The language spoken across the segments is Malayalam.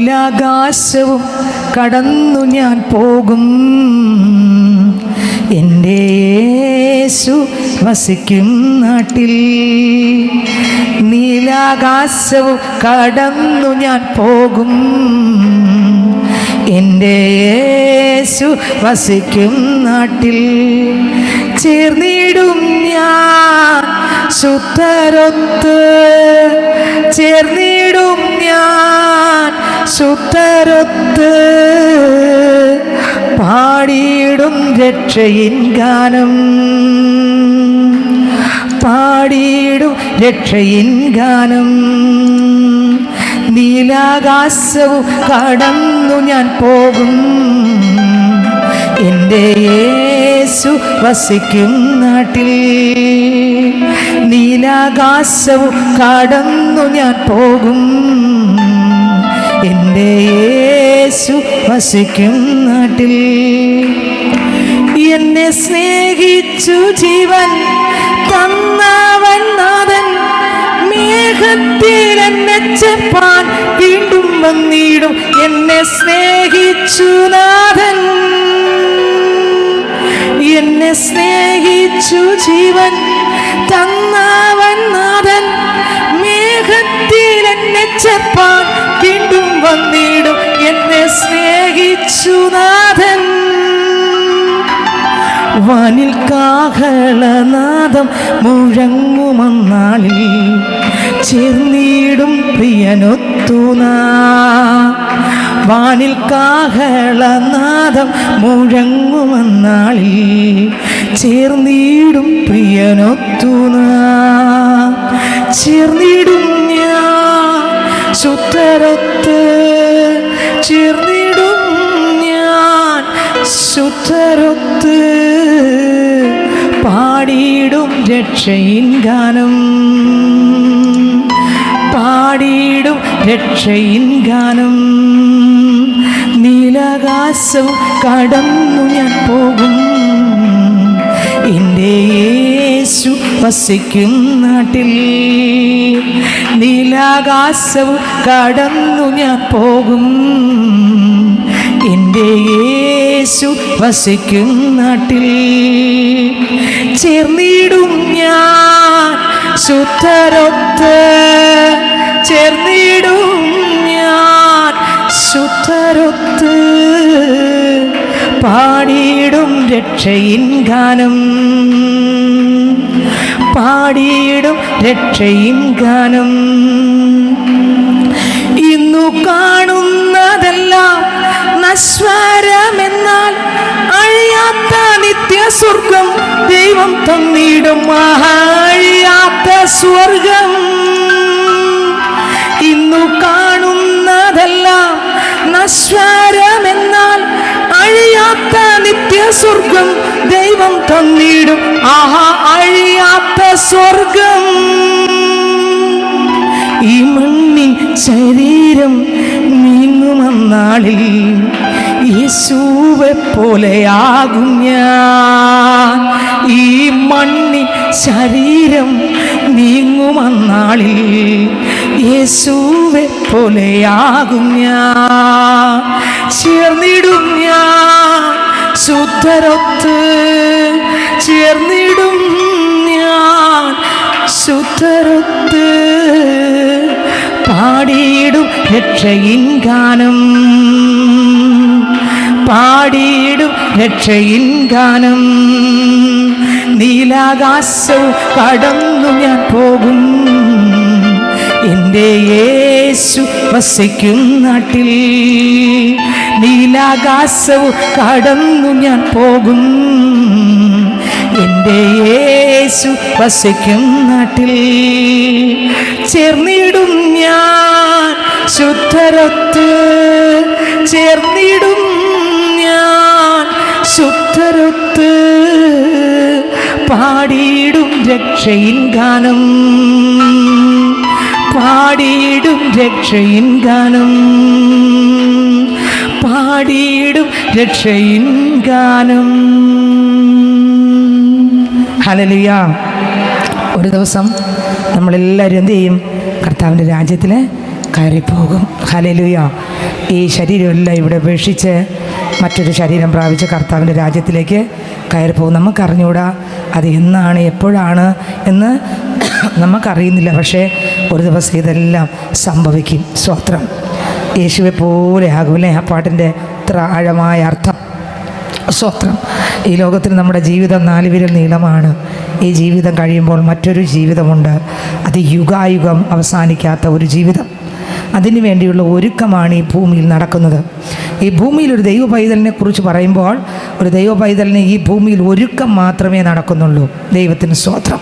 നീലാകാശവും കടന്നു ഞാൻ പോകും, എൻ്റെ യേശു വസിക്കും നാട്ടിൽ. നീലാകാശവും കടന്നു ഞാൻ പോകും, എൻ്റെ യേശു വസിക്കും നാട്ടിൽ. ചേർന്നിടും ഞാൻ ശുദ്ധരൊത്ത്, ചേർന്നിടും ഞാൻ ശുദ്ധരൊത്ത്, പാടിയിടും രക്ഷയിൻ ഗാനം, പാടിയിടും രക്ഷയിൻ ഗാനം. നീലാകാശവും കടന്നു ഞാൻ പോകും, എൻ്റെ യേശു വസിക്കും നാട്ടിൽ. നീലാകാശവും കടന്നു ഞാൻ പോകും, എൻ്റെ യേശു വസിക്കും നാട്ടിൽ. എന്നെ സ്നേഹിച്ചു ജീവൻ തന്നവൻ നാഥൻ, മേഘത്തിൽ എന്നെ ചെപ്പാൻ വീണ്ടും വന്നിടും. എന്നെ സ്നേഹിച്ചു നാഥൻ, എന്നെ സ്നേഹിച്ചു ജീവൻ തന്നവൻ നാഥൻ, മേഘത്തിൽ എന്നെ ചെപ്പാൻ വീണ്ടും വന്നിടും. എന്നെ സ്നേഹിച്ചു നാഥൻ. വാനിൽ കാഹളനാദം മുഴങ്ങുമന്നാളിൽ ചേർന്നിടും പ്രിയനൊത്തുനാ. വാനിൽ കാഹളനാദം മുഴങ്ങുമന്നാളിൽ ചേർന്നിടും പ്രിയനൊത്തുനാ. ചേർന്നിടും ഞാൻ ശുദ്ധരൊത്ത്, ചേർന്നിടും ഞാൻ ശുദ്ധരൊത്ത്, പാടിയിടും രക്ഷയിൻ ഗാനം, പാടിയിടും രക്ഷയിൻ ഗാനം. നീലാകാശവും കടന്നു ഞാൻ പോകും, എൻ്റെ യേശു വസിക്കും നാട്ടിൽ. നീലാകാശവും കടന്നു ഞാൻ പോകും, എൻ്റെ യേശു വസിക്കും നാട്ടിൽ. ചേർന്നിടും ഞാൻ ശുദ്ധരൊത്ത്, ചേർന്നിടും ഞാൻ ശുദ്ധരൊത്ത്, പാടിയിടും രക്ഷയിൻ ഗാനം, പാടിയിടും രക്ഷയിൻ ഗാനം. ഇന്നു കാണുന്നതെല്ലാം നശ്വരമെന്നാൽ അഴിയാത്ത നിത്യസ്വർഗം ദൈവം തന്നിടും. അഴിയാത്ത സ്വർഗം. ഇന്നു കാണുന്നതെല്ലാം നശ്വരമെന്നാൽ അഴിയാത്ത നിത്യസ്വർഗം ദൈവം തന്നിടും. അഴിയാത്ത സ്വർഗം. ഈ മണ്ണിൻ ശരീരം നീങ്ങുമന്നാളിൽ യേശുവെ പോലെയാകും ഞാൻ. ഈ മണ്ണിൻ ശരീരം നീങ്ങുമന്നാളിൽ യേശുവെ പോലെയാകും ഞാൻ. ചേർന്നിടും ഞാൻ ശുദ്ധരൊത്ത്, ചേർന്നിടും ഞാൻ ശുദ്ധരൊത്ത്, പാടിയിടും രക്ഷയിൻ ഗാനം, പാടിയിടും രക്ഷയിൻ ഗാനം. നീലാകാശവും കടന്നു ഞാൻ പോകും, എൻ്റെ യേശു വസിക്കും നാട്ടിൽ. നീലാകാശവും കടന്നു ഞാൻ പോകും, എൻ്റെ യേശു വസിക്കും നാട്ടിൽ. ചേർന്നിടും ഞാൻ ശുദ്ധരൊത്ത്, ചേർന്നിടും ഞാൻ ശുദ്ധരൊത്ത്, പാടിയിടും രക്ഷയിൻ ഗാനം, പാടിയിടും രക്ഷയിൻ ഗാനം, പാടിയിടും രക്ഷയിൻ ഗാനം. ഹല്ലേലൂയ. ഒരു ദിവസം നമ്മളെല്ലാവരും എന്ത് ചെയ്യും? കർത്താവിൻ്റെ രാജ്യത്തിൽ കയറിപ്പോകും. ഹല്ലേലൂയ. ഈ ശരീരമെല്ലാം ഇവിടെ ഉപേക്ഷിച്ച് മറ്റൊരു ശരീരം പ്രാപിച്ച് കർത്താവിൻ്റെ രാജ്യത്തിലേക്ക് കയറിപ്പോകും. നമുക്കറിഞ്ഞൂടാ അത് എന്നാണ് എപ്പോഴാണ് എന്ന് നമുക്കറിയുന്നില്ല. പക്ഷേ ഒരു ദിവസം ഇതെല്ലാം സംഭവിക്കും. സ്തോത്രം. യേശുവെ പോലെ ആകുമല്ലേ ആ പാട്ടിൻ്റെ ഇത്ര ആഴമായ അർത്ഥം. സ്തോത്രം. ഈ ലോകത്തിൽ നമ്മുടെ ജീവിതം 4 വിരൽ നീളമാണ്. ഈ ജീവിതം കഴിയുമ്പോൾ മറ്റൊരു ജീവിതമുണ്ട്. അത് യുഗായുഗം അവസാനിക്കാത്ത ഒരു ജീവിതം. അതിനു വേണ്ടിയുള്ള ഒരുക്കമാണ് ഈ ഭൂമിയിൽ നടക്കുന്നത്. ഈ ഭൂമിയിൽ ഒരു ദൈവ പൈതലിനെ കുറിച്ച് പറയുമ്പോൾ ഒരു ദൈവ പൈതലിന് ഈ ഭൂമിയിൽ ഒരുക്കം മാത്രമേ നടക്കുന്നുള്ളൂ. ദൈവത്തിന് സ്തോത്രം.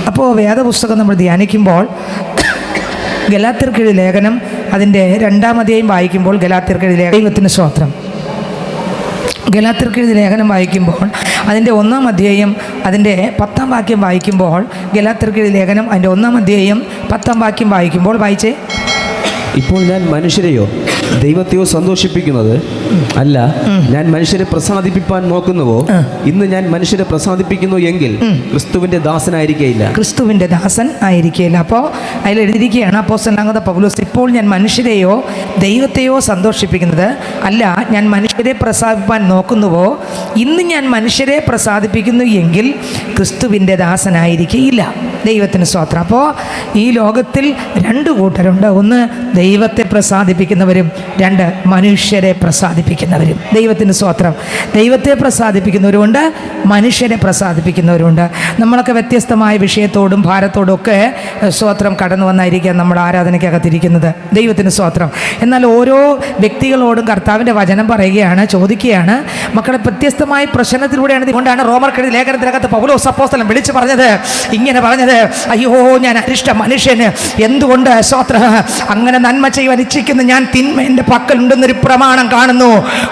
അപ്പോൾ വേദപുസ്തകം നമ്മൾ ധ്യാനിക്കുമ്പോൾ ഗലാത്യർക്കെഴുതിയ ലേഖനം അതിൻ്റെ 2-ാം അധ്യായം വായിക്കുമ്പോൾ ഗലാത്യർക്കെഴുതിയ ദൈവത്തിന് സ്തോത്രം. ഗലാത്യർക്കെഴുതിയ ലേഖനം വായിക്കുമ്പോൾ അതിൻ്റെ 1-ാം അധ്യായം അതിൻ്റെ 10-ാം വാക്യം വായിക്കുമ്പോൾ ഗലാത്യർക്കെഴുതിയ ലേഖനം അതിൻ്റെ 1-ാം അധ്യായം 10-ാം വാക്യം വായിക്കുമ്പോൾ വായിച്ചേ. ഇപ്പോൾ ഞാൻ മനുഷ്യരെയോ ദൈവത്തെയോ സന്തോഷിപ്പിക്കുന്നത് അല്ല, ഞാൻ മനുഷ്യരെ പ്രസാദിപ്പിക്കാൻ നോക്കുന്നുവോ? ഇന്ന് ഞാൻ മനുഷ്യരെ പ്രസാദിപ്പിക്കുന്നു എങ്കിൽ ക്രിസ്തുവിന്റെ ദാസനായിരിക്കയില്ല. ക്രിസ്തുവിന്റെ ദാസൻ ആയിരിക്കില്ല. അപ്പോൾ അതിൽ എഴുതിയിരിക്കുകയാണ് അപ്പോസ്തലനാകുന്ന പൗലോസ്, ഇപ്പോൾ ഞാൻ മനുഷ്യരെയോ ദൈവത്തെയോ സന്തോഷിപ്പിക്കുന്നത് അല്ല, ഞാൻ മനുഷ്യരെ പ്രസാദിപ്പാൻ നോക്കുന്നുവോ? ഇന്ന് ഞാൻ മനുഷ്യരെ പ്രസാദിപ്പിക്കുന്നു എങ്കിൽ ക്രിസ്തുവിൻ്റെ ദാസനായിരിക്കയില്ല. ദൈവത്തിന് സ്തോത്രം. അപ്പോൾ ഈ ലോകത്തിൽ 2 കൂട്ടരുണ്ട്. ഒന്ന് ദൈവത്തെ പ്രസാദിപ്പിക്കുന്നവരും, 2 മനുഷ്യരെ പ്രസാദിപ്പിക്കുന്നവരും. ദൈവത്തിന് സ്തോത്രം. ദൈവത്തെ പ്രസാദിപ്പിക്കുന്നവരുമുണ്ട്, മനുഷ്യരെ പ്രസാദിപ്പിക്കുന്നവരുമുണ്ട്. നമ്മളൊക്കെ വ്യത്യസ്തമായ വിഷയത്തോടും ഭാരത്തോടും ഒക്കെ സ്തോത്രം കടന്നു വന്നായിരിക്കാം നമ്മൾ ആരാധനയ്ക്കകത്തിരിക്കുന്നത്. ദൈവത്തിന് സ്തോത്രം. എന്നാൽ ഓരോ വ്യക്തികളോടും കർത്താവിൻ്റെ വചനം പറയുകയാണ്, ചോദിക്കുകയാണ്. മക്കളെ വ്യത്യസ്തമായ പ്രശ്നത്തിലൂടെയാണ്. ഇതുകൊണ്ടാണ് റോമർക്കെഴുതിയ ലേഖനത്തിനകത്ത് പൗലോസ് അപ്പോസ്തലൻ വിളിച്ചു പറഞ്ഞത്, ഇങ്ങനെ പറഞ്ഞത്, അയ്യോ ഞാൻ അരിഷ്ട മനുഷ്യന്, എന്തുകൊണ്ട് സ്തോത്രം അങ്ങനെ നന്മ ചെയ്യുവാൻ ഇച്ഛിക്കുന്ന ഞാൻ തിന്മ എൻ്റെ പക്കലുണ്ടെന്നൊരു പ്രമാണം കാണുന്നു.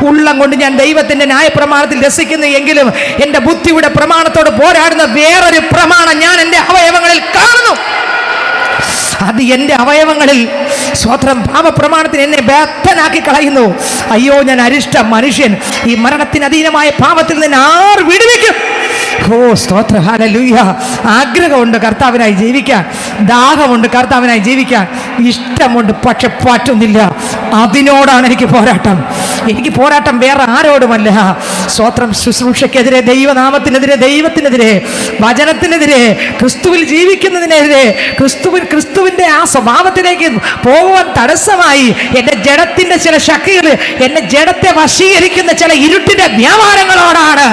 ഉള്ളം കൊണ്ട് ഞാൻ ദൈവത്തിൻ്റെ ന്യായപ്രമാണത്തിൽ രസിക്കുന്നു എങ്കിലും എൻ്റെ ബുദ്ധിയുടെ പ്രമാണത്തോട് പോരാടുന്ന വേറൊരു പ്രമാണം ഞാൻ എൻ്റെ അവയവങ്ങളിൽ കാണുന്നു. അത് എൻ്റെ അവയവങ്ങളിൽ സ്വത്രം പാപപ്രമാണത്തിന് എന്നെ ബദ്ധനാക്കി കളയുന്നു. അയ്യോ ഞാൻ അരിഷ്ട മനുഷ്യൻ, ഈ മരണത്തിന് അധീനമായ പാപത്തിൽ നിന്ന് ആർ വിടുവിക്കും? ഓ സ്തോത്ര, ഹല്ലേലൂയ. ആഗ്രഹമുണ്ട് കർത്താവിനായി ജീവിക്കാൻ, ദാഹമുണ്ട് കർത്താവിനായി ജീവിക്കാൻ, ഇഷ്ടമുണ്ട്, പക്ഷെ പറ്റുന്നില്ല. അതിനോടാണ് എനിക്ക് പോരാട്ടം. എനിക്ക് പോരാട്ടം വേറെ ആരോടുമല്ല. സ്തോത്രം. ശുശ്രൂഷയ്ക്കെതിരെ, ദൈവനാമത്തിനെതിരെ, ദൈവത്തിനെതിരെ, വചനത്തിനെതിരെ, ക്രിസ്തുവിൽ ജീവിക്കുന്നതിനെതിരെ, ക്രിസ്തുവിൻ്റെ ആ സ്വഭാവത്തിലേക്ക് പോകുവാൻ തടസ്സമായി എൻ്റെ ജഡത്തിൻ്റെ ചില ശക്തികൾ, എൻ്റെ ജഡത്തെ വശീകരിക്കുന്ന ചില ഇരുട്ടിൻ്റെ വ്യാപാരങ്ങളോടാണ്.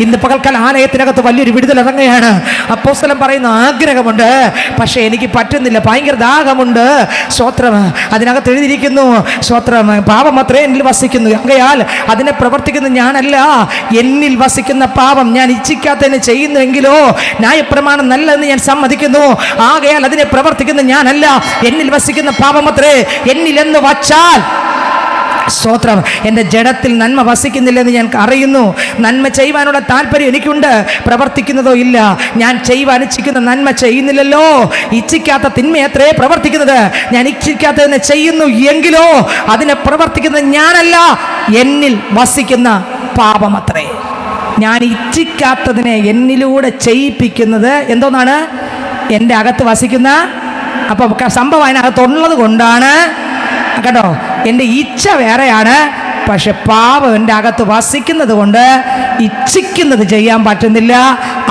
ഇന്ന് പകൽക്കാല ആലയത്തിനകത്ത് വലിയൊരു വിടുതൽ ഇറങ്ങുകയാണ്. അപ്പോസ്തലൻ പറയുന്ന ആഗ്രഹമുണ്ട്, പക്ഷെ എനിക്ക് പറ്റുന്നില്ല, ഭയങ്കര ദാഹമുണ്ട്. സ്തോത്രം. അതിനകത്ത് എഴുതിയിരിക്കുന്നു, സ്തോത്രം, പാപം അത്രേ എന്നിൽ വസിക്കുന്നു, ആകയാൽ അതിനെ പ്രവർത്തിക്കുന്ന ഞാനല്ല, എന്നിൽ വസിക്കുന്ന പാപം ഞാൻ ഇച്ഛിക്കാത്തതിനെ ചെയ്യുന്നുവെങ്കിലോ ന്യായപ്രമാണം നല്ലതെന്ന് ഞാൻ സമ്മതിക്കുന്നു, ആകയാൽ അതിനെ പ്രവർത്തിക്കുന്ന ഞാനല്ല, എന്നിൽ വസിക്കുന്ന പാപം അത്രേ എന്നിൽ എന്ന് വച്ചാൽ സ്തോത്രം എൻ്റെ ജഡത്തിൽ നന്മ വസിക്കുന്നില്ലെന്ന് ഞാൻ അറിയുന്നു. നന്മ ചെയ്യുവാനുള്ള താല്പര്യം എനിക്കുണ്ട്, പ്രവർത്തിക്കുന്നതോ ഇല്ല. ഞാൻ ചെയ്യുവാൻ ഇച്ഛിക്കുന്ന നന്മ ചെയ്യുന്നില്ലല്ലോ. ഇച്ഛിക്കാത്ത തിന്മയത്രേ പ്രവർത്തിക്കുന്നത്, ഞാൻ ഇച്ഛിക്കാത്തതിനെ ചെയ്യുന്നു എങ്കിലോ അതിനെ പ്രവർത്തിക്കുന്നത് ഞാനല്ല, എന്നിൽ വസിക്കുന്ന പാപമത്രേ. ഞാൻ ഇച്ഛിക്കാത്തതിനെ എന്നിലൂടെ ചെയ്യിപ്പിക്കുന്നത് എന്തോന്നാണ്? എൻ്റെ അകത്ത് വസിക്കുന്ന, അപ്പോൾ സംഭവം അതിനകത്തുള്ളത് കൊണ്ടാണ് കേട്ടോ. എൻ്റെ ഇച്ഛ വേറെയാണ്, പക്ഷെ പാപം എൻ്റെ അകത്ത് വസിക്കുന്നത് കൊണ്ട് ഇച്ഛിക്കുന്നത് ചെയ്യാൻ പറ്റുന്നില്ല,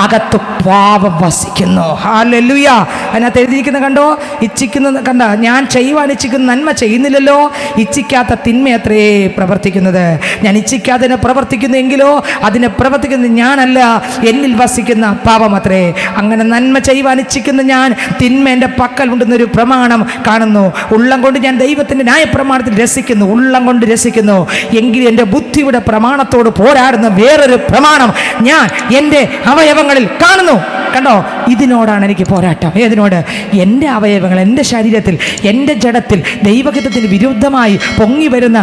അകത്ത് പാപം വസിക്കുന്നു. ഹല്ലേലൂയ. അതിനകത്ത് എഴുതിയിരിക്കുന്ന കണ്ടോ, ഇച്ഛിക്കുന്നത് കണ്ട, ഞാൻ ചെയ്യുവാൻ ഇച്ഛിക്കുന്ന നന്മ ചെയ്യുന്നില്ലല്ലോ, ഇച്ഛിക്കാത്ത തിന്മയത്രേ പ്രവർത്തിക്കുന്നത്. ഞാൻ ഇച്ഛിക്കാതിനെ പ്രവർത്തിക്കുന്നെങ്കിലോ അതിനെ പ്രവർത്തിക്കുന്നത് ഞാനല്ല, എന്നിൽ വസിക്കുന്ന പാപമത്രേ. അങ്ങനെ നന്മ ചെയ്യുവാൻ ഇച്ഛിക്കുന്ന ഞാൻ തിന്മ എൻ്റെ പക്കൽ ഉണ്ടെന്നൊരു പ്രമാണം കാണുന്നു. ഉള്ളം കൊണ്ട് ഞാൻ ദൈവത്തിൻ്റെ ന്യായപ്രമാണത്തിൽ രസിക്കുന്നു, ഉള്ളം കൊണ്ട് രസിക്കുന്നു, എങ്കിൽ എൻ്റെ ബുദ്ധിയുടെ പ്രമാണത്തോട് പോരാടുന്ന വേറൊരു പ്രമാണം ഞാൻ എൻ്റെ അവയവങ്ങളിൽ കാണുന്നു. കണ്ടോ, ഇതിനോടാണ് എനിക്ക് പോരാട്ടം. ഏതിനോട്? എൻ്റെ അവയവങ്ങൾ, എൻ്റെ ശരീരത്തിൽ, എൻ്റെ ജഡത്തിൽ ദൈവഹിതത്തിന് വിരുദ്ധമായി പൊങ്ങി വരുന്ന,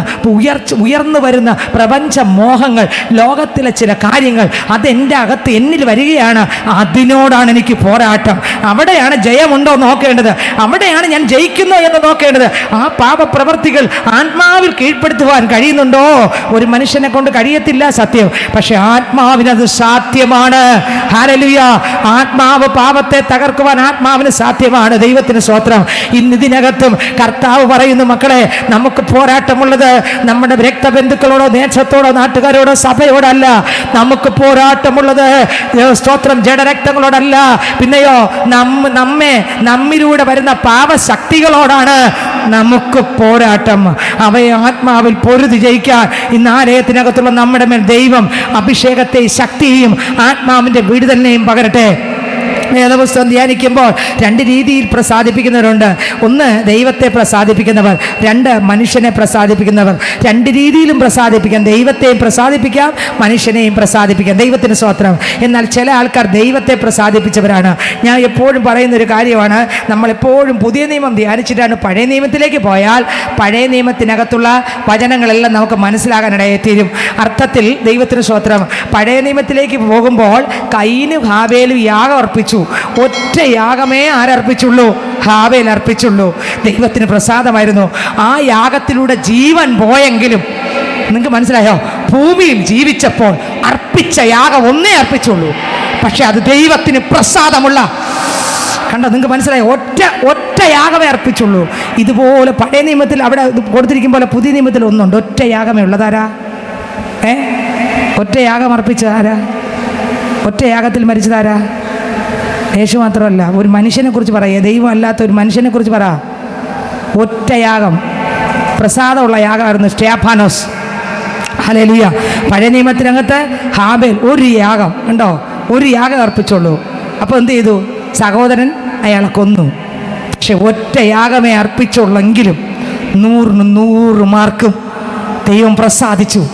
ഉയർന്നു വരുന്ന പ്രപഞ്ച മോഹങ്ങൾ, ലോകത്തിലെ ചില കാര്യങ്ങൾ, അതെൻ്റെ അകത്ത് എന്നിൽ വരികയാണ്. അതിനോടാണ് എനിക്ക് പോരാട്ടം. അവിടെയാണ് ജയമുണ്ടോ നോക്കേണ്ടത്, അവിടെയാണ് ഞാൻ ജയിക്കുന്നോ എന്ന് നോക്കേണ്ടത്. ആ പാപപ്രവർത്തികൾ ആത്മാവിൽ കീഴ്പ്പെടുത്തുവാൻ കഴിയുന്നുണ്ടോ? ഒരു മനുഷ്യനെ കൊണ്ട് കഴിയത്തില്ല, സത്യം. പക്ഷെ ആത്മാവിനത് സാധ്യമാണ്. ഹല്ലേലൂയ. ആത്മാവ് പാപത്തെ തകർക്കുവാൻ ആത്മാവിന് സാധ്യമാണ്. ദൈവത്തിന് സ്തോത്രം. ഇന്ന് ഇതിനകത്തും കർത്താവ് പറയുന്നു, മക്കളെ, നമുക്ക് പോരാട്ടമുള്ളത് നമ്മുടെ രക്തബന്ധുക്കളോടോ നേച്ചത്തോടോ നാട്ടുകാരോടോ സഭയോടല്ല. നമുക്ക് പോരാട്ടമുള്ളത് സ്തോത്രം ജഡരക്തങ്ങളോടല്ല, പിന്നെയോ നമ്മിലൂടെ വരുന്ന പാപശക്തികളോടാണ് നമുക്ക് പോരാട്ടം. അവയെ ആത്മാവിൽ പൊരുതി ജയിക്കാൻ ഇന്ന് ആലയത്തിനകത്തുള്ള നമ്മുടെ മേൽ ദൈവം അഭിഷേകത്തെയും ശക്തിയും ആത്മാവിൻ്റെ വിടുതലിനെയും പകരട്ടെ. വേദപുസ്തകം ധ്യാനിക്കുമ്പോൾ രണ്ട് രീതിയിൽ പ്രസാദിപ്പിക്കുന്നവരുണ്ട്. ഒന്ന് ദൈവത്തെ പ്രസാദിപ്പിക്കുന്നവർ, രണ്ട് മനുഷ്യനെ പ്രസാദിപ്പിക്കുന്നവർ. രണ്ട് രീതിയിലും പ്രസാദിപ്പിക്കാം. ദൈവത്തെയും പ്രസാദിപ്പിക്കാം, മനുഷ്യനെയും പ്രസാദിപ്പിക്കാം. ദൈവത്തിന് സ്തോത്രം. എന്നാൽ ചില ആൾക്കാർ ദൈവത്തെ പ്രസാദിപ്പിച്ചവരാണ്. ഞാൻ എപ്പോഴും പറയുന്നൊരു കാര്യമാണ്, നമ്മളെപ്പോഴും പുതിയ നിയമം ധ്യാനിച്ചിട്ടാണ് പഴയ നിയമത്തിലേക്ക് പോയാൽ പഴയ നിയമത്തിനകത്തുള്ള വചനങ്ങളെല്ലാം നമുക്ക് മനസ്സിലാകാനിടയെത്തീരും. അർത്ഥത്തിൽ ദൈവത്തിന് സ്തോത്രം. പഴയ നിയമത്തിലേക്ക് പോകുമ്പോൾ കയീനും ഹാബേലും യാഗം അർപ്പിച്ചു. ഒറ്റ യാഗമേ ആരർപ്പിച്ചുള്ളൂ? ഹാബേൽ അർപ്പിച്ചുള്ളൂ. ദൈവത്തിന് പ്രസാദമായിരുന്നു. ആ യാഗത്തിലൂടെ ജീവൻ പോയെങ്കിലും നിങ്ങൾക്ക് മനസ്സിലായോ? ഭൂമിയിൽ ജീവിച്ചപ്പോൾ അർപ്പിച്ച യാഗം ഒന്നേ അർപ്പിച്ചുള്ളൂ. പക്ഷെ അത് ദൈവത്തിന് പ്രസാദമുള്ള, കണ്ടോ? നിങ്ങൾക്ക് മനസ്സിലായോ? ഒറ്റ യാഗമേ അർപ്പിച്ചുള്ളൂ. ഇതുപോലെ പഴയ നിയമത്തിൽ അവിടെ കൊടുത്തിരിക്കും പോലെ പുതിയ നിയമത്തിൽ ഒന്നുണ്ട്. ഒറ്റ യാഗമേ ഉള്ളതാരാ? ഒറ്റ യാഗം അർപ്പിച്ചതാരാ? ഒറ്റ യാഗത്തിൽ മരിച്ചതാരാ? യേശു മാത്രമല്ല. ഒരു മനുഷ്യനെ കുറിച്ച് പറയുക, ദൈവം അല്ലാത്ത ഒരു മനുഷ്യനെ കുറിച്ച് പറ. ഒറ്റ യാഗം, പ്രസാദമുള്ള യാഗമായിരുന്നു സ്റ്റെഫാനോസ്. ഹല്ലേലൂയ. പഴയ നിയമത്തിനകത്ത് ഹാബേൽ ഒരു യാഗം ഉണ്ടോ? ഒരു യാഗം അർപ്പിച്ചുള്ളൂ. അപ്പോൾ എന്ത് ചെയ്തു? സഹോദരൻ അയാളെ കൊന്നു. പക്ഷെ ഒറ്റ യാഗമേ അർപ്പിച്ചുള്ളെങ്കിലും 100 മാർക്കും ദൈവം പ്രസാദിച്ചു.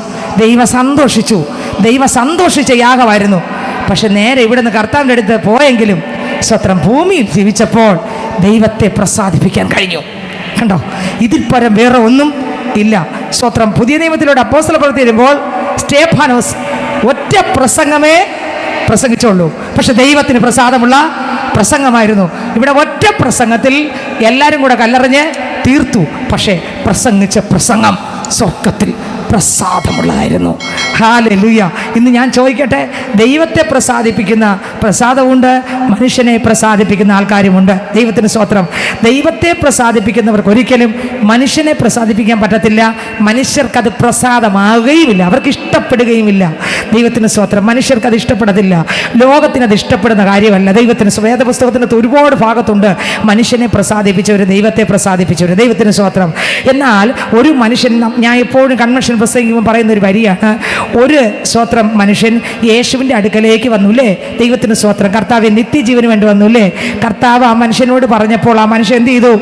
ദൈവം സന്തോഷിച്ചു. ദൈവം സന്തോഷിച്ച യാഗമായിരുന്നു. പക്ഷെ നേരെ ഇവിടെ നിന്ന് കർത്താവിൻ്റെ അടുത്ത് പോയെങ്കിലും സ്വത്രം ഭൂമിയിൽ ജീവിച്ചപ്പോൾ ദൈവത്തെ പ്രസാദിപ്പിക്കാൻ കഴിഞ്ഞു. കണ്ടോ? ഇതിൽ പരം വേറെ ഒന്നും ഇല്ല. സ്വത്രം പുതിയ നിയമത്തിലൂടെ അപ്പോസ്തല പ്രവൃത്തി വരുമ്പോൾ സ്റ്റെഫാനോസ് ഒറ്റ പ്രസംഗമേ പ്രസംഗിച്ചുള്ളൂ. പക്ഷെ ദൈവത്തിന് പ്രസാദമുള്ള പ്രസംഗമായിരുന്നു. ഇവിടെ ഒറ്റ പ്രസംഗത്തിൽ എല്ലാവരും കൂടെ കല്ലെറിഞ്ഞ് തീർത്തു. പക്ഷേ പ്രസംഗിച്ച പ്രസംഗം സ്വർഗത്തിൽ പ്രസാദമുള്ളതായിരുന്നു. ഹല്ലേലൂയ. ഇന്ന് ഞാൻ ചോദിക്കട്ടെ, ദൈവത്തെ പ്രസാദിപ്പിക്കുന്ന പ്രസാദമുണ്ട്, മനുഷ്യനെ പ്രസാദിപ്പിക്കുന്ന ആൾക്കാരുമുണ്ട്. ദൈവത്തിന് സ്തോത്രം. ദൈവത്തെ പ്രസാദിപ്പിക്കുന്നവർക്ക് ഒരിക്കലും മനുഷ്യനെ പ്രസാദിപ്പിക്കാൻ പറ്റത്തില്ല. മനുഷ്യർക്കത് പ്രസാദമാകുകയുമില്ല, അവർക്ക് ഇഷ്ടപ്പെടുകയുമില്ല. ദൈവത്തിന് സ്തോത്രം. മനുഷ്യർക്കത് ഇഷ്ടപ്പെടത്തില്ല. ലോകത്തിനത് ഇഷ്ടപ്പെടുന്ന കാര്യമല്ല. ദൈവത്തിന് വേദപുസ്തകത്തിനകത്ത് ഒരുപാട് ഭാഗത്തുണ്ട് മനുഷ്യനെ പ്രസാദിപ്പിച്ചവർ, ദൈവത്തെ പ്രസാദിപ്പിച്ചവർ. ദൈവത്തിന് സ്തോത്രം. എന്നാൽ ഒരു മനുഷ്യൻ, ഞാൻ എപ്പോഴും കൺവെൻഷൻ പ്രസംഗിക്കുമ്പോൾ പറയുന്ന ഒരു വരിയാണ്, ഒരു സ്തോത്രം മനുഷ്യൻ യേശുവിൻ്റെ അടുക്കലേക്ക് വന്നുല്ലേ? ദൈവത്തിന് സ്തോത്രം. കർത്താവ് നിത്യജീവന് വേണ്ടി വന്നുല്ലേ? കർത്താവ് ആ മനുഷ്യനോട് പറഞ്ഞപ്പോൾ ആ മനുഷ്യൻ എന്ത് ചെയ്തു?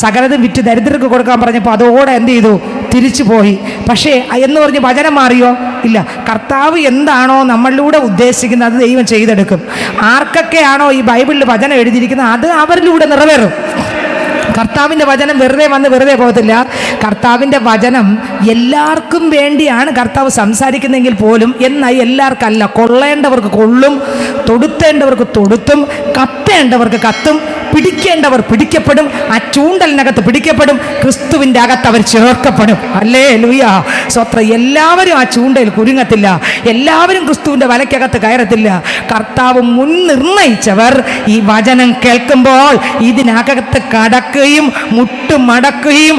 സകലതും വിറ്റ് ദരിദ്രർക്ക് കൊടുക്കാൻ പറഞ്ഞപ്പോൾ അതോടെ എന്ത് ചെയ്തു? തിരിച്ചു പോയി. പക്ഷേ എന്ന് പറഞ്ഞ് വചനം മാറിയോ? ഇല്ല. കർത്താവ് എന്താണോ നമ്മളിലൂടെ ഉദ്ദേശിക്കുന്നത് അത് ദൈവം ചെയ്തെടുക്കും. ആർക്കൊക്കെയാണോ ഈ ബൈബിളിൽ വചനം എഴുതിയിരിക്കുന്നത് അത് അവരിലൂടെ നിറവേറും. കർത്താവിൻ്റെ വചനം വെറുതെ വന്ന് വെറുതെ പോകത്തില്ല. കർത്താവിൻ്റെ വചനം എല്ലാവർക്കും വേണ്ടിയാണ് കർത്താവ് സംസാരിക്കുന്നെങ്കിൽ പോലും, എന്നാൽ എല്ലാവർക്കല്ല. കൊള്ളേണ്ടവർക്ക് കൊള്ളും, തൊടുത്തേണ്ടവർക്ക് തൊടുത്തും, കത്തേണ്ടവർക്ക് കത്തും, പിടിക്കേണ്ടവർ പിടിക്കപ്പെടും. ആ ചൂണ്ടലിനകത്ത് പിടിക്കപ്പെടും, ക്രിസ്തുവിൻ്റെ അകത്ത് അവർ ചേർക്കപ്പെടും. ഹല്ലേലൂയ. സ്വത്രം. എല്ലാവരും ആ ചൂണ്ടയിൽ കുരുങ്ങത്തില്ല, എല്ലാവരും ക്രിസ്തുവിൻ്റെ വലയ്ക്കകത്ത് കയറത്തില്ല. കർത്താവ് മുൻ നിർണയിച്ചവർ ഈ വചനം കേൾക്കുമ്പോൾ ഇതിനകത്ത് കടക്കുകയും മുട്ടുമടക്കുകയും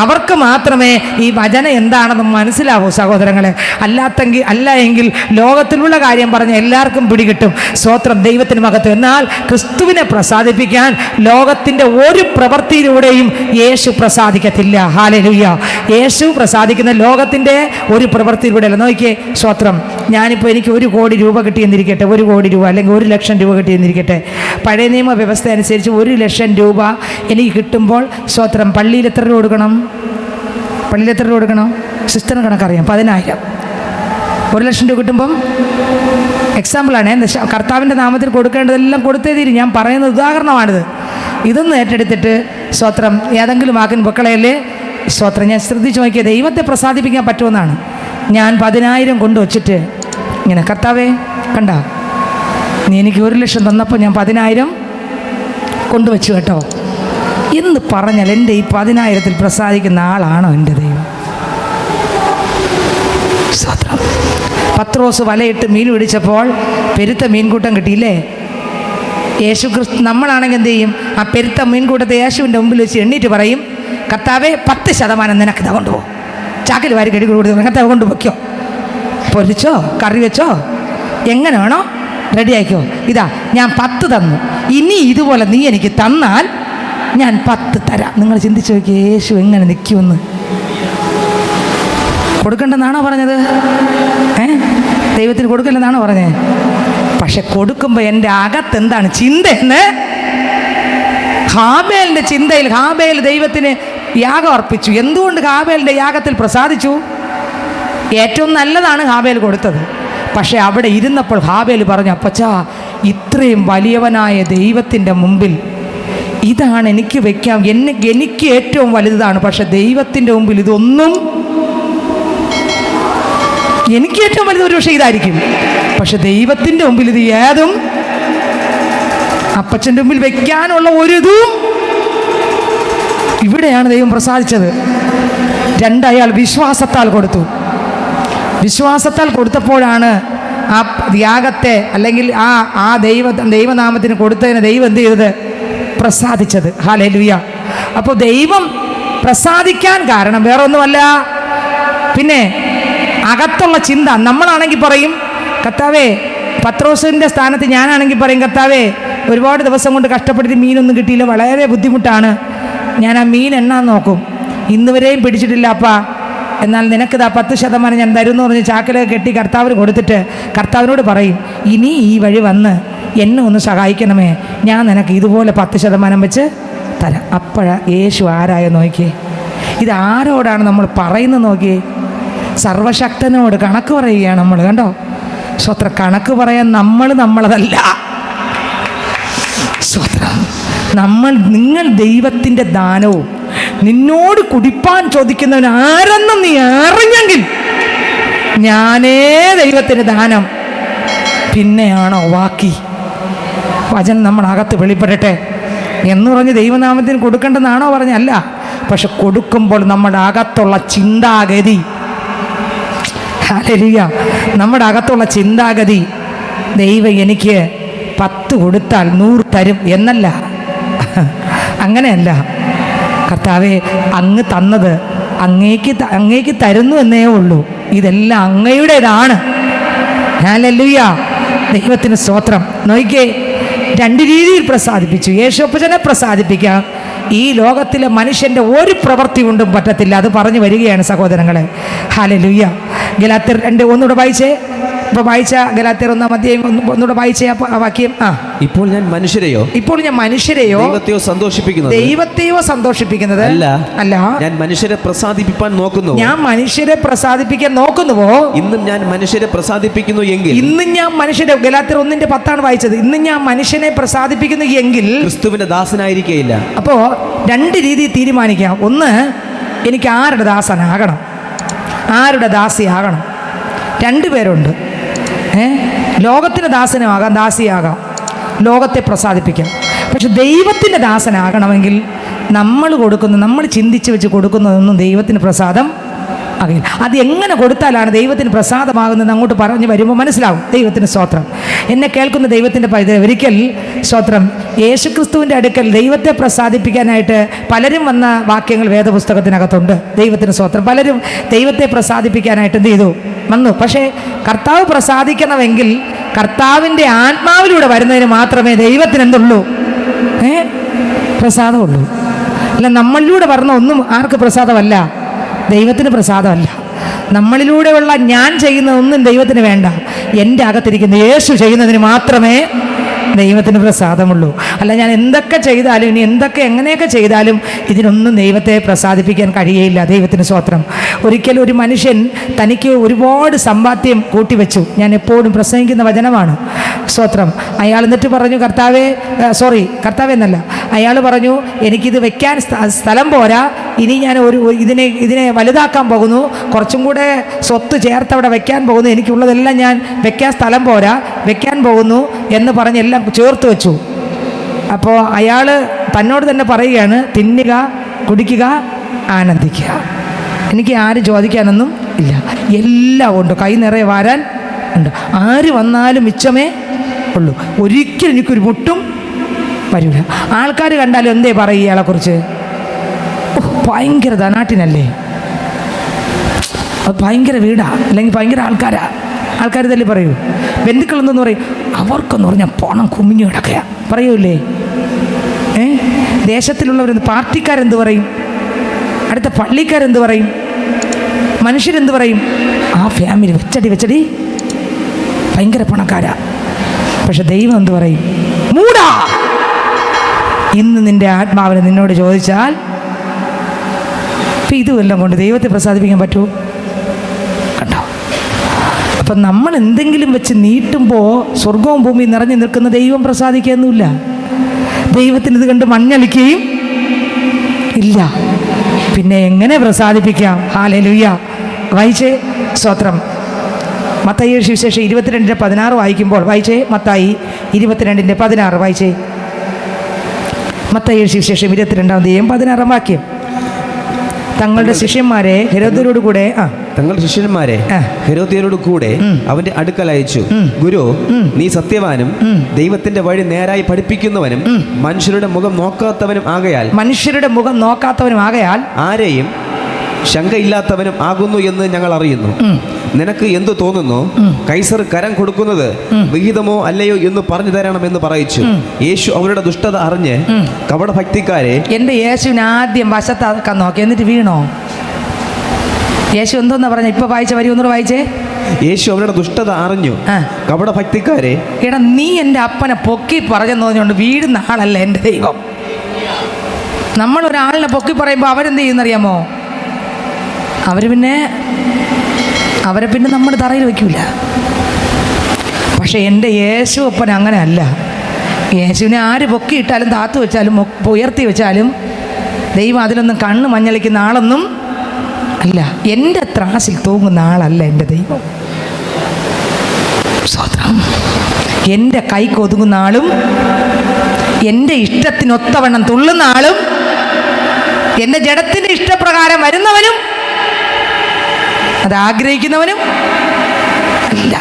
അവർക്ക് മാത്രമേ ഈ വചനം എന്താണെന്ന് മനസ്സിലാവൂ സഹോദരങ്ങളെ. അല്ല എങ്കിൽ ലോകത്തിലുള്ള കാര്യം പറഞ്ഞ് എല്ലാവർക്കും പിടികിട്ടും. സ്തോത്രം. ദൈവത്തിന് മഹത്വം. എന്നാൽ ക്രിസ്തുവിനെ പ്രസാദിപ്പിക്കാൻ ലോകത്തിൻ്റെ ഒരു പ്രവൃത്തിയിലൂടെയും യേശു പ്രസാദിക്കത്തില്ല. ഹല്ലേലൂയ. യേശു പ്രസാദിക്കുന്ന ലോകത്തിൻ്റെ ഒരു പ്രവൃത്തിയിലൂടെയല്ല. നോക്കിയേ, സ്തോത്രം. ഞാനിപ്പോൾ എനിക്ക് 1 കോടി രൂപ കിട്ടിയെന്നിരിക്കട്ടെ, 1 കോടി രൂപ അല്ലെങ്കിൽ 1 ലക്ഷം രൂപ കിട്ടിയെന്നിരിക്കട്ടെ. പഴയ നിയമ വ്യവസ്ഥ അനുസരിച്ച് 1 ലക്ഷം രൂപ എനിക്ക് കിട്ടുമ്പോൾ സ്തോത്രം പള്ളിയിൽ എത്ര രൂപ കൊടുക്കണം? പള്ളിയിൽ എത്ര രൂപ കൊടുക്കണം? സിസ്റ്ററിന് കണക്കറിയാം. 10,000. 1 ലക്ഷം രൂപ കിട്ടുമ്പം എക്സാമ്പിളാണ്. കർത്താവിൻ്റെ നാമത്തിൽ കൊടുക്കേണ്ടതെല്ലാം കൊടുത്തേ തീരും. ഞാൻ പറയുന്ന ഉദാഹരണമാണിത്. ഇതൊന്നും ഏറ്റെടുത്തിട്ട് സ്തോത്രം ഏതെങ്കിലും വാക്കിന് പൊക്കളയല്ലേ? സ്തോത്രം. ഞാൻ ശ്രദ്ധിച്ച് നോക്കിയാൽ ദൈവത്തെ പ്രസാദിപ്പിക്കാൻ പറ്റുമെന്നാണ്. ഞാൻ 10,000 കൊണ്ടുവച്ചിട്ട് ഇങ്ങനെ, കർത്താവേ കണ്ട, നീ എനിക്ക് 1 ലക്ഷം തന്നപ്പോൾ ഞാൻ 10,000 കൊണ്ടുവച്ചു കേട്ടോ. എന്ന് പറഞ്ഞാൽ എൻ്റെ ഈ 10,000-ൽ പ്രസാദിക്കുന്ന ആളാണോ എൻ്റെ ദൈവം? സ്തോത്രം. പത്രോസ് വലയിട്ട് മീൻ പിടിച്ചപ്പോൾ പെരുത്ത മീൻകൂട്ടം കിട്ടിയില്ലേ? യേശു ക്രിസ്തു നമ്മളാണെങ്കിൽ എന്ത് ചെയ്യും? ആ പെരുത്ത മീൻകൂട്ടത്തെ യേശുവിൻ്റെ മുമ്പിൽ വെച്ച് എണ്ണീറ്റ് പറയും, കർത്താവേ 10% നിനക്കിതാ കൊണ്ടുപോകും. ചാക്കിൽ വാരി കടി കൊടുത്തു, കർത്താവ് കൊണ്ടുപോയ്ക്കോ, പൊരിച്ചോ കറി വെച്ചോ എങ്ങനെ വേണോ റെഡി ആയിക്കോ. ഇതാ ഞാൻ 10 തന്നു, ഇനി ഇതുപോലെ നീ എനിക്ക് തന്നാൽ ഞാൻ 10 തരാം. നിങ്ങൾ ചിന്തിച്ച് നോക്കി, യേശു എങ്ങനെ നിൽക്കുമെന്ന്. കൊടുക്കണ്ടെന്നാണോ പറഞ്ഞത്? ദൈവത്തിന് കൊടുക്കല്ലെന്നാണോ പറഞ്ഞത്? പക്ഷെ കൊടുക്കുമ്പോൾ എൻ്റെ അകത്തെന്താണ് ചിന്തയെന്ന്? ഹാബേലിൻ്റെ ചിന്തയിൽ ഹാബേൽ ദൈവത്തിന് യാഗം അർപ്പിച്ചു. എന്തുകൊണ്ട് ഹാബേലിൻ്റെ യാഗത്തിൽ പ്രസാദിച്ചു? ഏറ്റവും നല്ലതാണ് ഹാബേൽ കൊടുത്തത്. പക്ഷെ അവിടെ ഇരുന്നപ്പോൾ ഹാബേൽ പറഞ്ഞു, അപ്പച്ചാ, ഇത്രയും വലിയവനായ ദൈവത്തിൻ്റെ മുമ്പിൽ ഇതാണ് എനിക്ക് വയ്ക്കാം, എനിക്ക് ഏറ്റവും വലുതാണ്. പക്ഷെ ദൈവത്തിൻ്റെ മുമ്പിൽ ഇതൊന്നും, എനിക്ക് ഏറ്റവും വലുത് ഒരു പക്ഷേ ഇതായിരിക്കും, പക്ഷെ ദൈവത്തിൻ്റെ മുമ്പിൽ ഇത് ഏതും, അപ്പച്ചൻ്റെ മുമ്പിൽ വെക്കാനുള്ള ഒരിതും. ഇവിടെയാണ് ദൈവം പ്രസാദിച്ചത്. 2 അയാൾ വിശ്വാസത്താൽ കൊടുത്തു. വിശ്വാസത്താൽ കൊടുത്തപ്പോഴാണ് ആ യാഗത്തെ അല്ലെങ്കിൽ ആ ദൈവനാമത്തിന് കൊടുത്തതിന് ദൈവം എന്ത് ചെയ്തത്? പ്രസാദിച്ചത്. ഹല്ലേലൂയ. അപ്പോൾ ദൈവം പ്രസാദിക്കാൻ കാരണം വേറെ ഒന്നുമല്ല, പിന്നെ അകത്തുള്ള ചിന്ത. നമ്മളാണെങ്കിൽ പറയും, കർത്താവേ, പത്രോസിൻ്റെ സ്ഥാനത്ത് ഞാനാണെങ്കിൽ പറയും, കർത്താവേ, ഒരുപാട് ദിവസം കൊണ്ട് കഷ്ടപ്പെട്ടിട്ട് മീനൊന്നും കിട്ടിയില്ല, വളരെ ബുദ്ധിമുട്ടാണ്, ഞാൻ ആ മീൻ എണ്ണാൻ നോക്കും, ഇന്നുവരെയും പിടിച്ചിട്ടില്ല അപ്പാ, എന്നാൽ നിനക്കിതാ 10% ഞാൻ തരുമെന്ന് പറഞ്ഞ് ചാക്കിലൊക്കെ കെട്ടി കർത്താവിന് കൊടുത്തിട്ട് കർത്താവിനോട് പറയും, ഇനി ഈ വഴി വന്ന് എന്നെ ഒന്ന് സഹായിക്കണമേ, ഞാൻ നിനക്ക് ഇതുപോലെ 10% വെച്ച് തരാം. അപ്പോഴാ യേശു ആരായ നോക്കിയേ. ഇതാരോടാണ് നമ്മൾ പറയുന്നത് നോക്കിയേ? സർവശക്തനോട് കണക്ക് പറയുകയാണ് നമ്മൾ. കണ്ടോ? സ്വത്ര കണക്ക് പറയാൻ നമ്മളതല്ല. സ്വത്ര നിങ്ങൾ ദൈവത്തിൻ്റെ ദാനവും നിന്നോട് കുടിപ്പാൻ ചോദിക്കുന്നവൻ ആരെന്ന് നീ അറിഞ്ഞെങ്കിൽ ഞാനേ ദൈവത്തിൻ്റെ ദാനം, പിന്നെയാണോ ബാക്കി? വചനം നമ്മളകത്ത് വെളിപ്പെടട്ടെ എന്ന് പറഞ്ഞ് ദൈവനാമത്തിന് കൊടുക്കേണ്ടെന്നാണോ പറഞ്ഞല്ല. പക്ഷെ കൊടുക്കുമ്പോൾ നമ്മുടെ അകത്തുള്ള ചിന്താഗതി, ഹല്ലേലൂയ, നമ്മുടെ അകത്തുള്ള ചിന്താഗതി, ദൈവം എനിക്ക് 10 കൊടുത്താൽ 100 തരും എന്നല്ല. അങ്ങനെയല്ല. കർത്താവേ, അങ്ങ് തന്നത് അങ്ങേക്ക് തരുന്നു എന്നേ ഉള്ളൂ, ഇതെല്ലാം അങ്ങയുടേതാണ്. ഹല്ലേലൂയ. ദൈവത്തിന് സ്തോത്രം. നോക്കിക്കേ, 2 രീതിയിൽ പ്രസാദിപ്പിച്ചു. യേശുപ്പച്ചനെ പ്രസാദിപ്പിക്കാം. ഈ ലോകത്തിലെ മനുഷ്യൻ്റെ ഒരു പ്രവൃത്തി കൊണ്ടും പറ്റത്തില്ല. അത് പറഞ്ഞു വരികയാണ് സഹോദരങ്ങളെ. ഹല്ലേലൂയ. ഗലാത്യർ 2 ഒന്നുകൂടെ വായിച്ചേ. ഇപ്പോൾ വായിച്ച ഗലാത്യർ 1-ാം അധ്യായം ഒന്നുകൂടെ വായിച്ചേ ആ വാക്യം. ഇപ്പോൾ ഞാൻ മനുഷ്യരെയോ ദൈവത്തെയോ സന്തോഷിപ്പിക്കുന്നത് അല്ല, ഞാൻ മനുഷ്യരെ പ്രസാദിപ്പിക്കാൻ നോക്കുന്നുവോ ഇന്നും ഞാൻ മനുഷ്യരെ പ്രസാദിപ്പിക്കുന്നു എങ്കിൽ, ഇന്നും ഞാൻ മനുഷ്യരെ, ഗലാത്യർ 1:10 വായിച്ചത്, ഇന്നും ഞാൻ മനുഷ്യനെ പ്രസാദിപ്പിക്കുന്നു എങ്കിൽ ക്രിസ്തുവിന്റെ ദാസനായിരിക്കുകയില്ല. അപ്പോൾ 2 രീതിയിൽ തീരുമാനിക്കാം. ഒന്ന്, എനിക്ക് ആരുടെ ദാസനാകണം, ആരുടെ ദാസിയാകണം. 2 പേരുണ്ട്. ലോകത്തിൻ്റെ ദാസനാകാം, ദാസിയാകാം, ലോകത്തെ പ്രസാദിപ്പിക്കാം. പക്ഷെ ദൈവത്തിൻ്റെ ദാസനാകണമെങ്കിൽ നമ്മൾ ചിന്തിച്ച് വെച്ച് കൊടുക്കുന്നതൊന്നും ദൈവത്തിന് പ്രസാദം ആകില്ല. അത് എങ്ങനെ കൊടുത്താലാണ് ദൈവത്തിന് പ്രസാദമാകുന്നത് അങ്ങോട്ട് പറഞ്ഞു വരുമ്പോൾ മനസ്സിലാവും. ദൈവത്തിന് സ്തോത്രം. എന്നെ കേൾക്കുന്ന ദൈവത്തിൻ്റെ പൈതൽ, ഒരിക്കൽ സ്തോത്രം, യേശുക്രിസ്തുവിൻ്റെ അടുക്കൽ ദൈവത്തെ പ്രസാദിപ്പിക്കാനായിട്ട് പലരും വന്ന വാക്യങ്ങൾ വേദപുസ്തകത്തിനകത്തുണ്ട്. ദൈവത്തിന് സ്തോത്രം. പലരും ദൈവത്തെ പ്രസാദിപ്പിക്കാനായിട്ട് എന്ത് ചെയ്തു? വന്നു. പക്ഷേ കർത്താവ് പ്രസാദിക്കണമെങ്കിൽ കർത്താവിൻ്റെ ആത്മാവിലൂടെ വരുന്നതിന് മാത്രമേ ദൈവത്തിന് എന്തുള്ളൂ? പ്രസാദമുള്ളൂ. അല്ല, നമ്മളിലൂടെ പറഞ്ഞ ഒന്നും ആർക്ക് പ്രസാദമല്ല? ദൈവത്തിന് പ്രസാദമല്ല. നമ്മളിലൂടെയുള്ള ഞാൻ ചെയ്യുന്നതൊന്നും ദൈവത്തിന് വേണ്ട. എൻ്റെ അകത്തിരിക്കുന്ന യേശു ചെയ്യുന്നതിന് മാത്രമേ ദൈവത്തിന് പ്രസാദമുള്ളൂ. അല്ല, ഞാൻ എന്തൊക്കെ ചെയ്താലും, ഇനി എങ്ങനെയൊക്കെ ചെയ്താലും ഇതിനൊന്നും ദൈവത്തെ പ്രസാദിപ്പിക്കാൻ കഴിയയില്ല. ദൈവത്തിന് സ്തോത്രം. ഒരിക്കലും ഒരു മനുഷ്യൻ തനിക്ക് ഒരുപാട് സമ്പാദ്യം കൂട്ടിവെച്ചു. ഞാൻ എപ്പോഴും പ്രസംഗിക്കുന്ന വചനമാണ്. സ്തോത്രം. അയാൾ എന്നിട്ട് പറഞ്ഞു, കർത്താവേ എന്നല്ല, അയാൾ പറഞ്ഞു, എനിക്കിത് വെക്കാൻ സ്ഥലം പോരാ, ഇനി ഞാൻ ഇതിനെ വലുതാക്കാൻ പോകുന്നു, കുറച്ചും കൂടെ സ്വത്ത് ചേർത്ത് അവിടെ വെക്കാൻ പോകുന്നു, എനിക്കുള്ളതെല്ലാം ഞാൻ വെക്കാൻ സ്ഥലം പോരാ, വെക്കാൻ പോകുന്നു എന്ന് പറഞ്ഞ് എല്ലാം ചേർത്ത് വെച്ചു. അപ്പോൾ അയാൾ തന്നോട് തന്നെ പറയുകയാണ്, തിന്നുക, കുടിക്കുക, ആനന്ദിക്കുക. എനിക്ക് ആരും ചോദിക്കാനൊന്നും ഇല്ല, എല്ലാം ഉണ്ട്, കൈ നിറയെ വാരാൻ ഉണ്ട്. ആര് വന്നാലും മിച്ചമേ ഉള്ളൂ, ഒരിക്കലും എനിക്കൊരു മുട്ടും വരില്ല. ആൾക്കാർ കണ്ടാലും എന്തേ പറയും ഇയാളെക്കുറിച്ച്? ഭയങ്കര ധനാട്ടിനല്ലേ, അത് ഭയങ്കര വീടാ, അല്ലെങ്കിൽ ഭയങ്കര ആൾക്കാരാ. ആൾക്കാർ തന്നെ പറയൂ. ബന്ധുക്കളെന്തെന്ന് പറയും, അവർക്കെന്ന് പറഞ്ഞാൽ പണം കുമിഞ്ഞു കിടക്കുക, പറയൂലേ? ദേശത്തിലുള്ളവരെന്ത്, പാർട്ടിക്കാരെന്ത് പറയും, അടുത്ത പള്ളിക്കാരെന്ത് പറയും, മനുഷ്യരെന്ത് പറയും? ആ ഫാമിലി വെച്ചടി ഭയങ്കര പണക്കാരാ. പക്ഷെ ദൈവം എന്ത് പറയും? മൂടാ, ഇന്ന് നിന്റെ ആത്മാവിനെ നിന്നോട് ചോദിച്ചാൽ ഇപ്പം ഇതുമെല്ലാം കൊണ്ട് ദൈവത്തെ പ്രസാദിപ്പിക്കാൻ പറ്റുമോ? കണ്ടോ? അപ്പം നമ്മൾ എന്തെങ്കിലും വെച്ച് നീട്ടുമ്പോൾ സ്വർഗവും ഭൂമിയും നിറഞ്ഞു നിൽക്കുന്ന ദൈവം പ്രസാദിക്കുകയൊന്നുമില്ല. ദൈവത്തിന് ഇത് കണ്ട് മഞ്ഞളിക്കുകയും ഇല്ല. പിന്നെ എങ്ങനെ പ്രസാദിപ്പിക്കാം? ഹല്ലേലൂയ. വായിച്ചേ, സ്തോത്രം. മത്തായി സുവിശേഷം 22:16 വായിക്കുമ്പോൾ വായിച്ചേ. മത്തായി 22:16 വായിച്ചേ. മത്തായി സുവിശേഷം 22:16 വാക്യം. തങ്ങളുടെ ശിഷ്യന്മാരെ ഹെരോദ്യരോട് കൂടെ ഹെരോദ്യരോട് കൂടെ അവന്റെ അടുക്കൽ അയച്ചു. ഗുരു, നീ സത്യവാനും ദൈവത്തിന്റെ വഴി നേരായി പഠിപ്പിക്കുന്നവനും മനുഷ്യരുടെ മുഖം നോക്കാത്തവനും ആകയാൽ ആരെയും ശങ്കയില്ലാത്തവനും ആകുന്നു എന്ന് ഞങ്ങൾ അറിയുന്നു. നിനക്ക് എന്തു തോന്നുന്നു? കൈസർ കരം കൊടുക്കുന്നത് വിഹിതമോ അല്ലയോ എന്ന് പറഞ്ഞു തരണമെന്ന് പറയിച്ചു. യേശു അവരുടെ ദുഷ്ടത അറിഞ്ഞ് കപടഭക്തിക്കാരെ, എന്റെ യേശുവിന് ആദ്യം വശത്താക്കാൻ നോക്കി, എന്നിട്ട് വീണോ? യേശു എന്തോന്നാ പറഞ്ഞ? ഇപ്പൊ വായിച്ച വരി ഒന്നുകൂടെ വായിച്ചേ. യേശു അവരുടെ ദുഷ്ടത അറിഞ്ഞു കപടഭക്തിക്കാരെ. എടാ, നീ എൻ്റെ അപ്പനെ പൊക്കി പറഞ്ഞെന്ന് പറഞ്ഞുകൊണ്ട് വീഴുന്ന ആളല്ല എൻ്റെ ദൈവം. നമ്മൾ ഒരാളിനെ പൊക്കി പറയുമ്പോൾ അവരെന്ത് ചെയ്യുന്നറിയാമോ? അവരെ പിന്നെ നമ്മൾ തറയിൽ വയ്ക്കൂല. പക്ഷെ എൻ്റെ യേശു അപ്പൻ അങ്ങനെ അല്ല. യേശുവിനെ ആര് പൊക്കിയിട്ടാലും താത്തു വെച്ചാലും ഉയർത്തി വെച്ചാലും ദൈവം അതിലൊന്നും കണ്ണ് മഞ്ഞളിക്കുന്ന ആളൊന്നും അല്ല. എൻ്റെ ത്രാസിൽ തൂങ്ങുന്ന ആളല്ല എൻ്റെ ദൈവം. സ്വതന്ത്രം. എൻ്റെ കൈക്ക് ഒതുങ്ങുന്ന ആളും എൻ്റെ ഇഷ്ടത്തിനൊത്തവണ്ണം തുള്ളുന്ന ആളും എൻ്റെ ജഡത്തിൻ്റെ ഇഷ്ടപ്രകാരം വരുന്നവനും അത് ആഗ്രഹിക്കുന്നവനും അല്ല.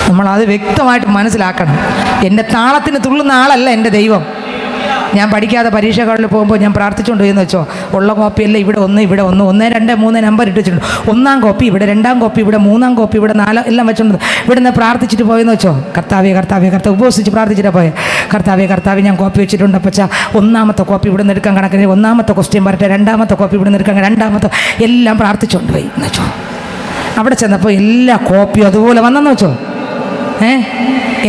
നമ്മളത് വ്യക്തമായിട്ട് മനസ്സിലാക്കണം. എൻ്റെ താളത്തിന് തുള്ളുന്ന ആളല്ല എൻ്റെ ദൈവം. ഞാൻ പഠിക്കാതെ പരീക്ഷകളിൽ പോകുമ്പോൾ ഞാൻ പ്രാർത്ഥിച്ചുകൊണ്ട് പോയെന്ന് വെച്ചോ, ഉള്ള കോപ്പിയല്ല ഇവിടെ 1 1 1 2 3 നമ്പർ ഇട്ട് വെച്ചിട്ടുണ്ട്. 1-ാം കോപ്പി ഇവിടെ, 2-ാം കോപ്പി ഇവിടെ, 3-ാം കോപ്പി ഇവിടെ, 4 എല്ലാം വെച്ചിട്ടുണ്ട്. ഇവിടെ നിന്ന് പ്രാർത്ഥിച്ചിട്ട് പോയെന്ന് വെച്ചോ, കർത്താവേ ഉപവസിച്ച് പ്രാർത്ഥിച്ചിട്ടാണ് പോയത്. കർത്താവേ ഞാൻ കോപ്പി വെച്ചിട്ടുണ്ട്. അപ്പച്ച 1-ാമത്തെ കോപ്പി ഇവിടെ നിന്ന് എടുക്കാൻ കണക്കിന് 1-ാമത്തെ ക്വസ്റ്റ്യൻ പറട്ടെ, 2-ാമത്തെ കോപ്പി ഇവിടെ നിന്ന് എടുക്കാൻ 2-ാമത്തെ എല്ലാം പ്രാർത്ഥിച്ചുകൊണ്ട് പോയി എന്ന് വെച്ചോ. അവിടെ ചെന്നപ്പോൾ എല്ലാ കോപ്പിയും അതുപോലെ വന്നെന്ന് വെച്ചോ.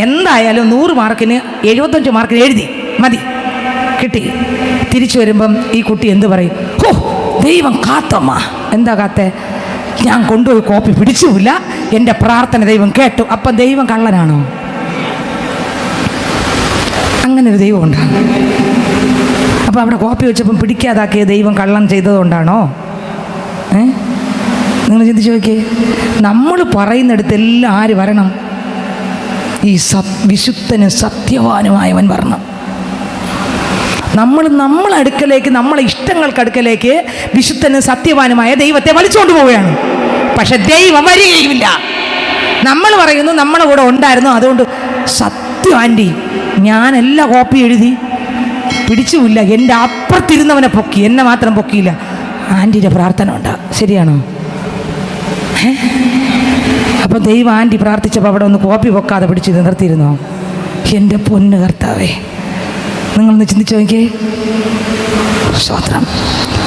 എന്തായാലും 100 മാർക്കിന് 75 മാർക്കിന് എഴുതി മതി, കിട്ടി. തിരിച്ചു വരുമ്പം ഈ കുട്ടി എന്ത് പറയും? ഓ, ദൈവം കാത്തമ്മ. എന്താ കാത്തേ? ഞാൻ കൊണ്ടുപോയി കോപ്പി പിടിച്ചുമില്ല, എൻ്റെ പ്രാർത്ഥന ദൈവം കേട്ടു. അപ്പം ദൈവം കള്ളനാണോ? അങ്ങനൊരു ദൈവം ഉണ്ടാണ്. അപ്പം അവിടെ കോപ്പി വെച്ചപ്പം പിടിക്കാതാക്കിയ ദൈവം കള്ളൻ ചെയ്തതുകൊണ്ടാണോ? നിങ്ങൾ ചിന്തിച്ച് നോക്കിയേ. നമ്മൾ പറയുന്നിടത്തെല്ലാം ആര് വരണം? ഈ വിശുദ്ധനും സത്യവാനുമായവൻ വരണം. നമ്മളെ അടുക്കലേക്ക്, നമ്മളെ ഇഷ്ടങ്ങൾക്ക് അടുക്കലേക്ക് വിശുദ്ധനും സത്യവാനുമായ ദൈവത്തെ വലിച്ചുകൊണ്ട് പോവുകയാണ്. പക്ഷെ ദൈവം വരികയുമില്ല. നമ്മൾ പറയുന്നു നമ്മളെ കൂടെ ഉണ്ടായിരുന്നു, അതുകൊണ്ട് സത്യം ആൻറ്റി ഞാൻ എല്ലാ കോപ്പി എഴുതി പിടിച്ചുമില്ല, എൻ്റെ അപ്പുറത്തിരുന്നവനെ പൊക്കി, എന്നെ മാത്രം പൊക്കിയില്ല. ആൻറ്റിയുടെ പ്രാർത്ഥന ഉണ്ട്, ശരിയാണോ? അപ്പം ദൈവം ആൻറ്റി പ്രാർത്ഥിച്ചപ്പോൾ അവിടെ ഒന്ന് കോപ്പി പൊക്കാതെ പിടിച്ച് നിർത്തിയിരുന്നോ? എൻ്റെ പൊന്ന് കർത്താവേ, നിങ്ങളൊന്ന് ചിന്തിച്ചു നോക്കിയേ. സ്തോത്രം.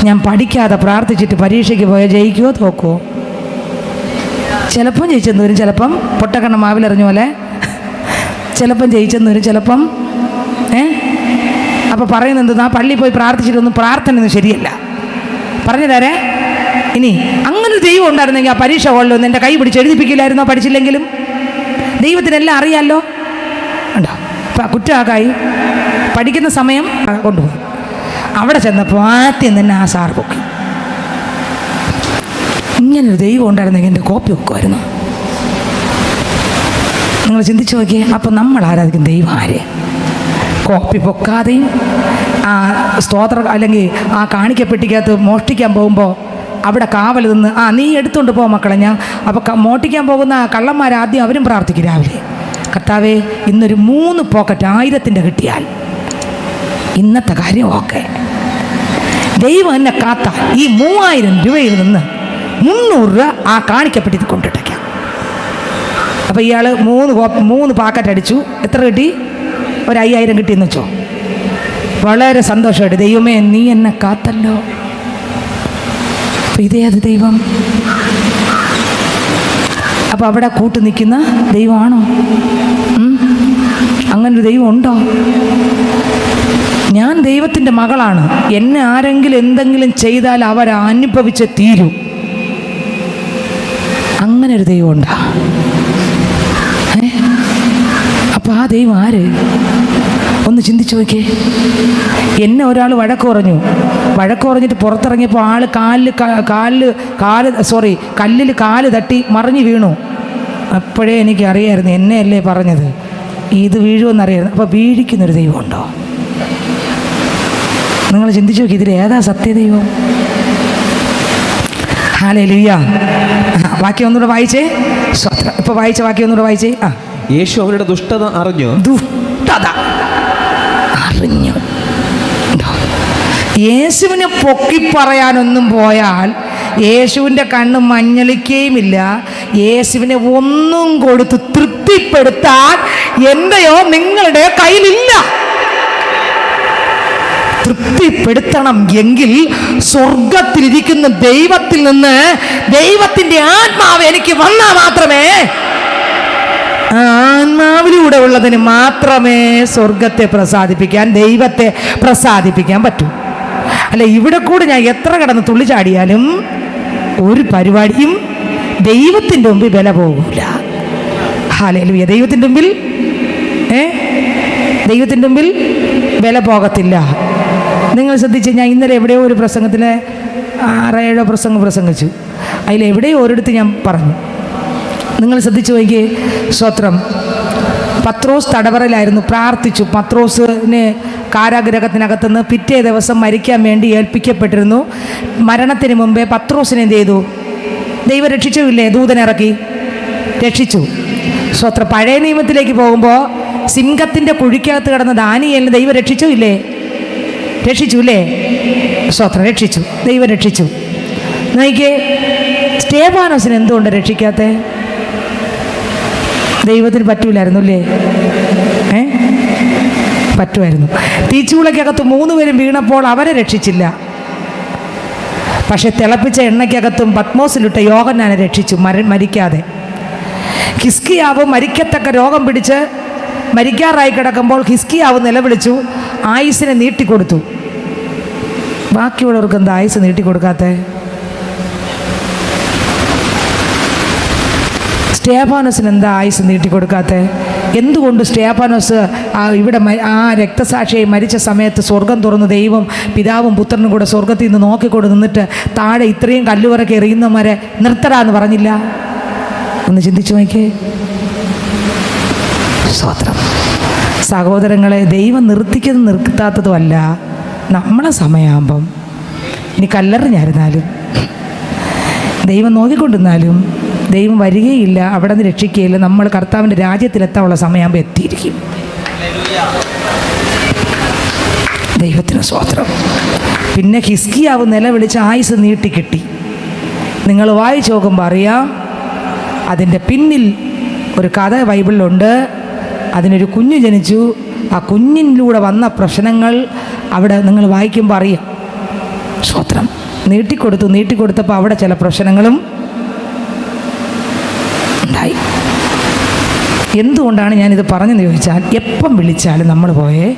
ഞാൻ പഠിക്കാതെ പ്രാർത്ഥിച്ചിട്ട് പരീക്ഷയ്ക്ക് പോയാൽ ജയിക്കുമോ തോക്കുമോ? ചിലപ്പം ജയിച്ചെന്ന് വരും, ചിലപ്പം പൊട്ടക്കണ്ണ മാവിലെറിഞ്ഞ പോലെ ചിലപ്പം ജയിച്ചെന്ന് വരും, ചിലപ്പം അപ്പോൾ പറയുന്നത് ആ പള്ളിയിൽ പോയി പ്രാർത്ഥിച്ചിട്ടൊന്നും പ്രാർത്ഥനയൊന്നും ശരിയല്ല. പറഞ്ഞു തരേ. ഇനി അങ്ങനെ ദൈവം ഉണ്ടായിരുന്നെങ്കിൽ ആ പരീക്ഷ ഹോളിലൊന്നും എൻ്റെ കൈ പിടിച്ച് എഴുതിപ്പിക്കില്ലായിരുന്നോ? പഠിച്ചില്ലെങ്കിലും ദൈവത്തിനെല്ലാം അറിയാമല്ലോ. ഉണ്ടോ? അപ്പം കുറ്റമാക്കായി പഠിക്കുന്ന സമയം കൊണ്ടുപോകും. അവിടെ ചെന്നപ്പോൾ ആദ്യം തന്നെ ആ സാറ് പൊക്കി. ഇങ്ങനൊരു ദൈവം ഉണ്ടായിരുന്നെങ്കിൽ എൻ്റെ കോപ്പി വെക്കുമായിരുന്നു. നിങ്ങൾ ചിന്തിച്ച് നോക്കിയേ. അപ്പം നമ്മൾ ആരാധിക്കും ദൈവം ആരെ? കോപ്പി പൊക്കാതെയും ആ സ്തോത്രം അല്ലെങ്കിൽ ആ കാണിക്കപ്പെട്ടിക്കകത്ത് മോഷ്ടിക്കാൻ പോകുമ്പോൾ അവിടെ കാവൽ നിന്ന് നീ എടുത്തുകൊണ്ട് പോ മക്കളെ, ഞാൻ അപ്പോൾ മോഷ്ടിക്കാൻ പോകുന്ന കള്ളന്മാരാദ്യം അവരും പ്രാർത്ഥിക്കും രാവിലെ, കർത്താവേ ഇന്നൊരു 3 പോക്കറ്റ് 1000-ൻ്റെ കിട്ടിയാൽ ഇന്നത്തെ കാര്യം ഓക്കെ. ദൈവം എന്നെ കാത്താൽ ഈ 3000 രൂപയിൽ നിന്ന് 300 രൂപ ആ കാണിക്കപ്പെട്ടിട്ട് കൊണ്ടിട്ടേക്കാം. അപ്പോൾ ഇയാൾ 3 പാക്കറ്റ് അടിച്ചു. എത്ര കിട്ടി? ഒരു 5000 കിട്ടിയെന്ന് വെച്ചോ. വളരെ സന്തോഷമായിട്ട്, ദൈവമേ നീ എന്നെ കാത്തല്ലോ. അപ്പോൾ ഇതേ അത് ദൈവം. അപ്പോൾ അവിടെ കൂട്ടു നിൽക്കുന്ന ദൈവമാണോ? അങ്ങനൊരു ദൈവം ഉണ്ടോ? ഞാൻ ദൈവത്തിൻ്റെ മകളാണ്, എന്നെ ആരെങ്കിലും എന്തെങ്കിലും ചെയ്താൽ അവരനുഭവിച്ച് തീരൂ. അങ്ങനെ ഒരു ദൈവം ഉണ്ടാ? അപ്പോൾ ആ ദൈവം ആര്? ഒന്ന് ചിന്തിച്ചു നോക്കിയേ. എന്നെ ഒരാൾ വഴക്ക് പറഞ്ഞിട്ട് പുറത്തിറങ്ങിയപ്പോൾ ആൾ കല്ലിൽ കാല് തട്ടി മറിഞ്ഞു വീണു. അപ്പോഴേ എനിക്ക് അറിയായിരുന്നു, എന്നെയല്ലേ പറഞ്ഞത്, ഇത് വീഴുമെന്നറിയായിരുന്നു. അപ്പോൾ വീഴിക്കുന്നൊരു ദൈവമുണ്ടോ? നിങ്ങൾ ചിന്തിച്ചു നോക്കി, ഇതിലേതാ സത്യദൈവം? ഹല്ലേലൂയ. വാക്യം ഒന്നുകൂടെ വായിച്ചേ. സ്തോത്രം. ഇപ്പോൾ വായിച്ച വാക്യം ഒന്നുകൂടെ വായിച്ചേ. യേശു അവരുടെ ദുഷ്ടത അറിഞ്ഞു. യേശുവിനെ പൊക്കി പറയാനൊന്നും പോയാൽ യേശുവിൻ്റെ കണ്ണ് മഞ്ഞളിക്കുകയുമില്ല. യെശുവിനെ ഒന്നും കൊടുത്ത് തൃപ്തിപ്പെടുത്താൻ എൻ്റെയോ നിങ്ങളുടെ കയ്യിലില്ല. തൃപ്തിപ്പെടുത്തണം എങ്കിൽ സ്വർഗത്തിലിരിക്കുന്ന ദൈവത്തിൽ നിന്ന് ദൈവത്തിൻ്റെ ആത്മാവ് എനിക്ക് വന്നാൽ മാത്രമേ, ആത്മാവിലൂടെ ഉള്ളതിന് മാത്രമേ സ്വർഗത്തെ പ്രസാദിപ്പിക്കാൻ, ദൈവത്തെ പ്രസാദിപ്പിക്കാൻ പറ്റൂ. അല്ല, ഇവിടെ കൂടെ ഞാൻ എത്ര കടന്ന് തുള്ളിച്ചാടിയാലും ഒരു പരിപാടിയും ദൈവത്തിൻ്റെ മുമ്പിൽ വില പോകില്ല. ഹല്ലേലൂയ. ദൈവത്തിൻ്റെ മുമ്പിൽ വില പോകത്തില്ല. നിങ്ങൾ ശ്രദ്ധിച്ച്, ഞാൻ ഇന്നലെ എവിടെയോ ഒരു പ്രസംഗത്തിൽ 6-7 പ്രസംഗിച്ചു. അതിലെവിടെയോ ഒരിടത്ത് ഞാൻ പറഞ്ഞു, നിങ്ങൾ ശ്രദ്ധിച്ചു നോക്കിയേ. സ്തോത്രം. പത്രോസ് തടവറയിലായിരുന്നു, പ്രാർത്ഥിച്ചു. പത്രോസിന് കാരാഗൃഹത്തിനകത്തുനിന്ന് പിറ്റേ ദിവസം മരിക്കാൻ വേണ്ടി ഏൽപ്പിക്കപ്പെട്ടിരുന്നു. മരണത്തിന് മുമ്പേ പത്രോസിനെ എന്ത് ചെയ്തു? ദൈവം രക്ഷിച്ചു ഇല്ലേ? ദൂതനിറക്കി രക്ഷിച്ചു. സ്തോത്രം. പഴയ നിയമത്തിലേക്ക് പോകുമ്പോൾ സിംഹത്തിൻ്റെ കുഴിക്കകത്ത് കിടന്ന ദാനിയേലിനെ ദൈവം രക്ഷിച്ചു ഇല്ലേ? രക്ഷിച്ചു ഇല്ലേ? സ്തോത്രം. രക്ഷിച്ചു, ദൈവം രക്ഷിച്ചു. നോക്കിയേ, സ്തേഫാനോസിനെ എന്തുകൊണ്ട് രക്ഷിക്കാത്തേ? ദൈവത്തിന് പറ്റൂലായിരുന്നു അല്ലേ? പറ്റുമായിരുന്നു. തീച്ചൂളയ്ക്കകത്ത് 3 പേരും വീണപ്പോൾ അവരെ രക്ഷിച്ചില്ല. പക്ഷെ തിളപ്പിച്ച എണ്ണയ്ക്കകത്തും പത്മോസിലിട്ട യോഹന്നാനെ രക്ഷിച്ചു, മരിക്കാതെ. ഹിസ്കിയാവ് മരിക്കത്തക്ക രോഗം പിടിച്ച് മരിക്കാറായി കിടക്കുമ്പോൾ ഹിസ്കിയാവ് നിലവിളിച്ചു, ആയുസിനെ നീട്ടിക്കൊടുത്തു. ബാക്കിയുള്ളവർക്ക് എന്താ ആയുസ് നീട്ടിക്കൊടുക്കാത്തേ? സ്തേഫാനോസിന് എന്താ ആയുസ് നീട്ടിക്കൊടുക്കാത്തേ? എന്തുകൊണ്ട് സ്തേഫാനോസ് ഇവിടെ ആ രക്തസാക്ഷിയായി മരിച്ച സമയത്ത് സ്വർഗം തുറന്ന് ദൈവം പിതാവും പുത്രനും കൂടെ സ്വർഗത്തിൽ നിന്ന് നോക്കിക്കൊണ്ട് നിന്നിട്ട് താഴെ ഇത്രയും കല്ലുവരൊക്കെ എറിയുന്നവരെ നിർത്തടാന്ന് പറഞ്ഞില്ല? ഒന്ന് ചിന്തിച്ചു നോക്കിയേ. സ്തോത്രം. സഹോദരങ്ങളെ, ദൈവം നിർത്താത്തതുമല്ല, നമ്മളെ സമയമാകുമ്പം ഇനി കല്ലെറിഞ്ഞായിരുന്നാലും ദൈവം നോക്കിക്കൊണ്ടിരുന്നാലും ദൈവം വരികയില്ല, അവിടെ നിന്ന് രക്ഷിക്കുകയില്ല. നമ്മൾ കർത്താവിൻ്റെ രാജ്യത്തിലെത്താനുള്ള സമയമാകുമ്പോൾ എത്തിയിരിക്കും. ദൈവത്തിന് സ്തോത്രം. പിന്നെ ഹിസ്കിയാവ് നിലവിളിച്ച് ആയുസ് നീട്ടിക്കിട്ടി. നിങ്ങൾ വായിച്ചു നോക്കുമ്പോൾ അറിയാം, അതിൻ്റെ പിന്നിൽ ഒരു കഥ ബൈബിളിലുണ്ട്. അതിനൊരു കുഞ്ഞ് ജനിച്ചു. ആ കുഞ്ഞിലൂടെ വന്ന പ്രശ്നങ്ങൾ അവിടെ നിങ്ങൾ വായിക്കുമ്പോൾ അറിയാം. സ്തോത്രം. നീട്ടിക്കൊടുത്തപ്പോൾ അവിടെ ചില പ്രശ്നങ്ങളും ഉണ്ടായി. എന്തുകൊണ്ടാണ് ഞാനിത് പറഞ്ഞെന്ന് ചോദിച്ചാൽ, എപ്പം വിളിച്ചാലും നമ്മൾ പോയേ,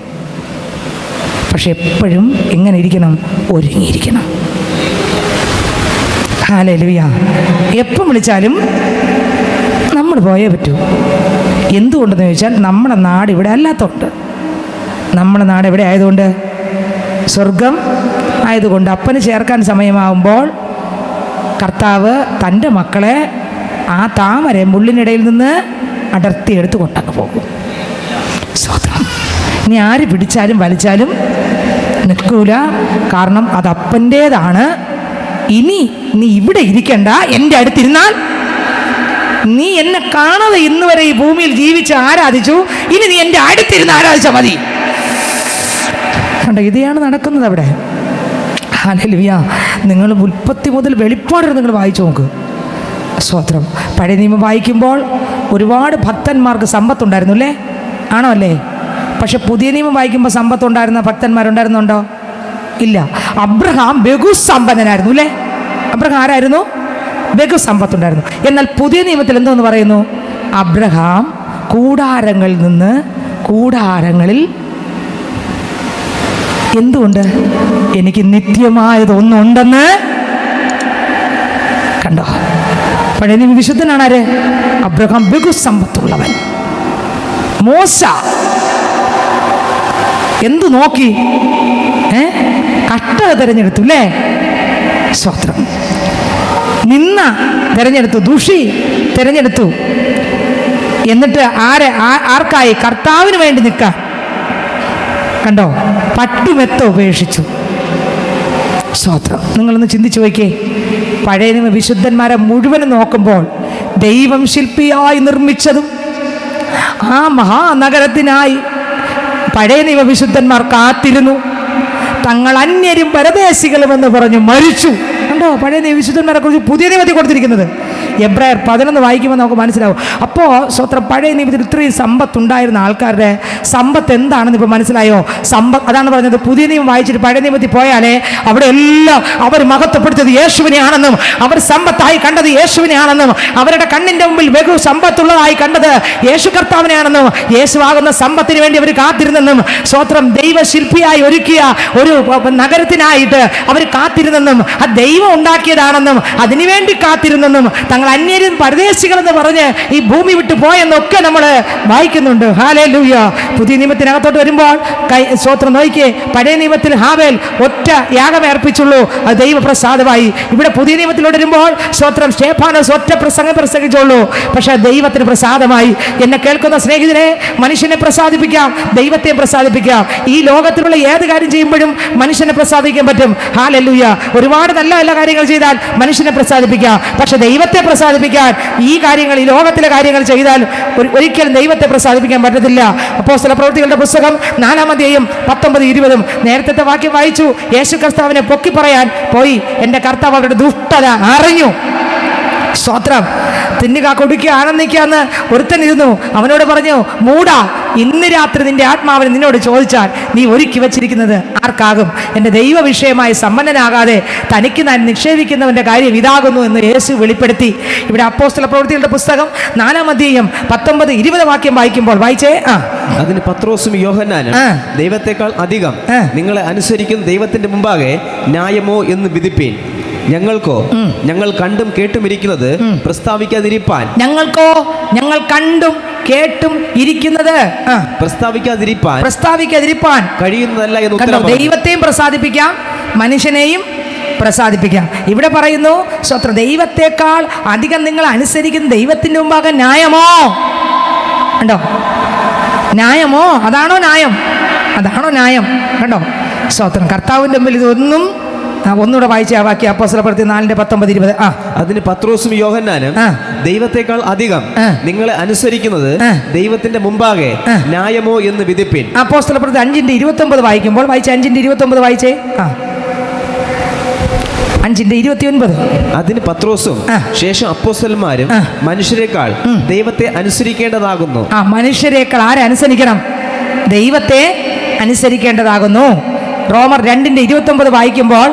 പക്ഷെ എപ്പോഴും എങ്ങനെ ഇരിക്കണം? ഒരുങ്ങിയിരിക്കണം. ഹല്ലേലൂയ. എപ്പം വിളിച്ചാലും നമ്മൾ പോയേ പറ്റൂ. എന്തുകൊണ്ടെന്ന് ചോദിച്ചാൽ, നമ്മുടെ നാട് ഇവിടെ അല്ലാത്തതുകൊണ്ട്. നമ്മുടെ നാട് എവിടെ ആയതുകൊണ്ട്? സ്വർഗം ആയതുകൊണ്ട്. അപ്പന് ചേർക്കാൻ സമയമാകുമ്പോൾ കർത്താവ് തൻ്റെ മക്കളെ ആ താമര മുള്ളിനിടയിൽ നിന്ന് അടർത്തിയെടുത്ത് കൊണ്ടങ്ങ് പോകും. സ്തോത്രം. നീ ആര് പിടിച്ചാലും വലിച്ചാലും നിൽക്കൂല, കാരണം അത് അപ്പൻ്റേതാണ്. ഇനി നീ ഇവിടെ ഇരിക്കണ്ട, എൻ്റെ അടുത്തിരുന്നാൽ നീ എന്നെ കാണാതെ ഇന്ന് വരെ ഈ ഭൂമിയിൽ ജീവിച്ച് ആരാധിച്ചു, ഇനി നീ എൻ്റെ അടുത്തിരുന്ന് ആരാധിച്ചാൽ മതി. കണ്ടോ, ഇതാണ് നടക്കുന്നത് അവിടെ. ഹല്ലേലൂയ. നിങ്ങൾ ഉൽപ്പത്തി മുതൽ വെളിപ്പാട് നിങ്ങൾ വായിച്ചു നോക്ക്. സ്തോത്രം. പഴയ നിയമം വായിക്കുമ്പോൾ ഒരുപാട് ഭക്തന്മാർക്ക് സമ്പത്തുണ്ടായിരുന്നു അല്ലേ? ആണോ അല്ലേ? പക്ഷെ പുതിയ നിയമം വായിക്കുമ്പോൾ സമ്പത്തുണ്ടായിരുന്ന ഭക്തന്മാരുണ്ടായിരുന്നുണ്ടോ? ഇല്ല. അബ്രഹാം ബഹുസമ്പന്നനായിരുന്നു അല്ലേ? അബ്രഹാം ആരായിരുന്നു? ബഹുസമ്പത്തുണ്ടായിരുന്നു. എന്നാൽ പുതിയ നിയമത്തിൽ എന്തോന്ന് പറയുന്നു? അബ്രഹാം കൂടാരങ്ങളിൽ നിന്ന് കൂടാരങ്ങളിൽ എന്തുകൊണ്ട്? എനിക്ക് നിത്യമായതൊന്നുണ്ടെന്ന് കണ്ടോ? പഴയ നിയമ വിശുദ്ധനാണ് ആര്? അബ്രഹാം ബഹുസമ്പത്തുള്ളവൻ. മോശ എന്തു നോക്കി? കട്ട തിരഞ്ഞെടുത്തു അല്ലേ? സ്തോത്രം. നിന്ന തിരഞ്ഞെടുത്തു, ദുഷി തിരഞ്ഞെടുത്തു. എന്നിട്ട് ആർക്കായി? കർത്താവിന് വേണ്ടി നിൽക്കാൻ. കണ്ടോ? പട്ടുമെത്ത ഉപേക്ഷിച്ചു. സ്തോത്രം. നിങ്ങളൊന്ന് ചിന്തിച്ചു നോക്കിയേ. പഴയ നിയമ വിശുദ്ധന്മാരെ മുഴുവനും നോക്കുമ്പോൾ ദൈവം ശില്പിയായി നിർമ്മിച്ചതും ആ മഹാനഗരത്തിനായി പഴയ നിയമ വിശുദ്ധന്മാർ കാത്തിരുന്നു. തങ്ങൾ അന്യരും പരദേശികളുമെന്ന് പറഞ്ഞു മരിച്ചു. കണ്ടോ? പഴയ നിയമ വിശുദ്ധന്മാരെ കുറിച്ച് പുതിയ നിയമത്തിൽ കൊടുത്തിരിക്കുന്നത്. എബ്രായർ 11 വായിക്കുമ്പോൾ നമുക്ക് മനസ്സിലാവും. അപ്പോൾ സ്വത്രം പഴയ നിയമത്തിൽ ഇത്രയും സമ്പത്തുണ്ടായിരുന്ന ആൾക്കാരുടെ സമ്പത്ത് എന്താണെന്ന് ഇപ്പോൾ മനസ്സിലായോ? അതാണ് പറഞ്ഞത്. പുതിയ നിയമം വായിച്ചിട്ട് പഴയ നിയമത്തിൽ പോയാലേ അവിടെ എല്ലാം അവർ മഹത്വപ്പെടുത്തിയത് യേശുവിനെയാണെന്നും അവർ സമ്പത്തായി കണ്ടത് യേശുവിനെയാണെന്നും അവരുടെ കണ്ണിൻ്റെ മുമ്പിൽ ബഹു സമ്പത്തുള്ളതായി കണ്ടത് യേശു കർത്താവിനെയാണെന്നും യേശുവാകുന്ന സമ്പത്തിന് വേണ്ടി അവർ കാത്തിരുന്നെന്നും സ്വത്രം ദൈവശില്പിയായി ഒരുക്കിയ ഒരു നഗരത്തിനായിട്ട് അവർ കാത്തിരുന്നെന്നും ആ ദൈവം ഉണ്ടാക്കിയതാണെന്നും അതിനുവേണ്ടി കാത്തിരുന്നെന്നും തങ്ങൾ അന്യരും പരദേശികളെന്ന് പറഞ്ഞ് ഈ ഭൂമി വിട്ടു പോയെന്നൊക്കെ നമ്മൾ വായിക്കുന്നുണ്ട്. ഹല്ലേലൂയ. പുതിയ നിയമത്തിനകത്തോട്ട് വരുമ്പോൾ സ്തോത്രം നോക്കിയേ. പഴയ നിയമത്തിൽ ഹാവേൽ ഒറ്റ യാഗമേ അർപ്പിച്ചുള്ളൂ, അത് ദൈവപ്രസാദമായി. ഇവിടെ പുതിയ നിയമത്തിലോട്ട് വരുമ്പോൾ സ്തോത്രം സ്റ്റേഫാനോസ് ഒറ്റ പ്രസംഗം പ്രസംഗിച്ചുള്ളൂ, പക്ഷേ ദൈവത്തിന് പ്രസാദമായി. എന്നെ കേൾക്കുന്ന സ്നേഹിതരെ, മനുഷ്യനെ പ്രസാദിപ്പിക്കാം, ദൈവത്തെ പ്രസാദിപ്പിക്കാം. ഈ ലോകത്തിലുള്ള ഏത് കാര്യം ചെയ്യുമ്പോഴും മനുഷ്യനെ പ്രസാദിക്കാൻ പറ്റും. ഹല്ലേലൂയ. ഒരുപാട് നല്ല നല്ല കാര്യങ്ങൾ ചെയ്താൽ മനുഷ്യനെ പ്രസാദിപ്പിക്കാം, പക്ഷെ ദൈവത്തെ പ്രസാദിപ്പിക്കാൻ ഈ കാര്യങ്ങൾ, ഈ ലോകത്തിലെ കാര്യങ്ങൾ ചെയ്താൽ ഒരിക്കലും ദൈവത്തെ പ്രസാദിപ്പിക്കാൻ പറ്റത്തില്ല. അപ്പോസ്തല പ്രവൃത്തികളുടെ പുസ്തകം 4-ാം അധ്യായം 19-20 നേരത്തെ വാക്യം വായിച്ചു. യേശു കർത്താവിനെ പൊക്കി പറയാൻ പോയി. എൻ്റെ കർത്താവ് അവരുടെ ദുഷ്ടത അറിഞ്ഞു. സ്തോത്രം. തിന്നുക കൊടുക്കുക ആനന്ദിക്കുക എന്ന് ഒരുത്തനിരുന്നു. അവനോട് പറഞ്ഞു, മൂടാ, ഇന്ന് രാത്രി നിന്റെ ആത്മാവിന് നിന്നോട് ചോദിച്ചാൽ നീ ഒരുക്കി വച്ചിരിക്കുന്നത് ആർക്കാകും? എൻ്റെ ദൈവ വിഷയമായി സമ്പന്നനാകാതെ തനിക്ക് ഞാൻ നിക്ഷേപിക്കുന്നവൻ്റെ കാര്യം ഇതാകുന്നു എന്ന് യേശു വെളിപ്പെടുത്തി. ഇവിടെ അപ്പോസ്തല പ്രവൃത്തികളുടെ പുസ്തകം 4-ാം അധ്യായം 19-20 വാക്യം വായിക്കുമ്പോൾ വായിച്ചേ. അതിന് പത്രോസും യോഹന്നാനും, ദൈവത്തെക്കാൾ അധികം നിങ്ങളെ അനുസരിക്കുന്ന ദൈവത്തിന്റെ മുമ്പാകെ ന്യായമോ എന്ന് വിധിപ്പീൻ. ഞങ്ങൾക്കോ ഞങ്ങൾ കണ്ടും കേട്ടും ഇരിക്കുന്നത് പ്രസ്താവിക്കാതിരിപ്പാൻ. ഞങ്ങൾക്കോ ഞങ്ങൾ കണ്ടും കേട്ടും ഇരിക്കുന്നത് പ്രസ്താവിക്കാതിരിപ്പാൻ കഴിയുന്നതല്ല എന്ന് ഉത്തരം. ദൈവത്തെയും പ്രസാദിപ്പിക്കാം, മനുഷ്യനെയും പ്രസാദിപ്പിക്കാം. ഇവിടെ പറയുന്നു, സ്വത്രം ദൈവത്തെക്കാൾ അധികം നിങ്ങൾ അനുസരിക്കുന്ന ദൈവത്തിന്റെ മുമ്പാകെ ന്യായമോ? കണ്ടോ? ന്യായമോ? അതാണോ ന്യായം? അതാണോ ന്യായം? കണ്ടോ? സ്വത്രം. കർത്താവിന്റെ മുമ്പിൽ ഇതൊന്നും. ഒന്നുകൂടെ വായിച്ച വാക്യം അപ്പോസ്തല പ്രവൃത്തി 4:19-20. അതിന് പത്രോസും യോഹന്നാനും, ദൈവത്തെക്കാൾ അധികം നിങ്ങളെ അനുസരിക്കുന്നത് ദൈവത്തിന്റെ മുമ്പാകെ ന്യായമോ എന്ന് വിധിപ്പിൻ. അപ്പോസ്തല പ്രവൃത്തി 5:29 വായിക്കുമ്പോൾ വായിച്ച 5:29 വായിച്ചേ. 5:29. അതിന് പത്രോസും ശേഷം അപ്പോസ്തലന്മാരും മനുഷ്യരെക്കാൾ ദൈവത്തെ അനുസരിക്കേണ്ടതാകുന്നു. മനുഷ്യരെക്കാൾ ആരെ അനുസരിക്കണം? ദൈവത്തെ അനുസരിക്കേണ്ടതാകുന്നു. റോമർ 2:29 വായിക്കുമ്പോൾ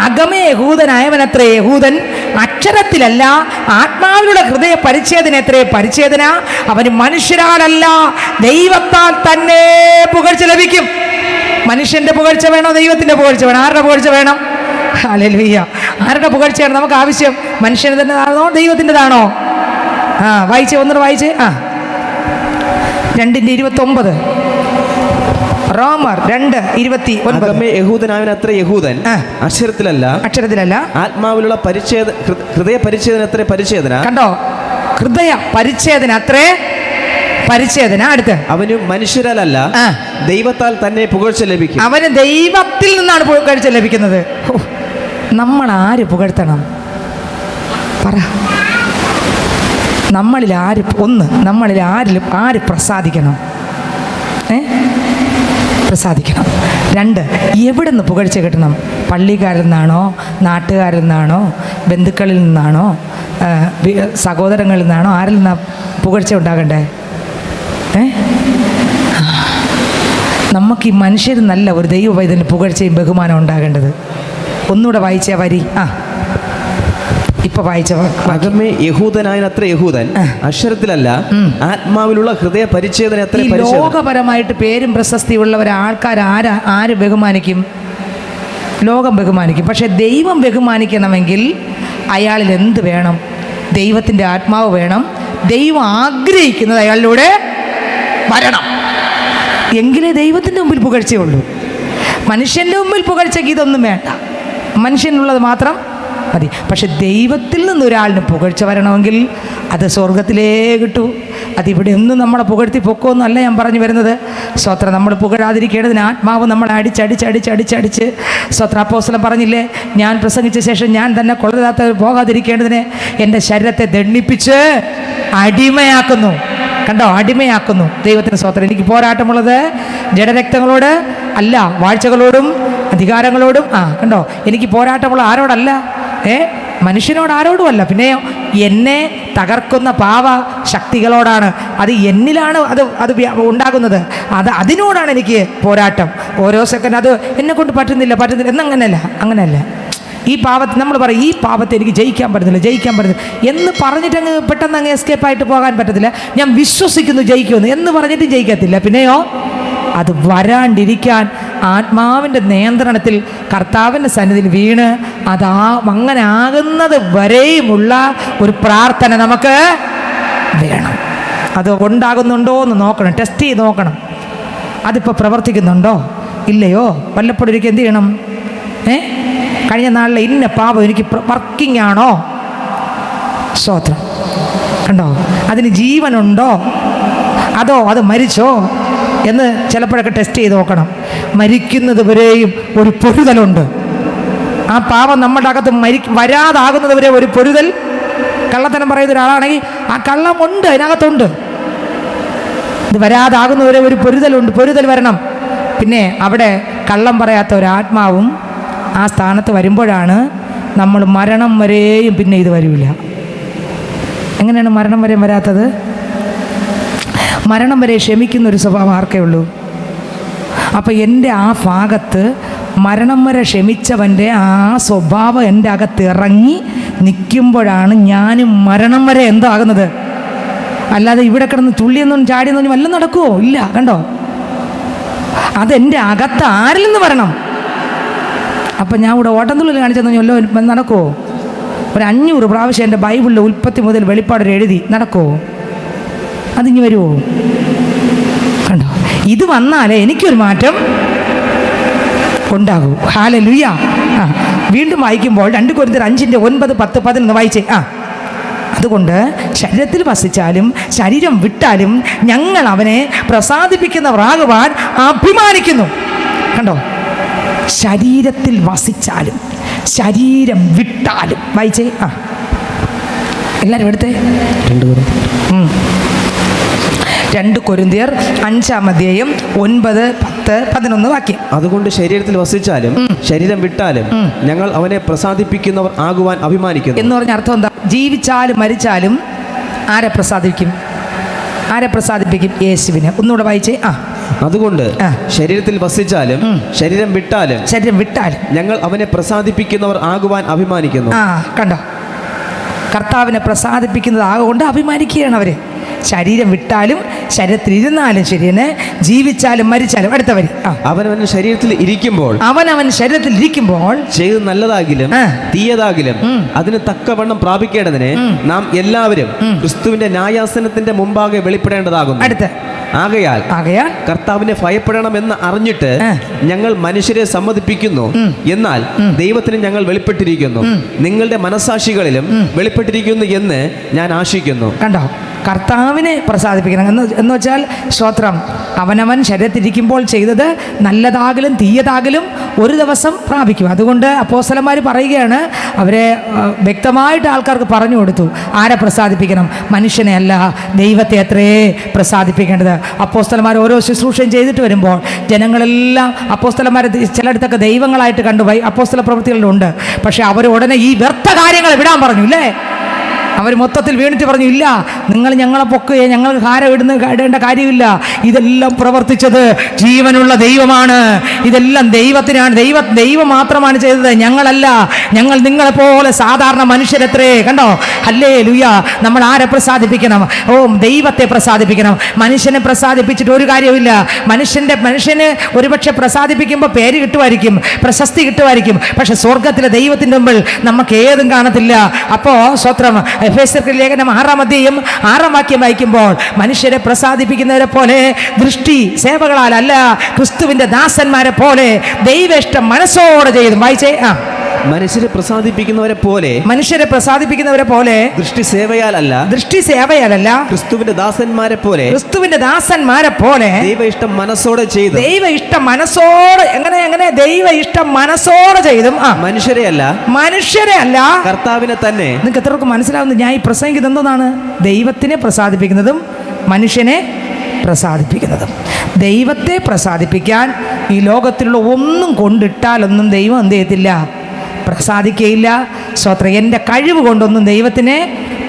അകമേ യഹൂദനായവനത്രേ യഹൂദൻ, അക്ഷരത്തിലല്ല ആത്മാവിലുള്ള ഹൃദയ പരിച്ഛേദനത്രേ പരിച്ഛേദന. അവന് മനുഷ്യരാലല്ല ദൈവത്താൽ തന്നെ പുകഴ്ച ലഭിക്കും. മനുഷ്യന്റെ പുകഴ്ച വേണോ? ദൈവത്തിന്റെ പുകഴ്ച വേണം? ആരുടെ പുകഴ്ച വേണം? ഹല്ലേലൂയ. ആരുടെ പുകഴ്ചയാണ് നമുക്ക് ആവശ്യം? മനുഷ്യന് തന്നെയാണോ ദൈവത്തിൻ്റെതാണോ? വായിച്ചേ, ഒന്നുകൂടെ വായിച്ചേ. 2:29. റോമർ 2:29. യഹൂദനായവനത്ര യഹൂദൻ, അക്ഷരത്തിലല്ല ആത്മാവിലുള്ള ഹൃദയ പരിച്ഛേദന അത്രേ പരിച്ഛേദന. കണ്ടോ? ഹൃദയ പരിച്ഛേദന അത്രേ പരിച്ഛേദന. അടുത്ത് അവന് മനുഷ്യരാലല്ല ആ. ദൈവത്താൽ തന്നെ പുകഴ്ച ലഭിക്കും. അവന് ദൈവത്തിൽ നിന്നാണ് പുകഴ്ച ലഭിക്കുന്നത്. നമ്മൾ ആര് പുകഴ്ത്തണം പറ? നമ്മളിൽ ആര് നമ്മളിൽ ആര് പ്രസാദിക്കണം? പ്രസാദിക്കണം. 2, എവിടെ നിന്ന് പുകഴ്ച കിട്ടണം? പള്ളിക്കാരിൽ നിന്നാണോ, നാട്ടുകാരിൽ നിന്നാണോ, ബന്ധുക്കളിൽ നിന്നാണോ, സഹോദരങ്ങളിൽ നിന്നാണോ? ആരിൽ നിന്നാണ് പുകഴ്ച ഉണ്ടാകണ്ടേ? നമുക്ക് ഈ മനുഷ്യരിൽ നല്ല ഒരു ദൈവ പൈതലിന് പുകഴ്ചയും ബഹുമാനം ഉണ്ടാകേണ്ടത്. ഒന്നുകൂടെ വായിച്ച വരി. ഇപ്പൊ വായിച്ച അകമേ യഹൂദനായത്ര യഹൂദൻ, അക്ഷരത്തിലല്ല ആത്മാവിലുള്ള ഹൃദയ പരിച്ഛേദന അത്ര. ലോകപരമായിട്ട് പേരും പ്രശസ്തിയുള്ളവർ ആൾക്കാർ ആര് ബഹുമാനിക്കും? ലോകം ബഹുമാനിക്കും. പക്ഷെ ദൈവം ബഹുമാനിക്കണമെങ്കിൽ അയാളിൽ എന്ത് വേണം? ദൈവത്തിൻ്റെ ആത്മാവ് വേണം. ദൈവം ആഗ്രഹിക്കുന്നത് അയാളിലൂടെ വരണം. എങ്കിലേ ദൈവത്തിൻ്റെ മുമ്പിൽ പുകഴ്ചയുള്ളൂ. മനുഷ്യൻ്റെ മുമ്പിൽ പുകഴ്ചയ്ക്ക് ഇതൊന്നും വേണ്ട, മനുഷ്യനുള്ളത് മാത്രം മതി. പക്ഷെ ദൈവത്തിൽ നിന്നൊരാളിന് പുകഴ്ച വരണമെങ്കിൽ അത് സ്വർഗത്തിലേ കിട്ടൂ. അതിവിടെ ഒന്നും നമ്മളെ പുകഴ്ത്തി പൊക്കോന്നല്ല ഞാൻ പറഞ്ഞു വരുന്നത്. സ്വത്രം നമ്മൾ പുകഴാതിരിക്കേണ്ടതിന് ആത്മാവ് നമ്മളെ അടിച്ചടിച്ച് സ്വത്രം അപ്പോസ്തലൻ പറഞ്ഞില്ലേ, ഞാൻ പ്രസംഗിച്ച ശേഷം ഞാൻ തന്നെ കൊള്ളരുതാത്ത പോകാതിരിക്കേണ്ടതിന് എൻ്റെ ശരീരത്തെ ദണ്ഡിപ്പിച്ച് അടിമയാക്കുന്നു. കണ്ടോ, അടിമയാക്കുന്നു. ദൈവത്തിന് സ്വത്രം. എനിക്ക് പോരാട്ടമുള്ളത് ജഡരക്തങ്ങളോട് അല്ല, വാഴ്ചകളോടും അധികാരങ്ങളോടും. കണ്ടോ, എനിക്ക് പോരാട്ടമുള്ള ആരോടല്ല, മനുഷ്യനോട് ആരോടുമല്ല, പിന്നെയോ എന്നെ തകർക്കുന്ന പാവ ശക്തികളോടാണ്. അത് എന്നിലാണ് അത് ഉണ്ടാകുന്നത്. അതിനോടാണ് എനിക്ക് പോരാട്ടം. ഓരോ സെക്കൻഡ് അത് എന്നെ കൊണ്ട് പറ്റുന്നില്ല അങ്ങനെയല്ല. ഈ പാപത്തെ നമ്മൾ പറയും, ഈ പാപത്തെ എനിക്ക് ജയിക്കാൻ പറ്റുന്നില്ല എന്ന് പറഞ്ഞിട്ട് പെട്ടെന്ന് എസ്കേപ്പായിട്ട് പോകാൻ പറ്റത്തില്ല. ഞാൻ വിശ്വസിക്കുന്നു ജയിക്കുമെന്ന് എന്ന് പറഞ്ഞിട്ട് ജയിക്കത്തില്ല. പിന്നെയോ അത് വരാണ്ടിരിക്കാൻ ആത്മാവിൻ്റെ നിയന്ത്രണത്തിൽ കർത്താവിൻ്റെ സന്നിധിയിൽ വീണ് അങ്ങനെ ആകുന്നത് വരെയുമുള്ള ഒരു പ്രാർത്ഥന നമുക്ക് വേണം. അത് ഉണ്ടാകുന്നുണ്ടോ എന്ന് നോക്കണം, ടെസ്റ്റ് ചെയ്ത് നോക്കണം. അതിപ്പോൾ പ്രവർത്തിക്കുന്നുണ്ടോ ഇല്ലയോ? വല്ലപ്പോഴും എനിക്ക് എന്ത് ചെയ്യണം? കഴിഞ്ഞ നാളിലെ ഇന്ന പാപം എനിക്ക് വർക്കിംഗ് ആണോ? സ്തോത്രം. കണ്ടോ, അതിന് ജീവനുണ്ടോ അതോ അത് മരിച്ചോ എന്ന് ചിലപ്പോഴൊക്കെ ടെസ്റ്റ് ചെയ്ത് നോക്കണം. മരിക്കുന്നത് വരെയും ഒരു പൊരുതലുണ്ട്. ആ പാപം നമ്മുടെ അകത്ത് വരാതാകുന്നത് വരെ ഒരു പൊരുതൽ. കള്ളത്തനം പറയുന്ന ഒരാളാണെങ്കിൽ ആ കള്ളമുണ്ട്, അതിനകത്തുണ്ട്. ഇത് വരാതാകുന്നവരെ ഒരു പൊരുതൽ വരണം. പിന്നെ അവിടെ കള്ളം പറയാത്ത ഒരാത്മാവും ആ സ്ഥാനത്ത് വരുമ്പോഴാണ് നമ്മൾ മരണം വരെയും പിന്നെ ഇത് വരില്ല. എങ്ങനെയാണ് മരണം വരെയും വരാത്തത്? മരണം വരെ ക്ഷമിക്കുന്ന ഒരു സ്വഭാവം ആർക്കേ ഉള്ളൂ. അപ്പോൾ എൻ്റെ ആ ഭാഗത്ത് മരണം വരെ ക്ഷമിച്ചവൻ്റെ ആ സ്വഭാവം എൻ്റെ അകത്ത് ഇറങ്ങി നിൽക്കുമ്പോഴാണ് ഞാനും മരണം വരെ എന്തോ ആകുന്നത്. അല്ലാതെ ഇവിടെ കിടന്ന് തുള്ളിയൊന്നും ചാടിയൊന്നും വല്ലതും നടക്കുമോ? ഇല്ല. കണ്ടോ, അതെൻ്റെ അകത്ത് ആരിൽ നിന്ന് വരണം. അപ്പം ഞാൻ ഇവിടെ ഓട്ടംതുള്ളിൽ കാണിച്ചെന്ന് വല്ലോ നടക്കുമോ? ഒരു 500 പ്രാവശ്യം എൻ്റെ ബൈബിളിൽ ഉൽപ്പത്തി മുതൽ വെളിപ്പാട് എഴുതി നടക്കുമോ? അതിങ്ങ് വരുമോ? കണ്ടോ, ഇത് വന്നാലേ എനിക്കൊരു മാറ്റം ഉണ്ടാകൂ. ഹല്ലേലൂയ. വീണ്ടും വായിക്കുമ്പോൾ 2 കൊരിന്ത്യർ 5:9, 10, 11 വായിച്ചേ. അതുകൊണ്ട് ശരീരത്തിൽ വസിച്ചാലും ശരീരം വിട്ടാലും ഞങ്ങൾ അവനെ പ്രസാദിപ്പിക്കുന്നവരാകുവാൻ അഭിമാനിക്കുന്നു. കണ്ടോ, ശരീരത്തിൽ വസിച്ചാലും ശരീരം വിട്ടാലും. വായിച്ചേ. എല്ലാവരും എടുത്തേ. 2 കൊരിന്ത്യർ 5-ാം അധ്യായം 9, 10, 11 വാക്യം. അതുകൊണ്ട് ശരീരത്തിൽ വസിച്ചാലും ശരീരം വിട്ടാലും ഞങ്ങൾ അവനെ പ്രസാദിപ്പിക്കുന്നവർ ആകുവാൻ അഭിമാനിക്കുന്നു. എന്ന് പറഞ്ഞ അർത്ഥം എന്താ? ജീവിച്ചാലും മരിച്ചാലും ആരെ പ്രസാദിപ്പിക്കും? യേശുവിനെ. ഒന്നുകൂടെ വായിച്ചേ. അതുകൊണ്ട് ശരീരത്തിൽ വസിച്ചാലും ശരീരം വിട്ടാലും ഞങ്ങൾ അവനെ പ്രസാദിപ്പിക്കുന്നവർ ആകുവാൻ അഭിമാനിക്കുന്നു. കണ്ടോ, കർത്താവിനെ പ്രസാദിപ്പിക്കുന്നത് ആകൊണ്ട് അഭിമാനിക്കുകയാണ് അവര്. ശരീരം വിട്ടാലും ശരീരത്തിലിരുന്നാലും ശരിയെന്നെ, ജീവിച്ചാലും മരിച്ചാലും. അടുത്ത വരി. അവനവൻ ശരീരത്തിൽ ഇരിക്കുമ്പോൾ ചെയ്ത് നല്ലതാകിലും തീയതാകിലും അതിന് തക്കവണ്ണം പ്രാപിക്കേണ്ടതിന് നാം എല്ലാവരും ക്രിസ്തുവിന്റെ ന്യായാസനത്തിന്റെ മുമ്പാകെ വെളിപ്പെടേണ്ടതാകുന്നു. അടുത്ത ആകയാൽ കർത്താവിനെ ഭയപ്പെടണമെന്ന് അറിഞ്ഞിട്ട് ഞങ്ങൾ മനുഷ്യരെ സമ്മതിപ്പിക്കുന്നു, എന്നാൽ ദൈവത്തിന് ഞങ്ങൾ വെളിപ്പെട്ടിരിക്കുന്നു, നിങ്ങളുടെ മനസാക്ഷികളിലും വെളിപ്പെട്ടിരിക്കുന്നു എന്ന് ഞാൻ ആശിക്കുന്നു. കണ്ടോ, കർത്താവിനെ പ്രസാദിപ്പിക്കണം എന്ന് വെച്ചാൽ സ്തോത്രം, അവനവൻ ശരീരത്തിരിക്കുമ്പോൾ ചെയ്തത് നല്ലതാകലും തീയതാകലും ഒരു ദിവസം പ്രാപിക്കും. അതുകൊണ്ട് അപ്പോസ്തലന്മാർ പറയുകയാണ്, അവരെ വ്യക്തമായിട്ട് ആൾക്കാർക്ക് പറഞ്ഞു കൊടുത്തു ആരെ പ്രസാദിപ്പിക്കണം, മനുഷ്യനെ അല്ല ദൈവത്തെ അത്രേ പ്രസാദിപ്പിക്കേണ്ടത്. അപ്പോസ്തലന്മാർ ഓരോ ശുശ്രൂഷയും ചെയ്തിട്ട് വരുമ്പോൾ ജനങ്ങളെല്ലാം അപ്പോസ്തലന്മാരെ ചിലയിടത്തൊക്കെ ദൈവങ്ങളായിട്ട് കണ്ടു. അപ്പോസ്തല പ്രവൃത്തികളിലുണ്ട്. പക്ഷെ അവർ ഉടനെ ഈ വ്യർത്ഥ കാര്യങ്ങൾ വിടാൻ പറഞ്ഞു, ഇല്ലേ? അവർ മൊത്തത്തിൽ വീണിട്ട് പറഞ്ഞു, ഇല്ല, നിങ്ങൾ ഞങ്ങളെ പൊക്കുകയെ ഞങ്ങൾ ഹാരം ഇടേണ്ട കാര്യമില്ല. ഇതെല്ലാം പ്രവർത്തിച്ചത് ജീവനുള്ള ദൈവമാണ്, ഇതെല്ലാം ദൈവത്തിനാണ്, ദൈവം മാത്രമാണ് ചെയ്തത്, ഞങ്ങളല്ല. ഞങ്ങൾ നിങ്ങളെപ്പോലെ സാധാരണ മനുഷ്യരത്രേ. കണ്ടോ? ഹല്ലേലൂയ. നമ്മൾ ആരെ പ്രസാദിപ്പിക്കണം? ഓ, ദൈവത്തെ പ്രസാദിപ്പിക്കണം. മനുഷ്യനെ പ്രസാദിപ്പിച്ചിട്ട് ഒരു കാര്യമില്ല. മനുഷ്യന് ഒരുപക്ഷെ പ്രസാദിപ്പിക്കുമ്പോൾ പേര് കിട്ടുമായിരിക്കും, പ്രശസ്തി കിട്ടുമായിരിക്കും. പക്ഷെ സ്വർഗത്തിലെ ദൈവത്തിൻ്റെ മുമ്പിൽ നമുക്ക് ഏതും കാണത്തില്ല. അപ്പോൾ സ്വത്രം എഫേസ്യർക്ക് ലേഖനം 6-ാം അധ്യായം 6-ാം വാക്യം വായിക്കുമ്പോൾ, മനുഷ്യരെ പ്രസാദിപ്പിക്കുന്നവരെ പോലെ ദൃഷ്ടി സേവകളാലല്ല, ക്രിസ്തുവിന്റെ ദാസന്മാരെ പോലെ ദൈവേഷ്ടം മനസ്സോടെ ചെയ്തു. വായിച്ചേ. മനുഷ്യരെ പ്രസാദിപ്പിക്കുന്നവരെ പോലെ ദൃഷ്ടി സേവയാലല്ല ക്രിസ്തുവിന്റെ ദാസന്മാരെ പോലെ ദൈവ ഇഷ്ടം മനസ്സോടെ ചെയ്തു. എങ്ങനെ ദൈവ ഇഷ്ടം മനസ്സോടെ ചെയ്തും. മനുഷ്യരെ അല്ല കർത്താവിനെ തന്നെ. നിങ്ങൾക്ക് എത്രയൊക്കെ മനസ്സിലാവുന്നു ഞാൻ ഈ പ്രസംഗിക്കുന്നത് എന്താണ്? ദൈവത്തിനെ പ്രസാദിപ്പിക്കുന്നതും മനുഷ്യനെ പ്രസാദിപ്പിക്കുന്നതും. ദൈവത്തെ പ്രസാദിപ്പിക്കാൻ ഈ ലോകത്തിലുള്ള ഒന്നും കൊണ്ടിട്ടാലൊന്നും ദൈവം എന്ത് ചെയ്യത്തില്ല? പ്രസാദിക്കുകയില്ല. സ്വത്രം, എൻ്റെ കഴിവ് കൊണ്ടൊന്നും ദൈവത്തിനെ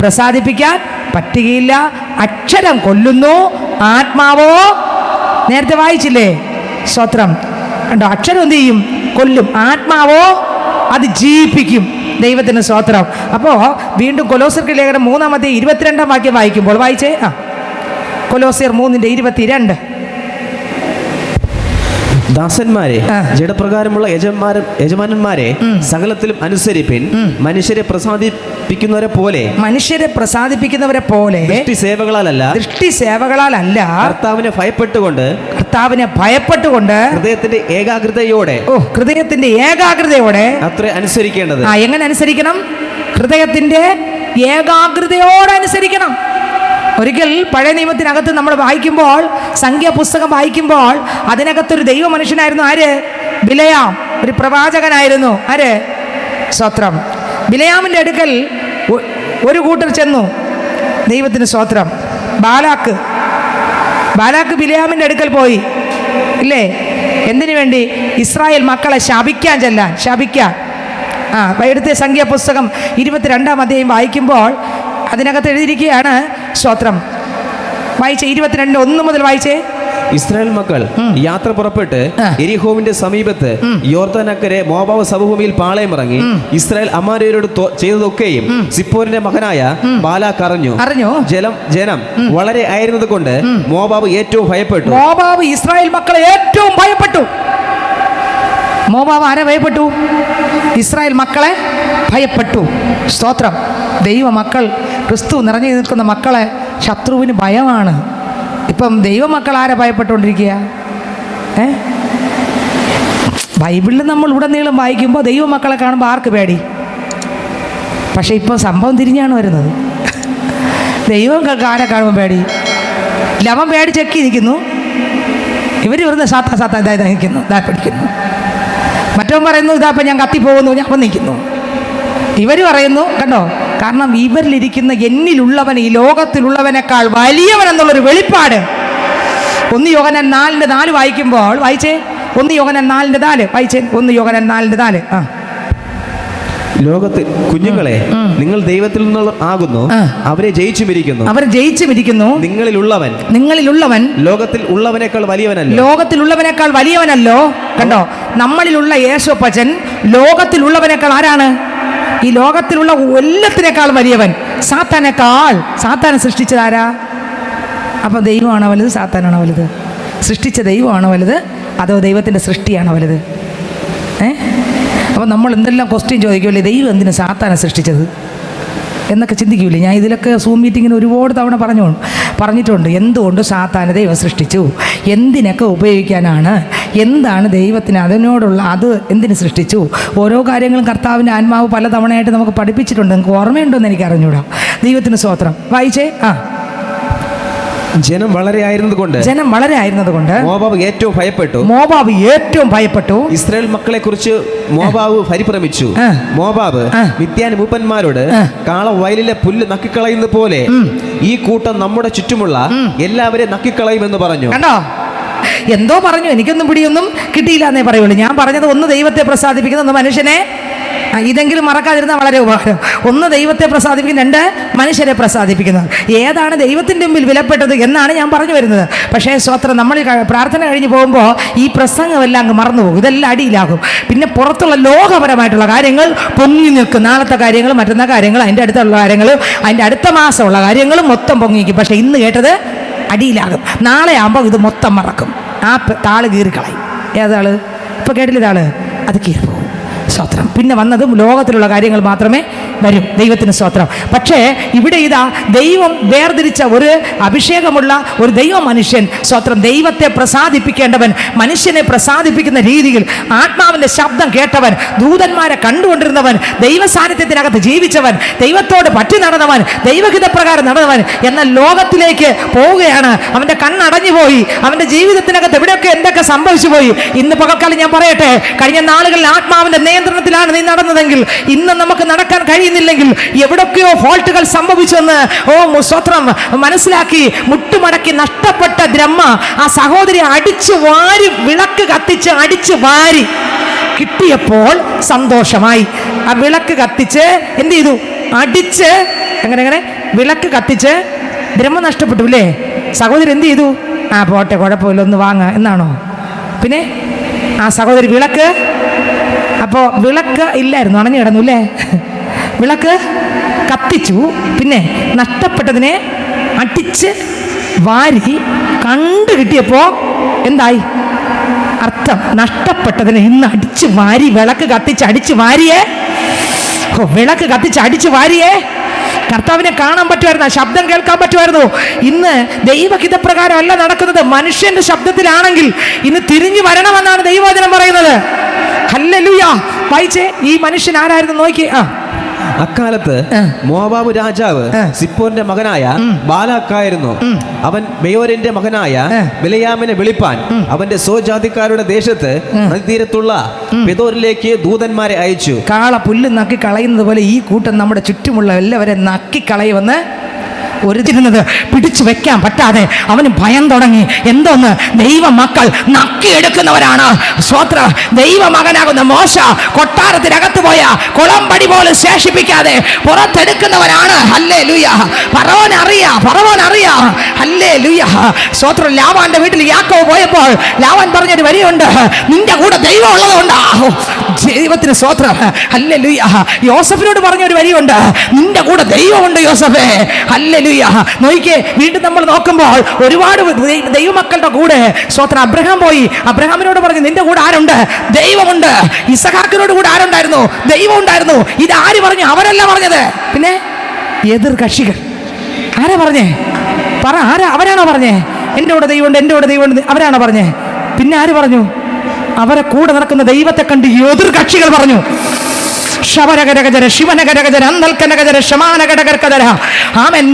പ്രസാദിപ്പിക്കാൻ പറ്റുകയില്ല. അക്ഷരം കൊല്ലുന്നു, ആത്മാവോ നേരത്തെ വായിച്ചില്ലേ? സ്വത്രം കണ്ടോ? അക്ഷരം എന്ത് ചെയ്യും? കൊല്ലും. ആത്മാവോ അത് ജീവിപ്പിക്കും. ദൈവത്തിന് സ്വത്രം. അപ്പോൾ വീണ്ടും കൊലോസ്യർക്ക് ലേഖനം 3-ാം അധ്യായം 22-ാം വാക്യം വായിക്കുമ്പോൾ, വായിച്ചേ. കൊലോസ്യർ 3:22. ദാസന്മാരെ ജഡപ്രകാരമുള്ള യജമാനന്മാരെ സകലത്തിലും അനുസരിപ്പിൻ. മനുഷ്യരെ പ്രസാദിപ്പിക്കുന്നവരെ പോലെ ദൃഷ്ടി സേവകളാലല്ല കർത്താവിനെ ഭയപ്പെട്ടുകൊണ്ട് ഹൃദയത്തിന്റെ ഏകാഗ്രതയോടെ അത്രേ അനുസരിക്കേണ്ടത്. എങ്ങനെ അനുസരിക്കണം? ഹൃദയത്തിന്റെ ഏകാഗ്രതയോടെ അനുസരിക്കണം. ഒരിക്കൽ പഴയ നിയമത്തിനകത്ത് നമ്മൾ വായിക്കുമ്പോൾ, സംഖ്യാപുസ്തകം വായിക്കുമ്പോൾ, അതിനകത്തൊരു ദൈവ മനുഷ്യനായിരുന്നു. ആര്? ബിലയാം. ഒരു പ്രവാചകനായിരുന്നു. ആര്? സ്വത്രം. ബിലയാമിൻ്റെ അടുക്കൽ ഒരു കൂട്ടർ ചെന്നു. ദൈവത്തിന് സ്വത്രം. ബാലാക്ക് ബിലയാമിൻ്റെ അടുക്കൽ പോയി, ഇല്ലേ? എന്തിനു വേണ്ടി? ഇസ്രായേൽ മക്കളെ ശപിക്കാൻ. എടുത്ത സംഖ്യാപുസ്തകം 22-ാം അധ്യായം വായിക്കുമ്പോൾ അതിനകത്ത് എഴുതിയിരിക്കുകയാണ്. സ്തോത്രം. വായിച്ചേ. 22:1 മുതൽ വായിച്ചേ. ഇസ്രായേൽ മക്കൾ യാത്ര പുറപ്പെട്ട് എരിഹോവിന്റെ സമീപത്ത് യോർദാനക്കരെ മോവാബ് സമഭൂമിയിൽ പാളയമിറങ്ങി ഇസ്രായേൽ അമോര്യരോട് ചെയ്തതൊക്കെയും സിപ്പോരിന്റെ മകനായ ബാലാക്ക് അറിഞ്ഞു. ജനം വളരെ ആയിരുന്നത് കൊണ്ട് മോവാബ് ഏറ്റവും ഭയപ്പെട്ടു. മോവാബ് ഇസ്രായേൽ മക്കളെ ഏറ്റവും ഭയപ്പെട്ടു. മോവാബ് ആരെ ഭയപ്പെട്ടു? ഇസ്രായേൽ മക്കളെ ഭയപ്പെട്ടു. സ്തോത്രം. ദൈവമക്കൾ, ക്രിസ്തു നിറഞ്ഞു നിൽക്കുന്ന മക്കളെ ശത്രുവിന് ഭയമാണ്. ഇപ്പം ദൈവമക്കൾ ആരെ ഭയപ്പെട്ടുകൊണ്ടിരിക്കുക? ബൈബിളിൽ നമ്മൾ ഉടനീളം വായിക്കുമ്പോൾ ദൈവമക്കളെ കാണുമ്പോൾ ആർക്ക് പേടി? പക്ഷെ ഇപ്പോൾ സംഭവം തിരിഞ്ഞാണ് വരുന്നത്. ദൈവമക്കൾക്ക് ആരെ കാണുമ്പോൾ പേടി? ലവൻ പേടി ചെക്കി നിൽക്കുന്നു. ഇവർ വെറുതെ സാത്താ ഇതാ നിൽക്കുന്നു, ഇതാ പിടിക്കുന്നു. മറ്റവൻ പറയുന്നു, ഇതാപ്പം ഞാൻ കത്തിപ്പോകുന്നു, ഞാൻ അപ്പം നിൽക്കുന്നു. ഇവർ പറയുന്നു, കണ്ടോ? കാരണം ഇവരിലിരിക്കുന്ന എന്നിലുള്ളവൻ ഈ ലോകത്തിലുള്ളവനേക്കാൾ വലിയവൻ എന്നുള്ളൊരു വെളിപ്പാട്. 1 യോഹന്നാൻ 4:4 വായിക്കുമ്പോൾ, വായിച്ചേ. 1 യോഹന്നാൻ 4:4 വായിച്ചേ. 1 യോഹന്നാൻ 4:4. ലോകത്തിൽ കുഞ്ഞുങ്ങളെ, നിങ്ങൾ ദൈവത്തിൽ നിന്നുള്ള ആകുന്നു, അവരെ ജയിച്ചുമിരിക്കുന്നു. നിങ്ങളിലുള്ളവൻ ലോകത്തിൽ ഉള്ളവനേക്കാൾ വലിയവനല്ലോ. കണ്ടോ? നമ്മളിലുള്ള യേശുപ്പച്ചൻ ലോകത്തിലുള്ളവനേക്കാൾ ആരാണ്? ഈ ലോകത്തിലുള്ള എല്ലാത്തിനേക്കാൾ വലിയവൻ. സാത്താനെ സൃഷ്ടിച്ചതാരാ? അപ്പോൾ ദൈവമാണോ വലുത്, സാത്താനാണോ വലുത്? സൃഷ്ടിച്ച ദൈവമാണോ വലുത്, അതോ ദൈവത്തിൻ്റെ സൃഷ്ടിയാണോ വലുത്? അപ്പോൾ നമ്മൾ എന്തെല്ലാം ക്വസ്റ്റ്യൻ ചോദിക്കുമല്ലേ, ദൈവം എന്തിനാ സാത്താനെ സൃഷ്ടിച്ചത് എന്നൊക്കെ ചിന്തിക്കൂലേ? ഞാൻ ഇതിലൊക്കെ സൂം മീറ്റിങ്ങിന് ഒരുപാട് തവണ പറഞ്ഞിട്ടുണ്ട്. എന്തുകൊണ്ട് സാത്താനെ ദൈവം സൃഷ്ടിച്ചു, എന്തിനൊക്കെ ഉപയോഗിക്കാനാണ്, എന്താണ് ദൈവത്തിന് അതിനോടുള്ള അത് എന്തിനു സൃഷ്ടിച്ചു, ഓരോ കാര്യങ്ങളും കർത്താവിൻ്റെ ആത്മാവ് പല തവണയായിട്ട് നമുക്ക് പഠിപ്പിച്ചിട്ടുണ്ട്. നിങ്ങൾക്ക് ഓർമ്മയുണ്ടോയെന്ന് എനിക്ക് അറിഞ്ഞൂടാ. ദൈവത്തിന് സ്തോത്രം. വായിച്ചേ. ജനം വളരെ ആയിരുന്നതുകൊണ്ട് മോവാബ് ഏറ്റവും ഭയപ്പെട്ടു. ഇസ്രായേൽ മക്കളെ കുറിച്ച് മോവാബ് പരിഭ്രമിച്ചു. മോവാബ് മിദ്യാൻ മൂപ്പന്മാരോട് കാള വയലിലെ പുല്ല് നക്കിക്കളയുന്ന പോലെ ഈ കൂട്ടം നമ്മുടെ ചുറ്റുമുള്ള എല്ലാവരെയും നക്കിക്കളയുമെന്ന് പറഞ്ഞു. കണ്ടോ, എന്തോ പറഞ്ഞു, എനിക്കൊന്നും പിടിയൊന്നും കിട്ടിയില്ല എന്നേ പറയുള്ളൂ. ഞാൻ പറഞ്ഞത് ഒന്ന് ദൈവത്തെ പ്രസാദിപ്പിക്കുന്ന, ഒന്ന് മനുഷ്യനെ, ഇതെങ്കിലും മറക്കാതിരുന്ന വളരെ ഉപകാരം. ഒന്ന് ദൈവത്തെ പ്രസാദിപ്പിക്കുന്ന, രണ്ട് മനുഷ്യരെ പ്രസാദിപ്പിക്കുന്നത്. ഏതാണ് ദൈവത്തിൻ്റെ മുമ്പിൽ വിലപ്പെട്ടത് എന്നാണ് ഞാൻ പറഞ്ഞു വരുന്നത്. പക്ഷേ സ്വത്രം, നമ്മൾ പ്രാർത്ഥന കഴിഞ്ഞ് പോകുമ്പോൾ ഈ പ്രസംഗമെല്ലാം അങ്ങ് മറന്നുപോകും, ഇതെല്ലാം അടിയിലാകും. പിന്നെ പുറത്തുള്ള ലോകപരമായിട്ടുള്ള കാര്യങ്ങൾ പൊങ്ങി നിൽക്കും. നാളത്തെ കാര്യങ്ങൾ, മറ്റന്ന കാര്യങ്ങൾ, അതിൻ്റെ അടുത്തുള്ള കാര്യങ്ങൾ, അതിൻ്റെ അടുത്ത മാസമുള്ള കാര്യങ്ങളും മൊത്തം പൊങ്ങിക്കും. പക്ഷേ ഇന്ന് കേട്ടത് അടിയിലാകും. നാളെ ആകുമ്പോൾ ഇത് മൊത്തം മറക്കും. ആ താള് കീറിക്കളയും. ഏതാള് ഇപ്പോൾ കേട്ടില്ല, ഇതാള് അത് കീറിപ്പോകും. സ്തോത്രം. പിന്നെ വന്നതും ലോകത്തിലുള്ള കാര്യങ്ങൾ മാത്രമേ വരും. ദൈവത്തിന് സ്തോത്രം. പക്ഷേ ഇവിടെ ഇതാ ദൈവം വേർതിരിച്ച ഒരു അഭിഷേകമുള്ള ഒരു ദൈവ മനുഷ്യൻ, സ്തോത്രം, ദൈവത്തെ പ്രസാദിപ്പിക്കേണ്ടവൻ, മനുഷ്യനെ പ്രസാദിപ്പിക്കുന്ന രീതിയിൽ ആത്മാവിൻ്റെ ശബ്ദം കേട്ടവൻ, ദൂതന്മാരെ കണ്ടുകൊണ്ടിരുന്നവൻ, ദൈവ സാന്നിധ്യത്തിനകത്ത് ജീവിച്ചവൻ, ദൈവത്തോട് പറ്റി നടന്നവൻ, ദൈവഹിതപ്രകാരം നടന്നവൻ എന്ന ലോകത്തിലേക്ക് പോവുകയാണ്. അവൻ്റെ കണ്ണടഞ്ഞു പോയി. അവൻ്റെ ജീവിതത്തിനകത്ത് എവിടെയൊക്കെ എന്തൊക്കെ സംഭവിച്ചു പോയി. ഇന്ന് പകൽക്കാലം ഞാൻ പറയട്ടെ, കഴിഞ്ഞ നാളുകളിൽ ആത്മാവിൻ്റെ നിയന്ത്രണത്തിലാണ് നീ നടന്നതെങ്കിൽ ഇന്ന് നമുക്ക് നടക്കാൻ കഴിയുന്നില്ലെങ്കിൽ എവിടൊക്കെയോ ഫോൾട്ടുകൾ സംഭവിച്ചെന്ന് സ്തോത്രം മനസ്സിലാക്കി മുട്ടുമടക്കി നഷ്ടപ്പെട്ട ബ്രഹ്മ ആ സഹോദരി അടിച്ചു വാരി, വിളക്ക് കത്തിച്ച് അടിച്ചു വാരി കിട്ടിയപ്പോൾ സന്തോഷമായി. ആ വിളക്ക് കത്തിച്ച് എന്ത് ചെയ്തു? അടിച്ച് എങ്ങനെ വിളക്ക് കത്തിച്ച് ബ്രഹ്മ നഷ്ടപ്പെട്ടു അല്ലേ? സഹോദരി എന്ത് ചെയ്തു? പോട്ടെ, കുഴപ്പമില്ല, ഒന്ന് വാങ്ങാം എന്നാണോ? പിന്നെ ആ സഹോദരി അപ്പോൾ വിളക്ക് ഇല്ലായിരുന്നു, അണഞ്ഞു കിടന്നു അല്ലേ? വിളക്ക് കത്തിച്ചു. പിന്നെ നഷ്ടപ്പെട്ടതിനെ അടിച്ച് വാരി കണ്ടു കിട്ടിയപ്പോൾ എന്തായി? അർത്ഥം നഷ്ടപ്പെട്ടതിനെ ഇന്ന് അടിച്ച് വാരി, വിളക്ക് കത്തിച്ച് അടിച്ച് വാരിയേ, വിളക്ക് കത്തിച്ച് അടിച്ച് വാരിയേ കർത്താവിനെ കാണാൻ പറ്റുമായിരുന്നു, ശബ്ദം കേൾക്കാൻ പറ്റുമായിരുന്നു. ഇന്ന് ദൈവഹിതപ്രകാരം അല്ല നടക്കുന്നത്, മനുഷ്യന്റെ ശബ്ദത്തിലാണെങ്കിൽ ഇന്ന് തിരിഞ്ഞു വരണമെന്നാണ് ദൈവവചനം പറയുന്നത്. ഹല്ലേലൂയ. വായിച്ചേ, ഈ മനുഷ്യൻ ആരായിരുന്നു നോക്കി. അക്കാലത്ത് മോവാബ് രാജാവ് സിപ്പോന്റെ മകനായ ബാലാക്കായിരുന്നു. അവൻ ബെയോരിന്റെ മകനായ ബിലയാമിനെ വിളിപ്പാൻ അവന്റെ സ്വജാതിക്കാരുടെ ദേശത്ത് നദീതീരത്തുള്ള പെദോരിലേക്ക് ദൂതന്മാരെ അയച്ചു. കാള പുല്ല് നക്കി കളയുന്നത് പോലെ ഈ കൂട്ടം നമ്മുടെ ചുറ്റുമുള്ള എല്ലാവരെ നക്കിക്കളയുമെന്ന് ഒരുതിരുന്നത് പിടിച്ചു വെക്കാൻ പറ്റാതെ അവന് ഭയം തുടങ്ങി. എന്തോന്ന്? ദൈവ മക്കൾ നക്കിയെടുക്കുന്നവരാണ്. സ്വത്ര ദൈവ മകനാകുന്ന മോശ കൊട്ടാരത്തിനകത്ത് പോയ കുളമ്പടി പോലും ശേഷിപ്പിക്കാതെ പുറത്തെടുക്കുന്നവരാണ്. ഹല്ലേലൂയ. ഫറവോൻ അറിയാം. ഹല്ലേലൂയ. സ്വത്രം. ലാവാന്റെ വീട്ടിൽ യാക്കോബ് പോയപ്പോൾ ലാവാൻ പറഞ്ഞൊരു വരിയുണ്ട്, നിന്റെ കൂടെ ദൈവം ഉള്ളതുകൊണ്ടാ. ദൈവത്തിന് സ്വത്രം. ഹല്ലേലൂയ. യോസഫിനോട് പറഞ്ഞൊരു വരിയുണ്ട്, നിന്റെ കൂടെ ദൈവമുണ്ട് യോസഫേ. ഹല്ലേലൂയ. നോക്കിക്കേ, വീണ്ടും നമ്മൾ നോക്കുമ്പോൾ ഒരുപാട് ദൈവമക്കളുടെ കൂടെ സ്വത്രം അബ്രഹാം പോയി. അബ്രഹാമിനോട് പറഞ്ഞു, നിന്റെ കൂടെ ആരുണ്ട്? ദൈവമുണ്ട്. ഇസഹാക്കിനോട് കൂടെ ആരുണ്ടായിരുന്നു? ദൈവം ഉണ്ടായിരുന്നു. ഇത് ആര് പറഞ്ഞു? അവരല്ല പറഞ്ഞത്. പിന്നെ എതിർ കക്ഷികൾ ആരാ പറഞ്ഞേ? പറ, അവരാണോ പറഞ്ഞേ? എൻ്റെ കൂടെ ദൈവമുണ്ട്, എൻ്റെ കൂടെ ദൈവമുണ്ട്, അവരാണോ പറഞ്ഞേ? പിന്നെ ആര് പറഞ്ഞു? അവരെ കൂടെ നടക്കുന്ന ദൈവത്തെ കണ്ട് എതിർ കക്ഷികൾ പറഞ്ഞു.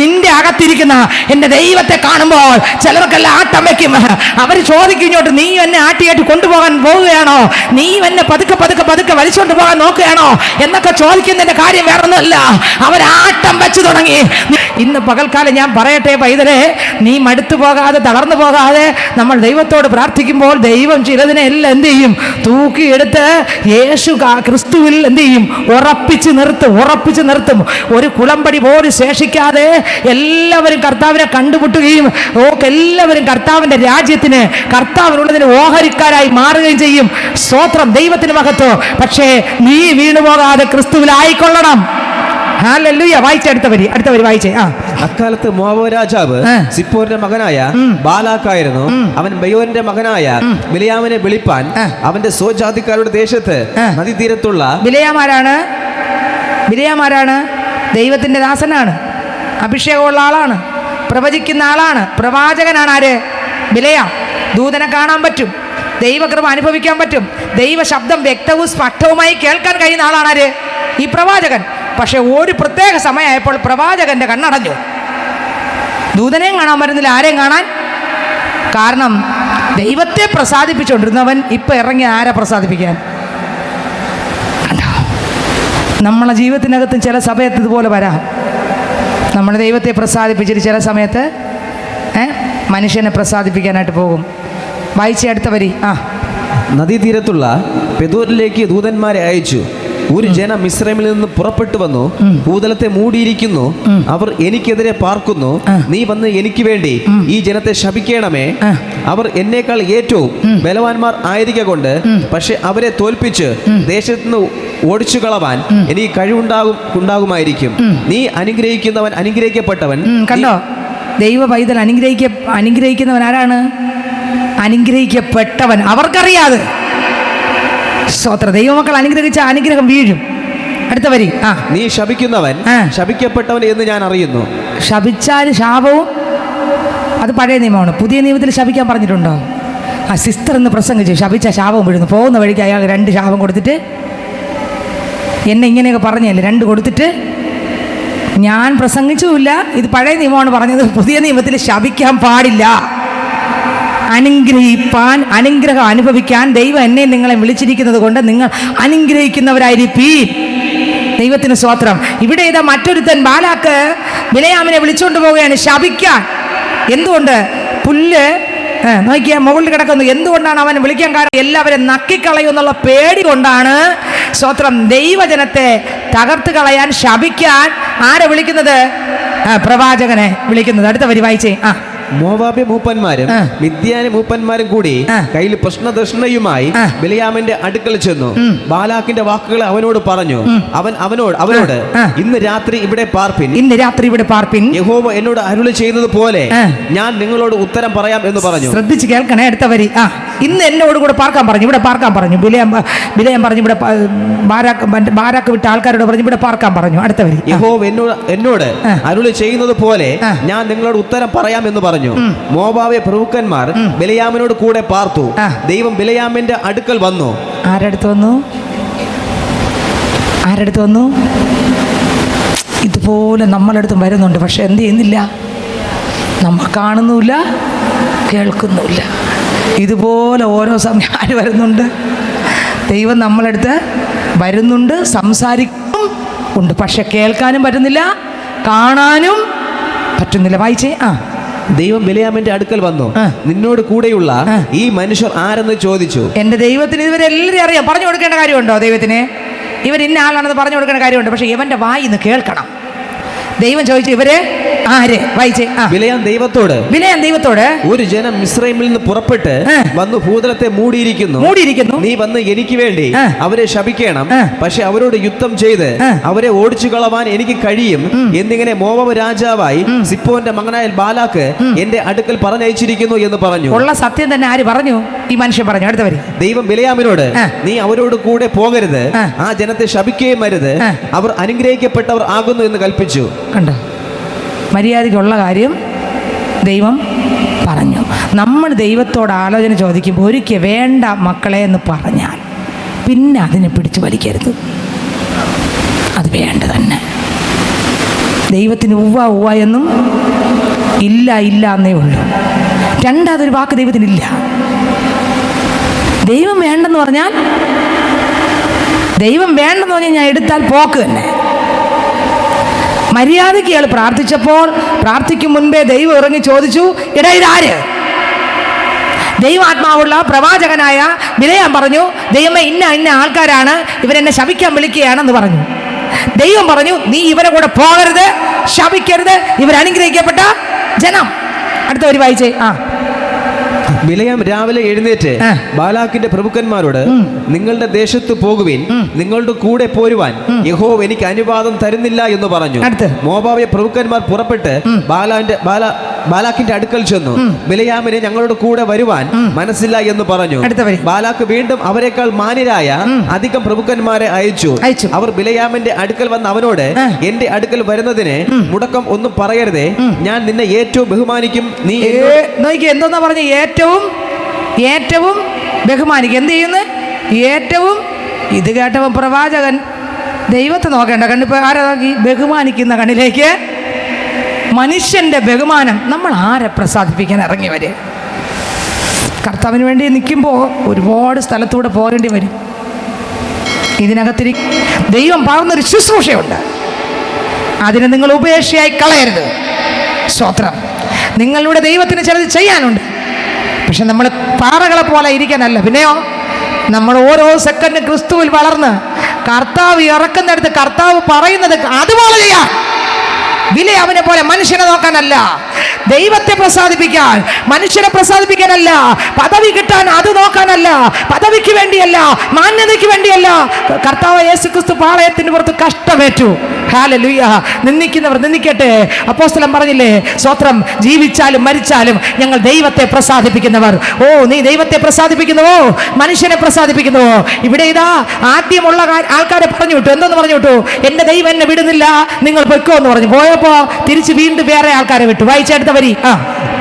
നിന്റെ അകത്തിരിക്കുന്ന എന്റെ ദൈവത്തെ കാണുമ്പോൾ ചിലർക്കെല്ലാം ആട്ടം വെക്കും. അവർ ചോദിക്കും ഇങ്ങോട്ട്, നീ എന്നെ ആട്ടിയായിട്ട് കൊണ്ടുപോകാൻ പോവുകയാണോ? നീ എന്നെ പതുക്കെ വലിച്ചുകൊണ്ട് പോകാൻ നോക്കുകയാണോ എന്നൊക്കെ ചോദിക്കുന്നതിന്റെ കാര്യം വേറൊന്നുമല്ല, അവരാട്ടം വെച്ചു തുടങ്ങി. ഇന്ന് പകൽക്കാലം ഞാൻ പറയട്ടെ പൈതലേ, നീ മടുത്തു പോകാതെ, തളർന്നു പോകാതെ നമ്മൾ ദൈവത്തോട് പ്രാർത്ഥിക്കുമ്പോൾ ദൈവം ചിലതിനെ എല്ലാം എന്ത് ചെയ്യും? തൂക്കിയെടുത്ത് യേശു ക്രിസ്തുവിൽ എന്ത് ചെയ്യും? ഉറപ്പിച്ച് നിർത്തും. ഒരു കുളമ്പടി പോലും ശേഷിക്കാതെ എല്ലാവരും കർത്താവിനെ കണ്ടുമുട്ടുകയും എല്ലാവരും കർത്താവിൻ്റെ രാജ്യത്തിന്, കർത്താവിനുള്ളതിന് ഓഹരിക്കാരായി മാറുകയും ചെയ്യും. സ്തോത്രം. ദൈവത്തിന് മഹത്വം. പക്ഷേ നീ വീണുപോകാതെ ക്രിസ്തുവിലായിക്കൊള്ളണം. ഹല്ലേലൂയ. വായിച്ചേ, അടുത്ത വരി വായിച്ചേ. അക്കാലത്ത് മോവാബ് രാജാവ് സിപ്പോന്റെ മകനായ ബാലാക്കായിരുന്നു. അവൻ ബെയോരിന്റെ മകനായ ബിലയാമിനെ വിളിപ്പാൻ അവന്റെ സ്വജാതിക്കാരുടെ ദേശത്ത് നദീതീരത്തുള്ള. ബിലയാമാരാണ്? ദൈവത്തിന്റെ ദാസനാണ്, അഭിഷേകമുള്ള ആളാണ്, പ്രവചിക്കുന്ന ആളാണ്, പ്രവാചകനാണ്. ആര്? ബിലയാം. ദൂതനെ കാണാൻ പറ്റും, ദൈവകൃപ അനുഭവിക്കാൻ പറ്റും, ദൈവ ശബ്ദം വ്യക്തവും സ്പഷ്ടവുമായി കേൾക്കാൻ കഴിയുന്ന ആളാണ്. ആര്? ഈ പ്രവാചകൻ. പക്ഷെ ഒരു പ്രത്യേക സമയമായപ്പോൾ പ്രവാചകന്റെ കണ്ണടഞ്ഞു. ദൂതനെയും കാണാൻ പറ്റുന്നില്ല, ആരെയും കാണാൻ. കാരണം ദൈവത്തെ പ്രസാദിപ്പിച്ചുകൊണ്ടിരുന്നവൻ ഇപ്പം ഇറങ്ങി ആരെ പ്രസാദിപ്പിക്കാൻ? കണ്ടോ? നമ്മളെ ജീവിതത്തിനകത്തും ചില സമയത്ത് ഇതുപോലെ വരാം. നമ്മൾ ദൈവത്തെ പ്രസാദിപ്പിച്ചിട്ട് ചില സമയത്ത് മനുഷ്യനെ പ്രസാദിപ്പിക്കാനായിട്ട് പോകും. വായിച്ച അടുത്ത വരി. നദീതീരത്തുള്ള പെതോരിലേക്ക് ദൂതന്മാരെ അയച്ചു. ഒരു ജനം മിസ്രൈമിൽ നിന്ന് പുറപ്പെട്ടു വന്നു, ഭൂതലത്തെ മൂടിയിരിക്കുന്നു, അവർ എനിക്കെതിരെ പാർക്കുന്നു. നീ വന്ന് എനിക്ക് വേണ്ടി ഈ ജനത്തെ ശപിക്കണമേ. അവർ എന്നേക്കാൾ ഏറ്റവും ബലവാന്മാർ ആയിരിക്കൊണ്ട്, പക്ഷെ അവരെ തോൽപ്പിച്ച് ദേശത്ത് നിന്ന് ഓടിച്ചു കളവാൻ എനിക്ക് കഴിവുണ്ടാകുമായിരിക്കും. നീ അനുഗ്രഹിക്കുന്നവൻ അനുഗ്രഹിക്കപ്പെട്ടവൻ. കണ്ടോ? ദൈവ പൈതൽ അനുഗ്രഹിക്കുന്നവൻ ആരാണ്? അനുഗ്രഹിക്കപ്പെട്ടവൻ. അവർക്കറിയാതെ സ്തോത്ര. ദൈവമക്കൾ അനുഗ്രഹിച്ച അനുഗ്രഹം വീഴും. അടുത്ത വരി. നീ ശപിക്കുന്നവൻ ശപിക്കപ്പെട്ടവൻ എന്ന് ഞാൻ അറിയുന്നു. ശപിച്ചാൽ ശാപവും, അത് പഴയ നിയമമാണ്. പുതിയ നിയമത്തിൽ ശപിക്കാൻ പറഞ്ഞിട്ടുണ്ടോ? സിസ്റ്റർ എന്ന് പ്രസംഗിച്ചു, ശപിച്ച ശാപവും വീഴുന്നു. പോകുന്ന വഴിക്ക് അയാൾ 2 ശാപം കൊടുത്തിട്ട്, എന്നെ ഇങ്ങനെയൊക്കെ പറഞ്ഞല്ലേ, 2 കൊടുത്തിട്ട് ഞാൻ പ്രസംഗിച്ചുമില്ല. ഇത് പഴയ നിയമമാണ് പറഞ്ഞത്. പുതിയ നിയമത്തിൽ ശപിക്കാൻ പാടില്ല. അനുഗ്രഹിപ്പാൻ, അനുഗ്രഹം അനുഭവിക്കാൻ ദൈവം എന്നെ നിങ്ങളെ വിളിച്ചിരിക്കുന്നത് കൊണ്ട് നിങ്ങൾ അനുഗ്രഹിക്കുന്നവരായിരിക്കും. ദൈവത്തിന് സ്തോത്രം. ഇവിടെ ഇതാ മറ്റൊരുത്തൻ ബാലാക്ക് ബിലയാമിനെ വിളിച്ചുകൊണ്ട് പോവുകയാണ് ശപിക്കാൻ. എന്തുകൊണ്ട്? പുല്ല് നോക്കിയാൽ മുകളിൽ കിടക്കുന്നു. എന്തുകൊണ്ടാണ് അവൻ വിളിക്കാൻ കാരണം? എല്ലാവരും നക്കിക്കളയും എന്നുള്ള പേടി കൊണ്ടാണ്. സ്തോത്രം. ദൈവജനത്തെ തകർത്ത് കളയാൻ, ശപിക്കാൻ ആരെ വിളിക്കുന്നത്? പ്രവാചകനെ വിളിക്കുന്നത്. അടുത്ത വരി വായിച്ചേ. മോവാബ്യ മൂപ്പന്മാരും മിദ്യാന മൂപ്പന്മാരും കൂടി കയ്യിൽ പ്രശ്നദർശനയുമായി ബിലയാമിന്റെ അടുക്കൽ ചെന്നു. ബാലാക്കിന്റെ വാക്കുകൾ അവനോട് പറഞ്ഞു. അവൻ അവനോട് ഇന്ന് രാത്രി ഇവിടെ പാർപ്പിൻ. യഹോവ എന്നോട് അരുളി ചെയ്യുന്നത് പോലെ ഞാൻ നിങ്ങളോട് ഉത്തരം പറയാം എന്ന് പറഞ്ഞു. ശ്രദ്ധിച്ച് കേൾക്കണേ. അടുത്ത വരി. ഇന്ന് എന്നോട് കൂടെ പാർക്കാൻ പറഞ്ഞു. ഇവിടെ പാർക്കാൻ പറഞ്ഞു. ബിലയാം പറഞ്ഞു ഇവിടെ ബാരാക്ക് വിട്ട ആൾക്കാരോട് പറഞ്ഞു ഇവിടെ പാർക്കാൻ പറഞ്ഞു. അടുത്ത വരി. യഹോവ എന്നോട് അരുളി ചെയ്യുന്നത് പോലെ ഞാൻ നിങ്ങളോട് ഉത്തരം പറയാം എന്ന് പറഞ്ഞു. മോവാബ്യ പ്രഭുക്കന്മാർ ബിലയാമിനോട് കൂടെ പാർത്തു. ദൈവം ബിലയാമിന്റെ അടുക്കൽ വന്നു. ആരടുത്ത് വന്നു? ഇതുപോലെ നമ്മളടുത്തും വരുന്നുണ്ട്. പക്ഷെ എന്ത് ചെയ്യുന്നില്ല? നമ്മൾ കാണുന്നുമില്ല, കേൾക്കുന്നുമില്ല. ഇതുപോലെ ഓരോ സമയം ആര് വരുന്നുണ്ട്? ദൈവം നമ്മളടുത്ത് വരുന്നുണ്ട്, സംസാരിക്കും ഉണ്ട്. പക്ഷെ കേൾക്കാനും പറ്റുന്നില്ല, കാണാനും പറ്റുന്നില്ല. വായിച്ചേ. ദൈവം ബിലയാമിന്റെ അടുക്കൽ വന്നു. നിന്നോട് കൂടെയുള്ള ഈ മനുഷ്യർ ആരെന്ന് ചോദിച്ചു. എന്റെ ദൈവത്തിന് ഇവരെ എല്ലാവരും അറിയാം. പറഞ്ഞു കൊടുക്കേണ്ട കാര്യമുണ്ടോ ദൈവത്തിന്? ഇവർ ഇന്ന ആളാണെന്ന് പറഞ്ഞു കൊടുക്കേണ്ട കാര്യമുണ്ട്. പക്ഷെ ഇവന്റെ വായിന്ന് കേൾക്കണം. ദൈവം ചോദിച്ചു ഇവര് ആര്? വായിച്ചേ. ബിലയാം ദൈവത്തോട് ഒരു ജനം മിസ്രൈമിൽ നിന്ന് പുറപ്പെട്ട് വന്നു ഭൂതലത്തെ മൂടിയിരിക്കുന്നു. നീ വന്ന് എനിക്ക് വേണ്ടി അവരെ ശപിക്കണം, പക്ഷെ അവരോട് യുദ്ധം ചെയ്ത് അവരെ ഓടിച്ചു കളവാൻ എനിക്ക് കഴിയും എന്നിങ്ങനെ മോവാബ് രാജാവായി സിപ്പോന്റെ മകനായ ബാലാക്ക് എന്റെ അടുക്കൽ പറഞ്ഞയച്ചിരിക്കുന്നു എന്ന് പറഞ്ഞു. ഉള്ള സത്യം തന്നെ ആര് പറഞ്ഞു? ഈ മനുഷ്യൻ പറഞ്ഞു. അടുത്തവര്. ദൈവം ബിലയാമിനോട് നീ അവരോട് കൂടെ പോകരുത്, ആ ജനത്തെ ശപിക്കുകയും അരുത്, അവർ അനുഗ്രഹിക്കപ്പെട്ടവർ ആകുന്നു എന്ന് കൽപ്പിച്ചു. കണ്ടോ? മര്യാദയ്ക്കുള്ള കാര്യം ദൈവം പറഞ്ഞു. നമ്മൾ ദൈവത്തോട് ആലോചന ചോദിക്കുമ്പോൾ ഒരിക്കൽ വേണ്ട മക്കളെ എന്ന് പറഞ്ഞാൽ പിന്നെ അതിനെ പിടിച്ചു വലിക്കരുത്. അത് വേണ്ട തന്നെ. ദൈവത്തിന് ഉവ്വ എന്നും ഇല്ല എന്നേ ഉള്ളൂ. രണ്ടാമതൊരു വാക്ക് ദൈവത്തിനില്ല. ദൈവം വേണ്ടെന്ന് പറഞ്ഞാൽ ഞാൻ എടുത്താൽ പോക്ക് തന്നെ. മര്യാദയ്ക്ക് ഇയാൾ പ്രാർത്ഥിച്ചപ്പോൾ പ്രാർത്ഥിക്കും മുൻപേ ദൈവം ഇറങ്ങി ചോദിച്ചു, എടാ ഇതാര്? ദൈവാത്മാവുള്ള പ്രവാചകനായ ബിലയാം പറഞ്ഞു, ദൈവമേ ഇന്ന ആൾക്കാരാണ്, ഇവരെന്നെ ശപിക്കാൻ വിളിക്കുകയാണെന്ന് പറഞ്ഞു. ദൈവം പറഞ്ഞു, നീ ഇവരെ കൂടെ പോകരുത്, ശപിക്കരുത്, ഇവരനുഗ്രഹിക്കപ്പെട്ട ജനം. അടുത്ത ഒരു വായിച്ചേ. ബിലയാം രാവിലെ എഴുന്നേറ്റ് ബാലാക്കിന്റെ പ്രഭുക്കന്മാരോട് നിങ്ങളുടെ ദേശത്ത് പോകുവിൻ, നിങ്ങളുടെ കൂടെ പോരുവാൻ യഹോവ എനിക്ക് അനുവാദം തരുന്നില്ല എന്ന് പറഞ്ഞു. മോവാബ്യ പ്രഭുക്കന്മാർ പുറപ്പെട്ട് ബാലാക്കിന്റെ അടുക്കൽ ചെന്നു. ബിലയാമിന് ഞങ്ങളുടെ കൂടെ വരുവാൻ മനസ്സില്ല എന്ന് പറഞ്ഞു. ബാലാക്ക് വീണ്ടും അവരെക്കാൾ മാന്യരായ അധികം പ്രഭുക്കന്മാരെ അയച്ചു. അവർ ബിലയാമിന്റെ അടുക്കൽ വന്ന് അവനോട്, എന്റെ അടുക്കൽ വരുന്നതിന് മുടക്കം ഒന്നും പറയരുതേ, ഞാൻ നിന്നെ ഏറ്റവും ബഹുമാനിക്കും. നീ എന്തോന്നാ പറഞ്ഞ? ഏറ്റവും ബഹുമാനിക്കും. എന്ത് ചെയ്യുന്നു? ഏറ്റവും. ഇത് കേട്ടവൻ പ്രവാചകൻ ദൈവത്തെ നോക്കേണ്ട കണ്ണിപ്പോൾ ആരാ നോക്കി? ബഹുമാനിക്കുന്ന കണ്ണിലേക്ക് മനുഷ്യൻ്റെ ബഹുമാനം. നമ്മൾ ആരെ പ്രസാദിപ്പിക്കാൻ ഇറങ്ങി വരെ? കർത്താവിന് വേണ്ടി നിൽക്കുമ്പോൾ ഒരുപാട് സ്ഥലത്തൂടെ പോകേണ്ടി വരും. ഇതിനകത്തിരി ദൈവം പാകുന്നൊരു ശുശ്രൂഷയുണ്ട്. അതിനെ നിങ്ങൾ ഉപേക്ഷയായി കളയരുത്. സ്തോത്രം. നിങ്ങളുടെ ദൈവത്തിന് ചിലത് ചെയ്യാനുണ്ട്. പക്ഷെ നമ്മൾ പാറകളെ പോലെ ഇരിക്കാനല്ല. പിന്നെയോ നമ്മൾ ഓരോ സെക്കൻഡ് ക്രിസ്തുവിൽ വളർന്ന് കർത്താവ് ഇറക്കുന്നിടത്ത് കർത്താവ് പറയുന്നത് അതുപോലെ ചെയ്യാം. വില അവനെ പോലെ മനുഷ്യനെ നോക്കാനല്ല, ദൈവത്തെ പ്രസാദിപ്പിക്കാൻ, മനുഷ്യനെ പ്രസാദിപ്പിക്കാനല്ല, പദവി കിട്ടാൻ അത് നോക്കാനല്ല, പദവിക്ക് വേണ്ടിയല്ല, മാന്യതയ്ക്ക് വേണ്ടിയല്ല. കർത്താവ് യേശുക്രിസ്തു പാളയത്തിന് പുറത്ത് കഷ്ടമേറ്റു. ഹല്ലേലൂയ. നിന്ദിക്കുന്നവർ നിന്ദിക്കട്ടെ. അപ്പോസ്തലൻ പറഞ്ഞില്ലേ, സ്തോത്രം, ജീവിച്ചാലും മരിച്ചാലും ഞങ്ങൾ ദൈവത്തെ പ്രസാദിപ്പിക്കുന്നവർ. ഓ, നീ ദൈവത്തെ പ്രസാദിപ്പിക്കുന്നുവോ മനുഷ്യനെ പ്രസാദിപ്പിക്കുന്നുവോ? ഇവിടെ ഇതാ ആദ്യമുള്ള ആൾക്കാരെ പറഞ്ഞു വിട്ടു. എന്തെന്ന് പറഞ്ഞു വിട്ടു? എൻ്റെ ദൈവം എന്നെ വിടുന്നില്ല, നിങ്ങൾ പൊയ്ക്കോ എന്ന് പറഞ്ഞു. പോയപ്പോ തിരിച്ച് വീണ്ടും വേറെ ആൾക്കാരെ വിട്ടു. വായിച്ചെടുത്ത വരി.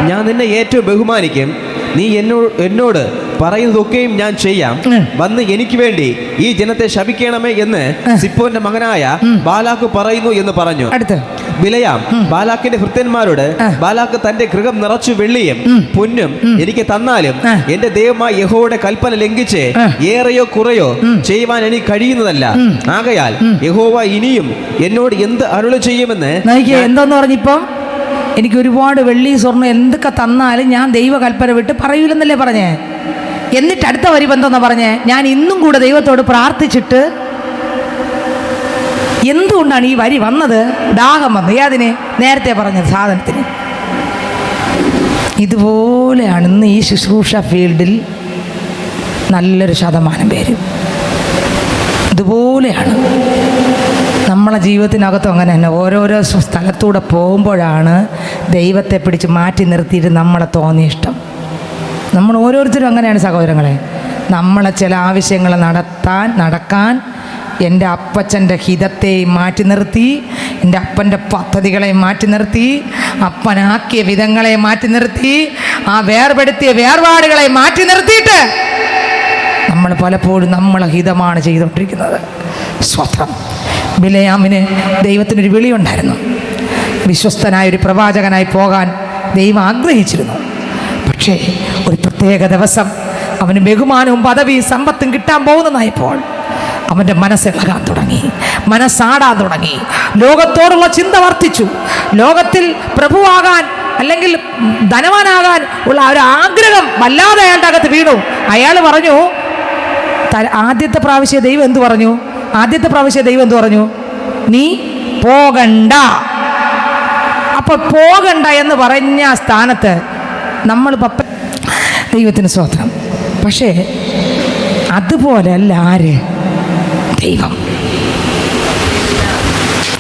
ഞാൻ നിന്നെ ഏറ്റവും ബഹുമാനിക്കും, നീ എന്നോട് പറയുന്നതൊക്കെയും ഞാൻ ചെയ്യാം. വന്ന് എനിക്ക് വേണ്ടി ഈ ജനത്തെ ശപിക്കണമേ എന്ന് സിപ്പോന്റെ മകനായ ബാലാക്ക് പറയുന്നു എന്ന് പറഞ്ഞു. അടുത്ത് ബിലയാം ബാലാക്കിന്റെ ഭൃത്യന്മാരോട്, ബാലാക്ക് തന്റെ ഗൃഹം നിറച്ചു വെള്ളിയും പൊന്നും എനിക്ക് തന്നാലും എന്റെ ദൈവമായ യഹോവയുടെ കൽപ്പന ലംഘിച്ച് ഏറെയോ കുറയോ ചെയ്യുവാൻ എനിക്ക് കഴിയുന്നതല്ല. ആകയാൽ യഹോവ ഇനിയും എന്നോട് എന്ത് അരുളി ചെയ്യുമെന്ന്. എന്തോന്ന് പറഞ്ഞിപ്പം? എനിക്ക് ഒരുപാട് വെള്ളി സ്വർണ്ണം എന്തൊക്കെ തന്നാലും ഞാൻ ദൈവകൽപ്പന വിട്ട് പറയൂലെന്നല്ലേ പറഞ്ഞേ? എന്നിട്ട് അടുത്ത വരി ബന്ധമെന്നാ പറഞ്ഞേ, ഞാൻ ഇന്നും കൂടെ ദൈവത്തോട് പ്രാർത്ഥിച്ചിട്ട്. എന്തുകൊണ്ടാണ് ഈ വരി വന്നത്? ദാഹം വന്നു. ഏതിന്? നേരത്തെ പറഞ്ഞ സാധനത്തിന്. ഇതുപോലെയാണ് ഇന്ന് ഈ ശുശ്രൂഷ ഫീൽഡിൽ നല്ലൊരു ശതമാനം പേര്. ഇതുപോലെയാണ് നമ്മളെ ജീവിതത്തിനകത്തും അങ്ങനെ തന്നെ. ഓരോരോ സ്ഥലത്തൂടെ പോകുമ്പോഴാണ് ദൈവത്തെ പിടിച്ച് മാറ്റി നിർത്തിയിട്ട് നമ്മളെ തോന്നിയ ഇഷ്ടം. നമ്മൾ ഓരോരുത്തരും അങ്ങനെയാണ് സഹോദരങ്ങളെ. നമ്മളെ ചില ആവശ്യങ്ങൾ നടക്കാൻ എൻ്റെ അപ്പച്ചൻ്റെ ഹിതത്തെ മാറ്റി നിർത്തി, എൻ്റെ അപ്പൻ്റെ പദ്ധതികളെ മാറ്റി നിർത്തി, അപ്പനാക്കിയ വിധങ്ങളെ മാറ്റി നിർത്തി, ആ വേർപെടുത്തിയ വേർപാടുകളെ മാറ്റി നിർത്തിയിട്ട് നമ്മൾ പലപ്പോഴും നമ്മളെ ഹിതമാണ് ചെയ്തുകൊണ്ടിരിക്കുന്നത്. സ്വത്രം. ബിലയാമിന് ദൈവത്തിനൊരു വിളിയുണ്ടായിരുന്നു. വിശ്വസ്തനായൊരു പ്രവാചകനായി പോകാൻ ദൈവം ആഗ്രഹിച്ചിരുന്നു. പക്ഷേ ഒരു പ്രത്യേക ദിവസം അവന് ബഹുമാനവും പദവിയും സമ്പത്തും കിട്ടാൻ പോകുന്നതായപ്പോൾ അവൻ്റെ മനസ്സിളകാൻ തുടങ്ങി, മനസ്സാടാൻ തുടങ്ങി. ലോകത്തോടുള്ള ചിന്ത വർദ്ധിച്ചു. ലോകത്തിൽ പ്രഭുവാകാൻ അല്ലെങ്കിൽ ധനവാനാകാൻ ഉള്ള ഒരു ആഗ്രഹം വല്ലാതെ അയാളുടെ അകത്ത് വീണു. അയാൾ പറഞ്ഞു, ആദ്യത്തെ പ്രാവശ്യം ദൈവം എന്തു പറഞ്ഞു? നീ പോകണ്ട. അപ്പൊ പോകണ്ട എന്ന് പറഞ്ഞ സ്ഥാനത്ത് നമ്മൾ ദൈവത്തിന് സ്തോത്രം. പക്ഷേ അതുപോലെയല്ല ആര്? ദൈവം.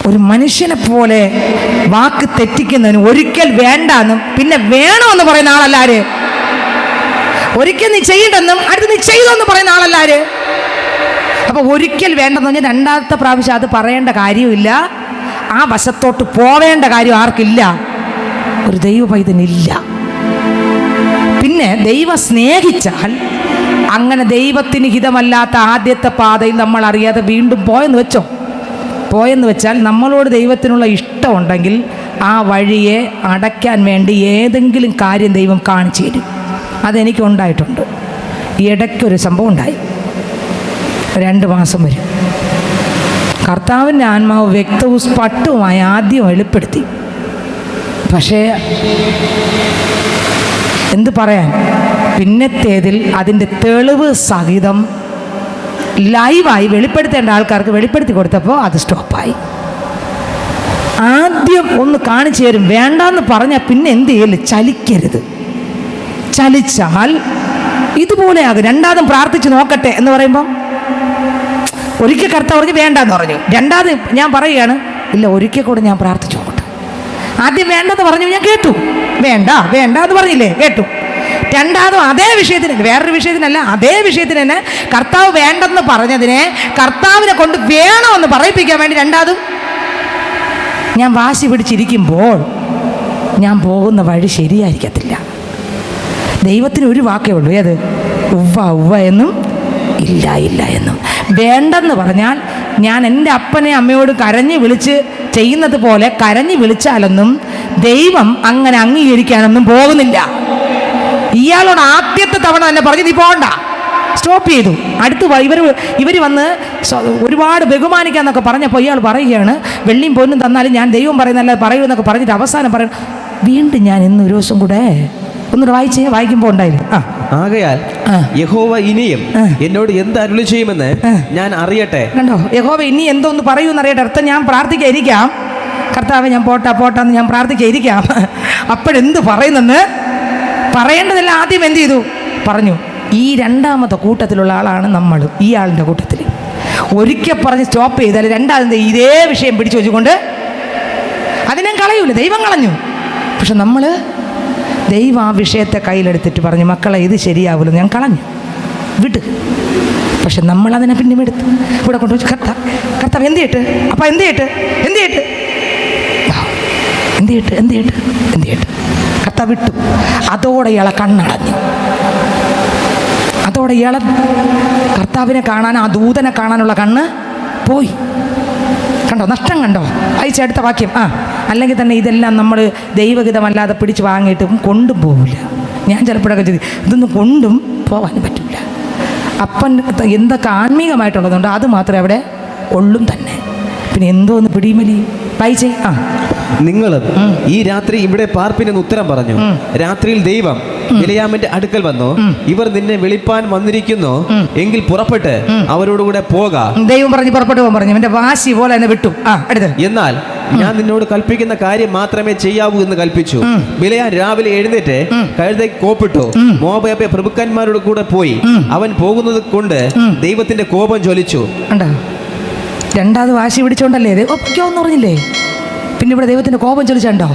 ഒരു മനുഷ്യനെ പോലെ വാക്ക് തെറ്റിക്കുന്നതിന് ഒരിക്കൽ വേണ്ടെന്നും പിന്നെ വേണമെന്ന് പറയുന്ന ആളല്ല ആര്? ഒരിക്കൽ നീ ചെയ്യണ്ടെന്നും അടുത്ത് നീ ചെയ്തെന്ന് പറയുന്ന ആളല്ല ആര്? അപ്പൊ ഒരിക്കൽ വേണ്ടെന്ന് പറഞ്ഞാൽ രണ്ടാമത്തെ പ്രാവശ്യം അത് പറയേണ്ട കാര്യമില്ല. ആ വശത്തോട്ട് പോവേണ്ട കാര്യം ആർക്കില്ല? ഒരു ദൈവ പൈതനില്ല. പിന്നെ ദൈവം സ്നേഹിച്ചാൽ അങ്ങനെ ദൈവത്തിന് ഹിതമല്ലാത്ത ആദ്യത്തെ പാതയിൽ നമ്മൾ അറിയാതെ വീണ്ടും പോയെന്ന് വെച്ചാൽ നമ്മളോട് ദൈവത്തിനുള്ള ഇഷ്ടമുണ്ടെങ്കിൽ ആ വഴിയെ അടയ്ക്കാൻ വേണ്ടി ഏതെങ്കിലും കാര്യം ദൈവം കാണിച്ചു തരും. അതെനിക്കുണ്ടായിട്ടുണ്ട്. ഇടയ്ക്കൊരു സംഭവം ഉണ്ടായി. 2 മാസം വരും. കർത്താവിൻ്റെ ആത്മാവ് വ്യക്തവും സ്പഷ്ടവുമായി ആദ്യം വെളിപ്പെടുത്തി. പക്ഷേ എന്ത് പറയാൻ, പിന്നത്തേതിൽ അതിൻ്റെ തെളിവ് സഹിതം ലൈവായി വെളിപ്പെടുത്തേണ്ട ആൾക്കാർക്ക് വെളിപ്പെടുത്തി കൊടുത്തപ്പോൾ അത് സ്റ്റോപ്പായി. ആദ്യം ഒന്ന് കാണിച്ചു തരും, വേണ്ടാന്ന് പറഞ്ഞാൽ പിന്നെ എന്ത് ചെയ്യല്? ചലിക്കരുത്. ചലിച്ചാൽ ഇതുപോലെയാകും. രണ്ടാമതും പ്രാർത്ഥിച്ച് നോക്കട്ടെ എന്ന് പറയുമ്പം ഒരിക്കൽ കർത്താവ് പറഞ്ഞു വേണ്ടെന്ന് പറഞ്ഞു. രണ്ടാമത് ഞാൻ പറയുകയാണ്, ഇല്ല ഒരിക്കൽ കൂടെ ഞാൻ പ്രാർത്ഥിച്ചു നോക്കട്ടെ. ആദ്യം വേണ്ടെന്ന് പറഞ്ഞു, ഞാൻ കേട്ടു. വേണ്ട എന്ന് പറഞ്ഞില്ലേ, കേട്ടു. രണ്ടാമതും അതേ വിഷയത്തിന്, വേറൊരു വിഷയത്തിനല്ല, അതേ വിഷയത്തിന് തന്നെ കർത്താവ് വേണ്ടെന്ന് പറഞ്ഞതിനെ കർത്താവിനെ കൊണ്ട് വേണമെന്ന് പറയിപ്പിക്കാൻ വേണ്ടി രണ്ടാമതും ഞാൻ വാശി പിടിച്ചിരിക്കുമ്പോൾ ഞാൻ പോകുന്ന വഴി ശരിയായിരിക്കത്തില്ല. ദൈവത്തിന് ഒരു വാക്കേ ഉള്ളൂ, ഏത്? ഉവ്വ എന്നും ഇല്ല എന്നും. വേണ്ടെന്ന് പറഞ്ഞാൽ ഞാൻ എൻ്റെ അപ്പനെ അമ്മയോട് കരഞ്ഞ് വിളിച്ച് ചെയ്യുന്നത് പോലെ കരഞ്ഞ് വിളിച്ചാലൊന്നും ദൈവം അങ്ങനെ അംഗീകരിക്കാനൊന്നും പോകുന്നില്ല. ഇയാളോട് ആദ്യത്തെ തവണ തന്നെ പറഞ്ഞു നീ പോകണ്ട, സ്റ്റോപ്പ് ചെയ്തു. അടുത്ത് ഇവർ വന്ന് ഒരുപാട് ബഹുമാനിക്കാന്നൊക്കെ പറഞ്ഞപ്പോൾ ഇയാൾ പറയുകയാണ്, വെള്ളിയും പൊന്നും തന്നാലും ഞാൻ ദൈവം പറയുന്നല്ല പറയൂന്നൊക്കെ പറഞ്ഞിട്ട് അവസാനം പറയണം, വീണ്ടും ഞാൻ ഇന്ന് ഒരു ദിവസം കൂടെ ഒന്നുകൂടെ വായിക്കുമ്പോൾ ഉണ്ടായില്ല. ആകയാൽ യഹോവ ഇനിയും എന്നോട് എന്ത് അരുളി ചെയ്യുമെന്ന് ഞാൻ അറിയട്ടെ. കണ്ടോ, യഹോവ ഇനി എന്തോന്ന് പറയൂന്ന് അറിയട്ടെ. അർത്ഥം ഞാൻ പ്രാർത്ഥിക്കാതിരിക്കാം, കർത്താവെ ഞാൻ പോട്ടാന്ന് ഞാൻ പ്രാർത്ഥിക്കാതിരിക്കാം. അപ്പോഴെന്ത് പറയുന്നെന്ന് പറയേണ്ടതെല്ലാം ആദ്യം എന്ത് ചെയ്തു പറഞ്ഞു. ഈ രണ്ടാമത്തെ കൂട്ടത്തിലുള്ള ആളാണ് നമ്മൾ. ഈ ആളിൻ്റെ കൂട്ടത്തിൽ ഒരിക്കൽ പറഞ്ഞ് സ്റ്റോപ്പ് ചെയ്താൽ രണ്ടാമത്തെ ഇതേ വിഷയം പിടിച്ചു വെച്ചുകൊണ്ട് അതിനെ കളയൂല, ദൈവം കളഞ്ഞു. പക്ഷെ നമ്മൾ ദൈവം ആ വിഷയത്തെ കയ്യിലെടുത്തിട്ട് പറഞ്ഞു, മക്കളെ ഇത് ശരിയാവില്ല, ഞാൻ കളഞ്ഞു വിട്ട്. പക്ഷെ നമ്മളതിനെ പിന്നെ എടുത്ത് ഇവിടെ കൊണ്ടുപോയി കർത്താവ് എന്ത് ചെയ്യട്ട് അപ്പം എന്ത് ചെയ്യട്ട് കർത്താവ് വിട്ടു. അതോടെ ഇയാളെ കണ്ണടഞ്ഞു. അതോടെ ഇയാളെ കർത്താവിനെ കാണാൻ, ആ ദൂതനെ കാണാനുള്ള കണ്ണ് പോയി. കണ്ടോ, നഷ്ടം കണ്ടോ? അയച്ചെടുത്ത വാക്യം. അല്ലെങ്കിൽ തന്നെ ഇതെല്ലാം നമ്മൾ ദൈവഹിതമല്ലാതെ പിടിച്ച് വാങ്ങിയിട്ടും കൊണ്ടും പോവില്ല. ഞാൻ ചിലപ്പോഴൊക്കെ ചെയ്തു ഇതൊന്നും കൊണ്ടും പോകാൻ പറ്റില്ല. അപ്പൻ എന്തൊക്കെ ആത്മീകമായിട്ടുള്ളതുകൊണ്ട് അത് മാത്രമേ അവിടെ ഉള്ളും തന്നെ. പിന്നെ എന്തോന്ന് പിടിമലി വായിച്ചേ. നിങ്ങളും ഈ രാത്രി ഇവിടെ പാർപ്പിനെന്ന് ഉത്തരം പറഞ്ഞു. രാത്രിയിൽ ദൈവം ബിലെയാമിന്റെ അടുക്കൽ വന്നു, ഇവർ നിന്നെ വിളിപ്പാൻ വന്നിരിക്കുന്നു, എങ്കിൽ പുറപ്പെട്ട് അവരോടുകൂടെ പോകാം. ദൈവം പറഞ്ഞു പുറപ്പെട്ടു പോകാൻ പറഞ്ഞു. എന്റെ വാശി പോലെ എന്നെ വിട്ടു. എന്നാൽ ഞാൻ നിന്നോട് കൽപ്പിക്കുന്ന കാര്യം മാത്രമേ ചെയ്യാവൂ എന്ന് കൽപ്പിച്ചു. ബിലെയാം രാവിലെ എഴുന്നേറ്റ് കഴുതയ്ക്ക് കോപ്പിട്ടു, മോവാബ് പ്രഭുക്കന്മാരോട് കൂടെ പോയി. അവൻ പോകുന്നത് കൊണ്ട് ദൈവത്തിന്റെ കോപം ജ്വലിച്ചു. രണ്ടാമത് വാശി പിടിച്ചോണ്ടല്ലേ ഒപ്പിക്കോന്ന് പറഞ്ഞില്ലേ? പിന്നെ ഇവിടെ ദൈവത്തിന്റെ കോപം ചൊലിച്ചുണ്ടോ?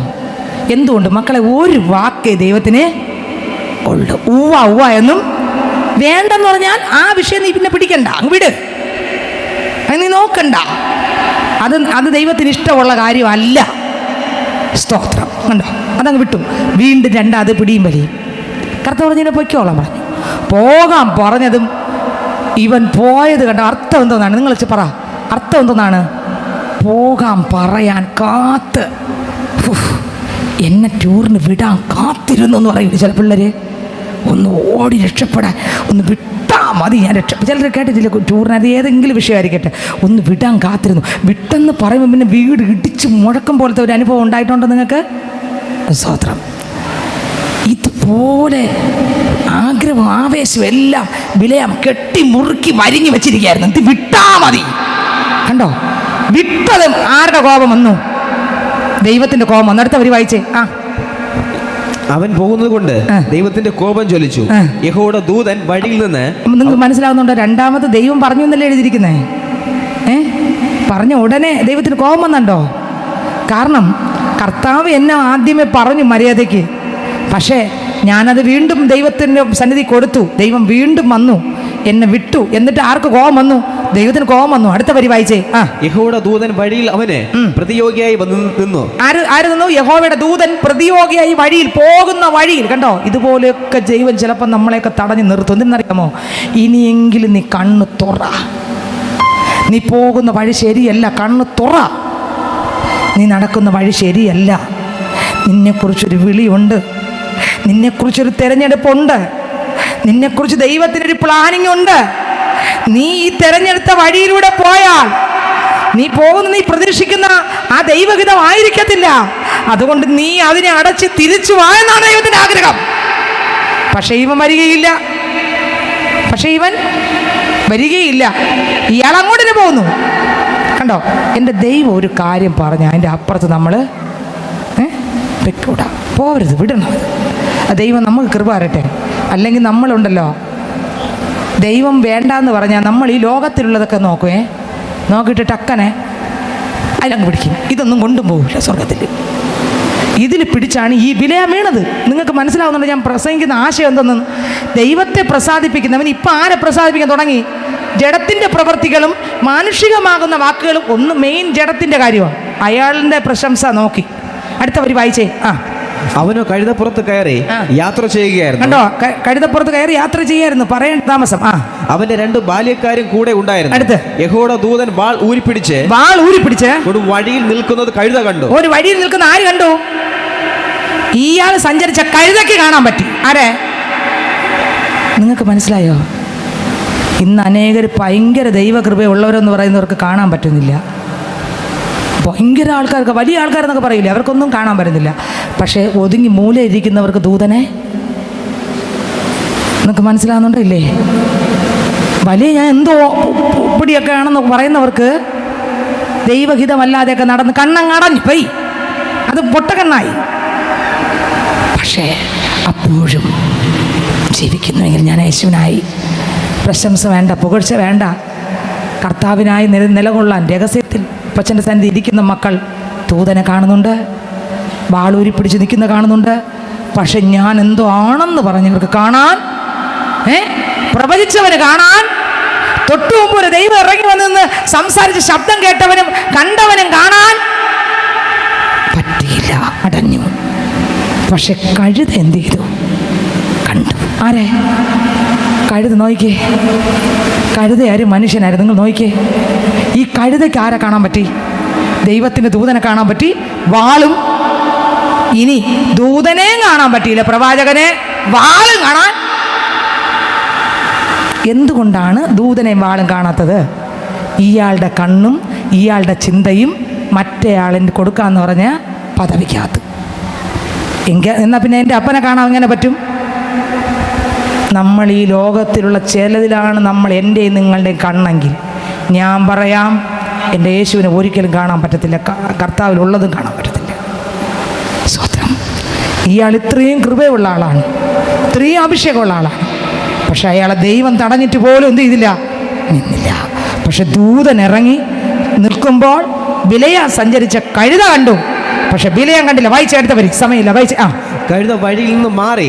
എന്തുകൊണ്ട് മക്കളെ? ഒരു വാക്കേ ദൈവത്തിന് ഉള്ളു. ഉവ്വ എന്നും വേണ്ടെന്ന് പറഞ്ഞാൽ ആ വിഷയം നീ പിന്നെ പിടിക്കണ്ട, അങ്ങ് വിട്, നീ നോക്കണ്ട. അത് ദൈവത്തിന് ഇഷ്ടമുള്ള കാര്യമല്ല. സ്തോത്രം. കണ്ടോ, അതങ്ങ് വിട്ടു. വീണ്ടും രണ്ടാമത് പിടിയും വലിയും. കർത്താവ് പറഞ്ഞതിനെ പൊയ്ക്കോളാം പറഞ്ഞു. പോകാൻ പറഞ്ഞതും ഇവൻ പോയത് കണ്ട അർത്ഥം എന്തോന്നാണ്? നിങ്ങൾ പറ, അർത്ഥം എന്തോന്നാണ്? പോകാൻ പറയാൻ കാത്ത്, എന്നെ ടൂറിന് വിടാൻ കാത്തിരുന്നു എന്ന് പറയില്ല ചില പിള്ളേര്. ഒന്ന് ഓടി രക്ഷപ്പെടാൻ, ഒന്ന് വിട്ടാൽ മതി, ഞാൻ ചിലർ കേട്ടിട്ടില്ല ടൂറിന്, അത് ഏതെങ്കിലും വിഷയമായിരിക്കട്ടെ, ഒന്ന് വിടാൻ കാത്തിരുന്നു. വിട്ടെന്ന് പറയുമ്പോൾ പിന്നെ വീട് ഇടിച്ച് മുഴക്കം പോലത്തെ ഒരു അനുഭവം ഉണ്ടായിട്ടുണ്ടോ നിങ്ങൾക്ക്? സ്തോത്രം. ഇതുപോലെ ആഗ്രഹം, ആവേശം എല്ലാം ബിലെയാം കെട്ടി മുറുക്കി വരിഞ്ഞു വെച്ചിരിക്കുകയായിരുന്നു. ഇത് വിട്ടാ മതി. കണ്ടോ, വിട്ടത് ആരുടെ കോപം വന്നു? ദൈവത്തിന്റെ കോപം വന്നു. അടുത്തവർ വായിച്ചേ. അവൻ പോകുന്നത് കൊണ്ട് ദൈവത്തിന്റെ കോപം ജ്വലിച്ചു. യഹോവയുടെ ദൂതൻ വഴിയിൽ നിന്ന്. നിങ്ങൾക്ക് മനസ്സിലാവുന്നുണ്ടോ? രണ്ടാമത് ദൈവം പറഞ്ഞു എന്നല്ലേ എഴുതിയിരിക്കുന്നേ? പറഞ്ഞ ഉടനെ ദൈവത്തിന് കോപം വന്നുണ്ടോ? കാരണം കർത്താവ് എന്നെ ആദ്യമേ പറഞ്ഞു മര്യാദയ്ക്ക്, പക്ഷേ ഞാനത് വീണ്ടും ദൈവത്തിൻ്റെ സന്നിധി കൊടുത്തു. ദൈവം വീണ്ടും വന്നു, എന്നെ വിട്ടു. എന്നിട്ട് ആർക്ക് കോപം വന്നു? ദൈവത്തിന് കോപം വന്നു. അടുത്ത വരി വായിച്ചേ. യഹോവയുടെ ദൂതൻ വഴിയിൽ അവന് പ്രതിയോഗിയായി നിന്നു. ആര് നിന്നു? യഹോവയുടെ ദൂതൻ പ്രതിയോഗിയായി വഴിയിൽ, പോകുന്ന വഴിയിൽ. കണ്ടോ, ഇതുപോലെയൊക്കെ ദൈവം ചിലപ്പോൾ നമ്മളെയൊക്കെ തടഞ്ഞു നിർത്തും. എന്തെന്നറിയാമോ? ഇനിയെങ്കിലും നീ കണ്ണ് തുറ, നീ പോകുന്ന വഴി ശരിയല്ല, കണ്ണ് തുറ, നീ നടക്കുന്ന വഴി ശരിയല്ല, നിന്നെക്കുറിച്ചൊരു വിളിയുണ്ട്, നിന്നെക്കുറിച്ചൊരു തിരഞ്ഞെടുപ്പുണ്ട്, നിന്നെക്കുറിച്ച് ദൈവത്തിനൊരു പ്ലാനിങ് ഉണ്ട്. നീ ഈ തിരഞ്ഞെടുത്ത വഴിയിലൂടെ പോയാൽ നീ പോകുന്ന, നീ പ്രതീക്ഷിക്കുന്ന ആ ദൈവഹിതം ആയിരിക്കത്തില്ല. അതുകൊണ്ട് നീ അതിനെ അടച്ച് തിരിച്ചു വാ എന്നാണ് ദൈവത്തിന്റെ ആഗ്രഹം. പക്ഷേ ഇവൻ വരികയില്ല. ഇയാൾ അങ്ങോട്ടിന് പോകുന്നു. കണ്ടോ, എൻ്റെ ദൈവം ഒരു കാര്യം പറഞ്ഞ അതിൻ്റെ അപ്പുറത്ത് നമ്മൾ വെക്കൂടാ, പോവരുത്, വിടണം. ദൈവം നമുക്ക് കൃപ തരട്ടെ. അല്ലെങ്കിൽ നമ്മളുണ്ടല്ലോ, ദൈവം വേണ്ടാന്ന് പറഞ്ഞാൽ നമ്മൾ ഈ ലോകത്തിലുള്ളതൊക്കെ നോക്കിയിട്ട് ടക്കനെ അതിലങ്ങ് പിടിക്കും. ഇതൊന്നും കൊണ്ടും പോകില്ല സ്വർഗത്തിൽ. ഇതിൽ പിടിച്ചാണ് ഈ ബിലെയാം വീണത്. നിങ്ങൾക്ക് മനസ്സിലാവുന്നുണ്ട് ഞാൻ പ്രസംഗിക്കുന്ന ആശയം എന്തെന്ന്? ദൈവത്തെ പ്രസാദിപ്പിക്കുന്നവൻ ഇപ്പം ആരെ പ്രസാദിപ്പിക്കാൻ തുടങ്ങി? ജഡത്തിൻ്റെ പ്രവൃത്തികളും മാനുഷികമാകുന്ന വാക്കുകളും. ഒന്ന് മെയിൻ ജഡത്തിൻ്റെ കാര്യമാണ്. അയാളുടെ പ്രശംസ നോക്കി. അടുത്തവർ വായിച്ചേ. അവനോ കഴുതപ്പുറത്ത് കയറി യാത്ര ചെയ്യുകയായിരുന്നു. കണ്ടോ, കഴുതപ്പുറത്ത് കയറി യാത്ര ചെയ്യായിരുന്നു. പറയേണ്ട താമസം. അവന്റെ 2 ബാല്യക്കാരും കൂടെ ഉണ്ടായിരുന്നു. അടുത്ത് യഹോവയുടെ ദൂതൻ വാൾ ഊരിപ്പിടിച്ച് ഒരു വഴിയിൽ നിൽക്കുന്നത് കഴുത കണ്ടു. ഒരു വഴിയിൽ നിൽക്കുന്ന ആര് കണ്ടു? ഇയാൾ സഞ്ചരിച്ച കഴുതയ്ക്ക് കാണാൻ പറ്റി. ആരെ? നിങ്ങൾക്ക് മനസ്സിലായോ? ഇന്ന് അനേകർ ഭയങ്കര ദൈവകൃപയുള്ളവരെന്ന് പറയുന്നവർക്ക് കാണാൻ പറ്റുന്നില്ല. ഭയങ്കര ആൾക്കാർക്ക്, വലിയ ആൾക്കാരെന്നൊക്കെ പറയില്ലേ, അവർക്കൊന്നും കാണാൻ പറ്റുന്നില്ല. പക്ഷേ ഒതുങ്ങി മൂലയിരിക്കുന്നവർക്ക് ദൂതനെ നിങ്ങൾക്ക് മനസ്സിലാകുന്നുണ്ടോ ഇല്ലേ? വലിയ ഞാൻ എന്തോ പിടിയൊക്കെ ആണെന്ന് പറയുന്നവർക്ക് ദൈവഹിതമല്ലാതെയൊക്കെ നടന്ന് കണ്ണങ്ങടഞ്ഞു പോയി, അത് പൊട്ടക്കണ്ണായി. പക്ഷേ അപ്പോഴും ജീവിക്കുന്നുവെങ്കിൽ ഞാൻ യേശുവിനായി. പ്രശംസ വേണ്ട, പുകഴ്ച വേണ്ട. കർത്താവിനായി നിലകൊള്ളാൻ രഹസ്യത്തിൽ അപ്പച്ചൻ്റെ സന്നിധി ഇരിക്കുന്ന മക്കൾ ദൂതനെ കാണുന്നുണ്ട്, വാളൂരി പിടിച്ച് നിൽക്കുന്ന കാണുന്നുണ്ട്. പക്ഷെ ഞാൻ എന്തോ ആണെന്ന് പറഞ്ഞവർക്ക് കാണാൻ, പ്രവചിച്ചവന് കാണാൻ, തൊട്ടു മുമ്പ് ഒരു ദൈവം ഇറങ്ങി വന്നെന്ന് സംസാരിച്ച ശബ്ദം കേട്ടവനും കണ്ടവനും കാണാൻ പറ്റിയില്ല, അടഞ്ഞു. പക്ഷെ കഴുത എന്ത് ചെയ്തു? കണ്ടു. ആരെ? കഴുത. നോക്കിക്കേ, കഴുത ആര്? മനുഷ്യനായിരുന്നു. നിങ്ങൾ നോക്കിക്കേ, ഈ കഴുതയ്ക്ക് ആരെ കാണാൻ പറ്റി? ദൈവത്തിൻ്റെ ദൂതനെ കാണാൻ പറ്റി, വാളും. ഇനി ദൂതനെയും കാണാൻ പറ്റിയില്ല, പ്രവാചകനെ, വാളും കാണാൻ. എന്തുകൊണ്ടാണ് ദൂതനെയും വാളും കാണാത്തത്? ഇയാളുടെ കണ്ണും ഇയാളുടെ ചിന്തയും മറ്റേയാളിന് കൊടുക്കാന്ന് പറഞ്ഞ പദവിക്കകത്ത്. എന്നാൽ പിന്നെ എൻ്റെ അപ്പനെ കാണാൻ എങ്ങനെ പറ്റും? നമ്മൾ ഈ ലോകത്തിലുള്ള ചിലതിലാണ് നമ്മൾ എൻ്റെയും നിങ്ങളുടെയും കണ്ണെങ്കിൽ, ഞാൻ പറയാം, എൻ്റെ യേശുവിനെ ഒരിക്കലും കാണാൻ പറ്റത്തില്ല, കർത്താവിലുള്ളതും കാണാൻ പറ്റത്തില്ല. സ്വത്രം. ഇയാൾ ഇത്രയും കൃപയുള്ള ആളാണ്, ഇത്രയും അഭിഷേകമുള്ള ആളാണ്. പക്ഷെ അയാളെ ദൈവം തടഞ്ഞിട്ട് പോലും എന്ത് ചെയ്തില്ല? നിന്നില്ല. പക്ഷെ ദൂതൻ ഇറങ്ങി നിൽക്കുമ്പോൾ ബിലയാം സഞ്ചരിച്ച കഴുത കണ്ടു. പക്ഷെ ബിലയാം കണ്ടില്ല. വായിച്ചെടുത്തവർ സമയമില്ല, കഴുത വഴിയിൽ നിന്ന് മാറി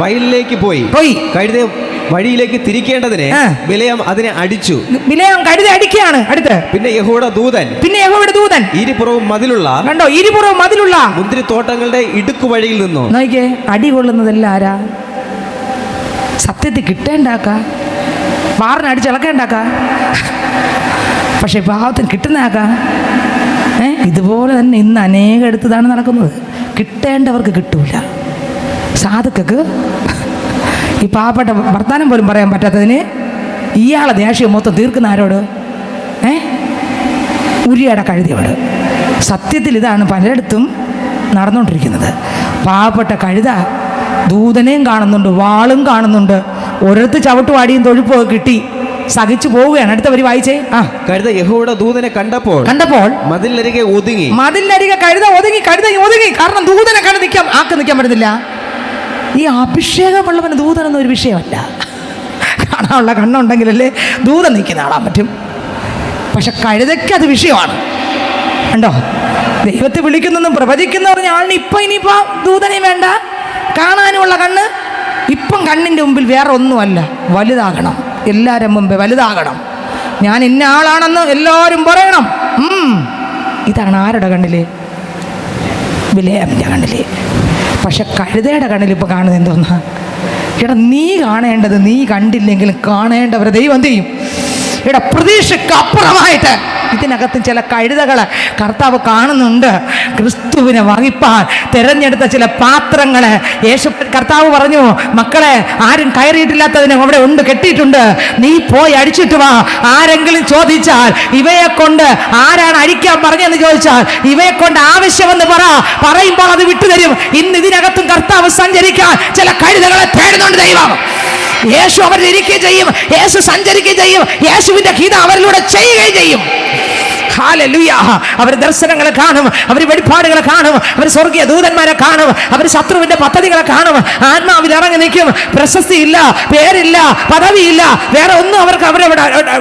വയലിലേക്ക് പോയി. കഴുത വഴിയിലേക്ക് തിരിക്കേണ്ടതിന് ബിലയാം അതിനെ അടിച്ചു. ബിലയാം കഴുത അടിക്കുകയാണ്. അടുത്ത് പിന്നെ യഹോവയുടെ ദൂതൻ ഇരുപുറവും മതിലുള്ള, കണ്ടോ, ഇരുപുറവും മതിലുള്ള മുന്തിരിത്തോട്ടങ്ങളുടെ ഇടുക്കു വഴിയിൽ നിന്നു. നോക്കിയേ, അടി കൊള്ളുന്നതെല്ലാം ആരാ? സത്യത്തിൽ കിട്ടേണ്ടാക്ക, വാറിനടിച്ച് ഇളക്കേണ്ടാക്ക. പക്ഷെ പാവത്തിന് കിട്ടുന്നതാക്ക. ഇതുപോലെ തന്നെ ഇന്ന് അനേകടുത്തതാണ് നടക്കുന്നത്. കിട്ടേണ്ടവർക്ക് കിട്ടൂല. സാധുക്കൾക്ക് ഈ പാവപ്പെട്ട വർത്താനം പോലും പറയാൻ പറ്റാത്തതിന് ഇയാളെ ദേഷ്യം മൊത്തം തീർക്കുന്ന ആരോട്? ഉരിയുടെ കഴുതയോട്. സത്യത്തിൽ ഇതാണ് പലയിടത്തും നടന്നുകൊണ്ടിരിക്കുന്നത്. പാവപ്പെട്ട കഴുത ദൂതനെയും കാണുന്നുണ്ട്, വാളും കാണുന്നുണ്ട്. ഒരിടത്ത് ചവിട്ടുവാടിയും തൊഴുപ്പൊക്കെ കിട്ടി സഹിച്ചു പോവുകയാണ്. അടുത്ത വരി വായിച്ചേ. കഴുത യഹോവയുടെ ദൂതനെ കണ്ടപ്പോൾ മതിലരികെ ഒതുങ്ങി. കഴുത ഒതുങ്ങി. കാരണം ദൂതനെ കണ്ട് നിൽക്കാൻ പറ്റുന്നില്ല. ഈ അഭിഷേകമുള്ളവന് ദൂതനൊന്നും ഒരു വിഷയമല്ല. കാണാനുള്ള കണ്ണുണ്ടെങ്കിലല്ലേ ദൂതൻ നിൽക്കുന്ന കാണാൻ പറ്റും. പക്ഷെ കഴുതയ്ക്ക് അത് വിഷയമാണ്. കണ്ടോ, ദൈവത്തെ വിളിക്കുന്നതും പ്രവചിക്കുന്ന പറഞ്ഞ ആളിന് ഇനിയിപ്പോൾ ദൂതനെയും വേണ്ട, കാണാനുമുള്ള കണ്ണ് ഇപ്പം കണ്ണിൻ്റെ മുമ്പിൽ വേറെ ഒന്നുമല്ല, വലുതാകണം. എല്ലാവരും മുമ്പേ വലുതാകണം. ഞാൻ ഇന്ന ആളാണെന്ന് എല്ലാവരും പറയണം. ഇതാണ് ആരുടെ കണ്ണില്? ബിലയാമിൻ്റെ കണ്ണില്. പക്ഷെ കഴുതയുടെ കണ്ണിൽ ഇപ്പോൾ കാണുന്നത് എന്തോന്നാ? എടാ, നീ കാണേണ്ടത് നീ കണ്ടില്ലെങ്കിലും കാണേണ്ടവരെ ദൈവം എന്ത് ചെയ്യും? എടാ, പ്രതീക്ഷയ്ക്ക് അപ്പുറമായിട്ട് ഇതിനകത്ത് ചില കഴുതകളെ കർത്താവ് കാണുന്നുണ്ട്. ക്രിസ്തുവിനെ വഹിപ്പാൻ തിരഞ്ഞെടുത്ത ചില പാത്രങ്ങളെ യേശു കർത്താവ് പറഞ്ഞു, മക്കളെ, ആരും കയറിയിട്ടില്ലാത്തതിനെ അവിടെ ഉണ്ട്, കെട്ടിയിട്ടുണ്ട്, നീ പോയി അടിച്ചിട്ട് വാ. ആരെങ്കിലും ചോദിച്ചാൽ ഇവയെ കൊണ്ട് ആരാണ് അടിക്കാൻ പറഞ്ഞെന്ന് ചോദിച്ചാൽ ഇവയെ കൊണ്ട് ആവശ്യമെന്ന് പറയുമ്പോൾ അത് വിട്ടുതരും. ഇന്ന് ഇതിനകത്തും കർത്താവ് സഞ്ചരിക്കാൻ ചില കഴുതകളെ തേടുന്നുണ്ട് ദൈവം. യേശു അവരിൽ ഇരിക്കുകയും ചെയ്യും, യേശു സഞ്ചരിക്കുകയും ചെയ്യും, യേശുവിന്റെ ഹിതം അവരിലൂടെ ചെയ്യുകയും ചെയ്യും. ഹല്ലേലൂയ. അവർ ദർശനങ്ങളെ കാണും, അവർ വെളിപ്പാടുകളെ കാണും, അവർ സ്വർഗീയ ദൂതന്മാരെ കാണും, അവർ ശത്രുവിന്റെ പദ്ധതികളെ കാണും. ആത്മാവിൽ ഇറങ്ങി നിൽക്കും. പ്രശസ്തിയില്ല, പേരില്ല, പദവിയില്ല, വേറെ ഒന്നും അവർക്ക്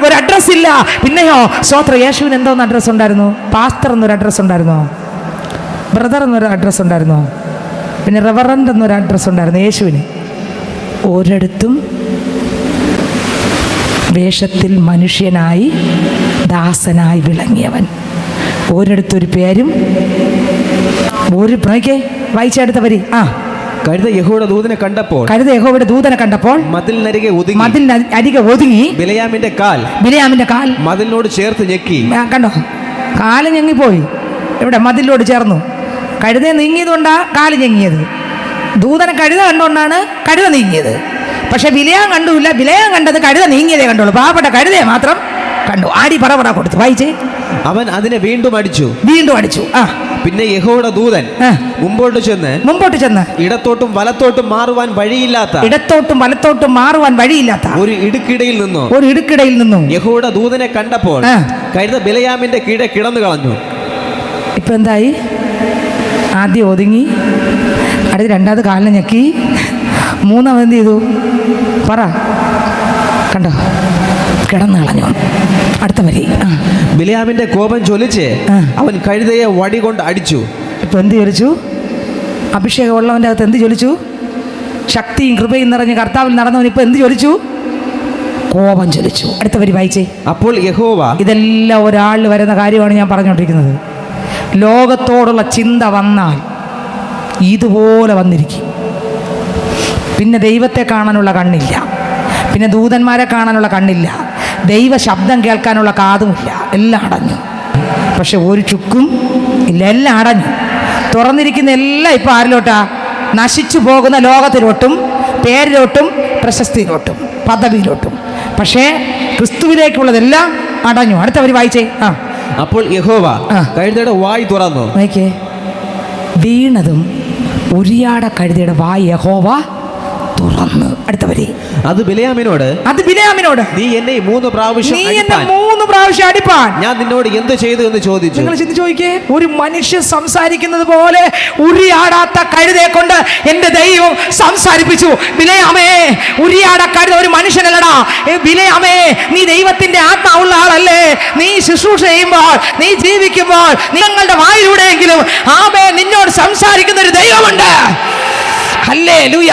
ഒരു അഡ്രസ് ഇല്ല. പിന്നെയോ സ്വോത്ര യേശുവിന് എന്തോന്ന് അഡ്രസ്സ് ഉണ്ടായിരുന്നു? പാസ്റ്റർ എന്നൊരു അഡ്രസ്സ് ഉണ്ടായിരുന്നോ? ബ്രദർ എന്നൊരു അഡ്രസ്സ് ഉണ്ടായിരുന്നോ? പിന്നെ റെവറൻഡ് എന്നൊരു അഡ്രസ്സ് ഉണ്ടായിരുന്നു യേശുവിന്. ഒരിടത്തും വേഷത്തിൽ മനുഷ്യനായി ദാസനായി വിളങ്ങിയവൻ, ഒരിടത്തൊരു പേരും ഒരു വായിച്ചെടുത്ത വരി. കഴുത യഹോവയുടെ ദൂതനെ കണ്ടപ്പോൾ മതിലിനരികെ ഒതുങ്ങി. ബിലയാമിന്റെ കാൽ മതിലിനോട് ചേർത്ത് ഞെക്കി. കണ്ടോ, കാല് ഞെങ്ങിപ്പോയി. ഇവിടെ മതിലിനോട് ചേർന്നു. കഴുത നീങ്ങിയതുകൊണ്ടാണ് കാല് ഞെങ്ങിയത്. ദൂതനെ കഴുത കണ്ടുകൊണ്ടാണ് കഴുത നീങ്ങിയത്. പക്ഷെ ബിലയാം കണ്ടുമില്ല. ബിലയാം കണ്ടത് കഴുത നീങ്ങിയതേ കണ്ടുള്ളൂ. പാവപ്പെട്ട കഴുതയെ മാത്രം കണ്ടു. ആടി പറ കൊടുത്തു. വായിച്ചേ. അവൻ അതിനെ വീണ്ടും അടിച്ചു. പിന്നെ യഹോവയുടെ ദൂതൻ മുമ്പോട്ട് ചെന്ന് ഇടത്തോട്ടും വലത്തോട്ടും മാറുവാൻ വഴിയില്ലാത്ത ഒരു ഇടുക്കിടയിൽ നിന്നും യഹോവയുടെ ദൂതനെ കണ്ടപ്പോൾ കഴുത ബിലയാമിന്റെ കീഴെ കിടന്നു കളഞ്ഞു. ഇപ്പൊ എന്തായി? ആദ്യം ഒതുങ്ങി, അടുത്ത് രണ്ടാമത് കാലിനെ ഞെക്കി, മൂന്നാമത് എന്ത് ചെയ്തു? പറ. കണ്ടോ? കിടന്നു കളഞ്ഞു. അടുത്ത വരി. ബിലയാമിന്റെ കോപം ജ്വലിച്ച് അവൻ കഴുതയെ വടി കൊണ്ട് അടിച്ചു. ഇപ്പൊ എന്ത് ജ്വലിച്ചു? അഭിഷേകം ഉള്ളവന്റെ അകത്ത് എന്ത് ജ്വലിച്ചു? ശക്തിയും കൃപയും നിറഞ്ഞ് കർത്താവിൽ നടന്നവൻ ഇപ്പൊ എന്ത് ജ്വലിച്ചു? കോപം ജ്വലിച്ചു. അടുത്ത വരി വായിച്ചേ. അപ്പോൾ യഹോവ, ഇതെല്ലാം ഒരാളിൽ വരുന്ന കാര്യമാണ് ഞാൻ പറഞ്ഞുകൊണ്ടിരിക്കുന്നത്. ലോകത്തോടുള്ള ചിന്ത വന്നാൽ ഇതുപോലെ വന്നിരിക്കും. പിന്നെ ദൈവത്തെ കാണാനുള്ള കണ്ണില്ല, പിന്നെ ദൂതന്മാരെ കാണാനുള്ള കണ്ണില്ല, ദൈവ ശബ്ദം കേൾക്കാനുള്ള കാതുമില്ല. എല്ലാം അടഞ്ഞു. പക്ഷെ ഒരു ചുക്കും ഇല്ല, എല്ലാം അടഞ്ഞു. തുറന്നിരിക്കുന്ന എല്ലാം ഇപ്പം ആരിലോട്ടാ? നശിച്ചു പോകുന്ന ലോകത്തിലോട്ടും, പേരിലോട്ടും, പ്രശസ്തിയിലോട്ടും, പദവിയിലോട്ടും. പക്ഷേ ക്രിസ്തുവിലേക്കുള്ളതെല്ലാം അടഞ്ഞു. അടുത്തവർ വായിച്ചേ. അപ്പോൾ യഹോവ കഴുതയുടെ വായ് തുറന്നു. വീണതും ഉരിയാട കഴുതയുടെ വായ് യഹോവ തുറന്നു. അടുത്തവരെ. അത് ബിലയാമിനോട്, നീ എന്നെ 3 പ്രാവശ്യം അടിപ്പാൻ ഞാൻ നിന്നോട് എന്ത് ചെയ്തു എന്ന് ചോദിച്ചു. നിങ്ങൾ ചിന്തിച്ച് നോക്കിയേ. ഒരു മനുഷ്യൻ സംസാരിക്കുന്നത് പോലെ ഉരിയാടാത്ത കഴുതയെ കൊണ്ട് എന്റെ ദൈവം സംസാരിപ്പിച്ചു. ബിലയാമേ, ഉരിയാട കഴുത ഒരു മനുഷ്യനല്ലടാ. ബിലയാമേ, നീ ദൈവത്തിന്റെ ആത്മാവുള്ള ആളല്ലേ? നീ ശുശ്രൂഷ ചെയ്യുമ്പോൾ, നീ ജീവിക്കുമ്പോൾ, നിങ്ങളുടെ വായിലൂടെയെങ്കിലും ആമേ നിന്നോട് സംസാരിക്കുന്ന ഒരു ദൈവമുണ്ട്. ഹല്ലേലൂയ.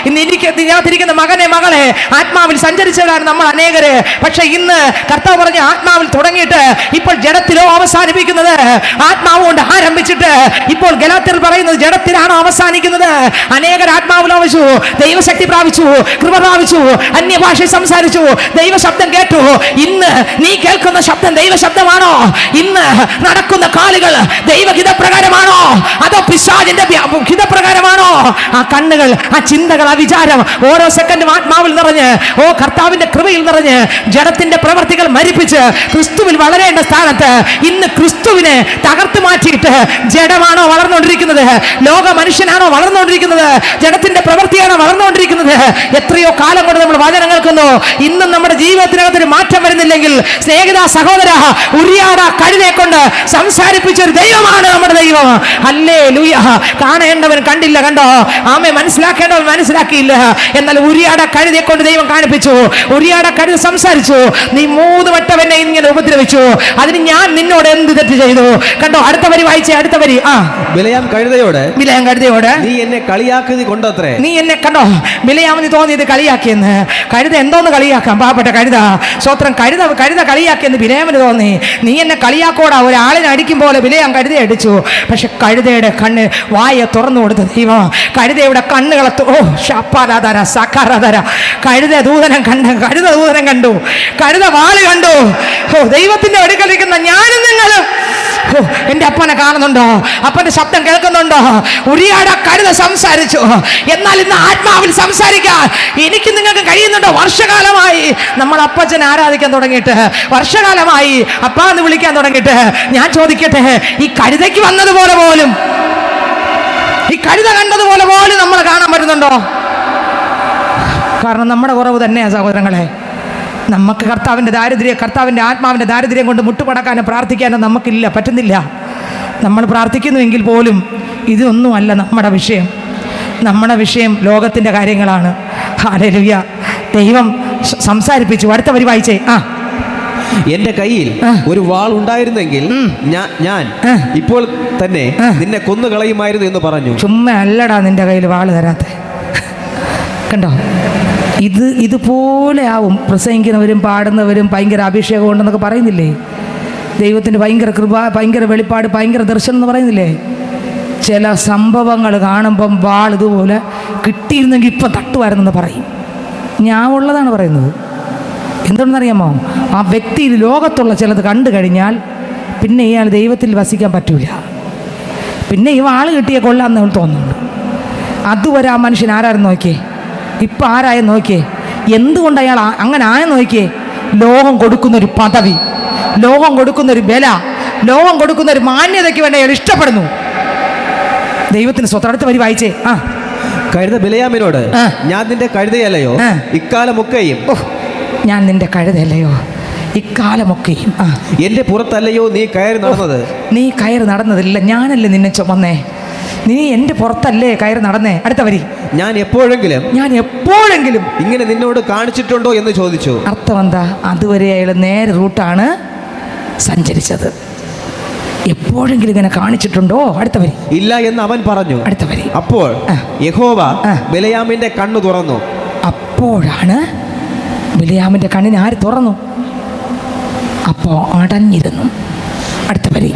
ഇന്ന് ഇതിനകത്തിരിക്കുന്ന മകനെ മകളെ ആത്മാവിൽ സഞ്ചരിച്ചവരാണ് നമ്മൾ അനേകര്. പക്ഷെ ഇന്ന് കർത്താവ് പറഞ്ഞ ആത്മാവിൽ തുടങ്ങിയിട്ട് ഇപ്പോൾ ജഡത്തിലോ അവസാനിപ്പിക്കുന്നത്. ആത്മാവ് കൊണ്ട് ആരംഭിച്ചിട്ട് ഇപ്പോൾ ഗലാത്യർ പറയുന്നത് ജഡത്തിലാണോ അവസാനിക്കുന്നത്. അനേകർ ആത്മാവിൽ പ്രാപിച്ചു, ദൈവശക്തി പ്രാപിച്ചു, കൃപ പ്രാപിച്ചു, അന്യഭാഷ സംസാരിച്ചു, ദൈവശബ്ദം കേട്ടു. ഇന്ന് നീ കേൾക്കുന്ന ശബ്ദം ദൈവശബ്ദമാണോ? ഇന്ന് നടക്കുന്ന കാലുകൾ ദൈവഹിതപ്രകാരമാണോ അതോ പിശാചിന്റെ ഹിതപ്രകാരമാണോ? ആ കണ്ണുകൾ, ആ ചിന്തകൾ, ആ വിചാരം ഓരോ സെക്കൻഡും ആത്മാവിൽ നിറഞ്ഞ്, കർത്താവിന്റെ കൃപയിൽ നിറഞ്ഞ് ജഡത്തിന്റെ പ്രവർത്തികൾ മരിപ്പിച്ച് ക്രിസ്തുവിൽ വളരേണ്ട സ്ഥാനത്ത് ഇന്ന് ക്രിസ്തുവിനെ തകർത്ത് മാറ്റിയിട്ട് ജഡമാണോ വളർന്നുകൊണ്ടിരിക്കുന്നത്? ലോക മനുഷ്യനാണോ വളർന്നുകൊണ്ടിരിക്കുന്നത്? ജഡത്തിന്റെ പ്രവൃത്തിയാണോ വളർന്നുകൊണ്ടിരിക്കുന്നത്? എത്രയോ കാലം കൊണ്ട് നമ്മൾ വചനം കേൾക്കുന്നു. ഇന്നും നമ്മുടെ ജീവിതത്തിനകത്തൊരു മാറ്റം വരുന്നില്ലെങ്കിൽ സ്നേഹിത സഹോദര, ഉരിയാട കഴുതയെ കൊണ്ട് സംസാരിപ്പിച്ച ഒരു ദൈവമാണ് നമ്മുടെ ദൈവം. ഹല്ലേലൂയ. കാണേണ്ടവൻ കണ്ടില്ല, കണ്ടോ? ആമേ. മനസ്സിലാക്കേണ്ടവൻ മനസ്സിലാക്കിയില്ല. എന്നാൽ ഉരിയാട കഴുതയെ കൊണ്ട് ദൈവം കാണിപ്പിച്ചു. ഉരിയാട കഴുത സംസാരിച്ചു. നീ 3 വട്ടം എന്നെ ഇങ്ങനെ ഉപദ്രവിച്ചു, അതിന് ഞാൻ നിന്നോട് എന്ത് തെറ്റ് ചെയ്തു? കണ്ടോ? അടുത്ത വരി വായിച്ചേ. അടുത്ത വരി. ബിലയാം കഴുതയോട്, നീ എന്നെ കളിയാക്കിയത് കൊണ്ടത്രേ. നീ എന്നെ കണ്ടോ? ബിലയാമിന് തോന്നിയത് കളിയാക്കിയെന്ന്. കഴുത എന്തോന്ന് കളിയാക്കാം? പാവപ്പെട്ട കഴുത. സ്വത്രം കഴുത കളിയാക്കിയെന്ന് ബിലയാമിന് തോന്നി. നീ എന്നെ കളിയാക്കോടാ. ഒരാളിനെ അടിക്കും പോലെ ബിലയാം കഴുതയെ അടിച്ചു. പക്ഷെ കഴുതയുടെ കണ്ണ് വായ തുറന്നു കൊടുത്ത ദൈവം കഴുതയുടെ കണ്ണുകളെ കഴുത ദൂതനം കണ്ടു, കഴുത വാള് കണ്ടു. ദൈവത്തിന്റെ അടുക്കലിരിക്കുന്ന ഞാനും നിങ്ങളും എന്റെ അപ്പനെ കാണുന്നുണ്ടോ? അപ്പന്റെ ശബ്ദം കേൾക്കുന്നുണ്ടോ? ഉരിയാട കഴുത സംസാരിച്ചു. എന്നാൽ ഇന്ന് ആത്മാവിൽ സംസാരിക്കാൻ എനിക്ക് നിങ്ങൾക്ക് കഴിയുന്നുണ്ടോ? വർഷകാലമായി നമ്മൾ അപ്പച്ചനെ ആരാധിക്കാൻ തുടങ്ങിയിട്ട്, വർഷകാലമായി അപ്പ എന്ന് വിളിക്കാൻ തുടങ്ങിയിട്ട്, ഞാൻ ചോദിക്കട്ടെ, ഈ കഴുതയ്ക്ക് വന്നതുപോലെ പോലും, ഈ കഴുത കണ്ടതുപോലെ പോലും നമ്മൾ കാണാൻ പറ്റുന്നുണ്ടോ? കാരണം നമ്മുടെ കുറവ് തന്നെയാണ് സഹോദരങ്ങളെ. നമുക്ക് കർത്താവിൻ്റെ ആത്മാവിൻ്റെ ദാരിദ്ര്യം കൊണ്ട് മുട്ടുപടക്കാനും പ്രാർത്ഥിക്കാനും നമുക്കില്ല, പറ്റുന്നില്ല. നമ്മൾ പ്രാർത്ഥിക്കുന്നുവെങ്കിൽ പോലും ഇതൊന്നുമല്ല നമ്മുടെ വിഷയം. നമ്മുടെ വിഷയം ലോകത്തിൻ്റെ കാര്യങ്ങളാണ്. ഹല്ലേലൂയ. ദൈവം സംസാരിപ്പിച്ചു. അടുത്ത വരി വായിച്ചേ. എന്റെ കയ്യിൽ ഒരു വാൾ ഉണ്ടായിരുന്നെങ്കിൽ ഞാൻ ഇപ്പോൾ തന്നെ നിന്നെ കൊന്നുകളയുമായിരുന്നു എന്ന് പറഞ്ഞു. ചുമ്മാ അല്ലടാ നിന്റെ കയ്യിൽ വാള് തരാത്ത. കണ്ടോ? ഇതുപോലെ ആവും പ്രസംഗിക്കുന്നവരും പാടുന്നവരും. ഭയങ്കര അഭിഷേകം ഉണ്ടെന്നൊക്കെ പറയുന്നില്ലേ? ദൈവത്തിൻ്റെ ഭയങ്കര കൃപ, ഭയങ്കര വെളിപ്പാട്, ഭയങ്കര ദർശനം എന്ന് പറയുന്നില്ലേ? ചില സംഭവങ്ങൾ കാണുമ്പം വാൾ ഇതുപോലെ കിട്ടിയിരുന്നെങ്കിൽ ഇപ്പം തട്ടുമായിരുന്നെന്ന് പറയും. ഞാൻ ഉള്ളതാണ് പറയുന്നത്. എന്തുകൊണ്ടെന്നറിയാമോ? ആ വ്യക്തിയിൽ ലോകത്തുള്ള ചിലത് കണ്ടു കഴിഞ്ഞാൽ പിന്നെ ഇയാൾ ദൈവത്തിൽ വസിക്കാൻ പറ്റൂല. പിന്നെ ഈ ആൾ കിട്ടിയ കൊള്ളാമെന്ന് അവൾ തോന്നുന്നുണ്ട്. അതുവരെ ആ മനുഷ്യൻ ആരായിരുന്നു നോക്കിയേ, ഇപ്പം ആരായെന്ന് നോക്കിയേ, എന്തുകൊണ്ട് അയാൾ അങ്ങനെ ആയെന്ന് നോക്കിയേ. ലോകം കൊടുക്കുന്നൊരു പദവി, ലോകം കൊടുക്കുന്നൊരു ബല, ലോകം കൊടുക്കുന്നൊരു മാന്യതയ്ക്ക് വേണ്ടി അയാൾ ഇഷ്ടപ്പെടുന്നു. ദൈവത്തിന് സ്വന്തം. അടുത്ത വരി വായിച്ചേ. കഴുത ബിലയാമിനോട്, ഞാൻ നിന്റെ കഴുതയല്ലയോ ഇക്കാലമൊക്കെയും, ഞാൻ നിന്റെ കഴുതയല്ലയോ ഇക്കാലമൊക്കെയും, എന്റെ പുറത്തല്ലയോ നീ കയറി നടന്നത്. നീ കയറി നടന്നതില്ല, ഞാനല്ലേ നിന്നെ ചുമന്നേ, നീ എൻ്റെ പുറത്തല്ലേ കയറി നടന്നേ. അടുത്ത വരി, ഞാൻ എപ്പോഴെങ്കിലും ഇങ്ങനെ നിന്നോട് കാണിച്ചിട്ടുണ്ടോ എന്ന് ചോദിച്ചു. അർത്ഥം എന്താ? അതുവരെ അയാൾ നേരെ റൂട്ടാണ് സഞ്ചരിച്ചത്. എപ്പോഴെങ്കിലും ഇങ്ങനെ കാണിച്ചിട്ടുണ്ടോ? അടുത്ത വരി, ഇല്ല എന്ന് അവൻ പറഞ്ഞു. അടുത്ത വരി, അപ്പോൾ യഹോവ ബിലയാമിന്റെ കണ്ണു തുറന്നു. അപ്പോഴാണ് ബിലയാമിന്റെ കണ്ണിന് ആര് തുറന്നു? അപ്പോ അടഞ്ഞിരുന്നു. അടുത്ത വരി,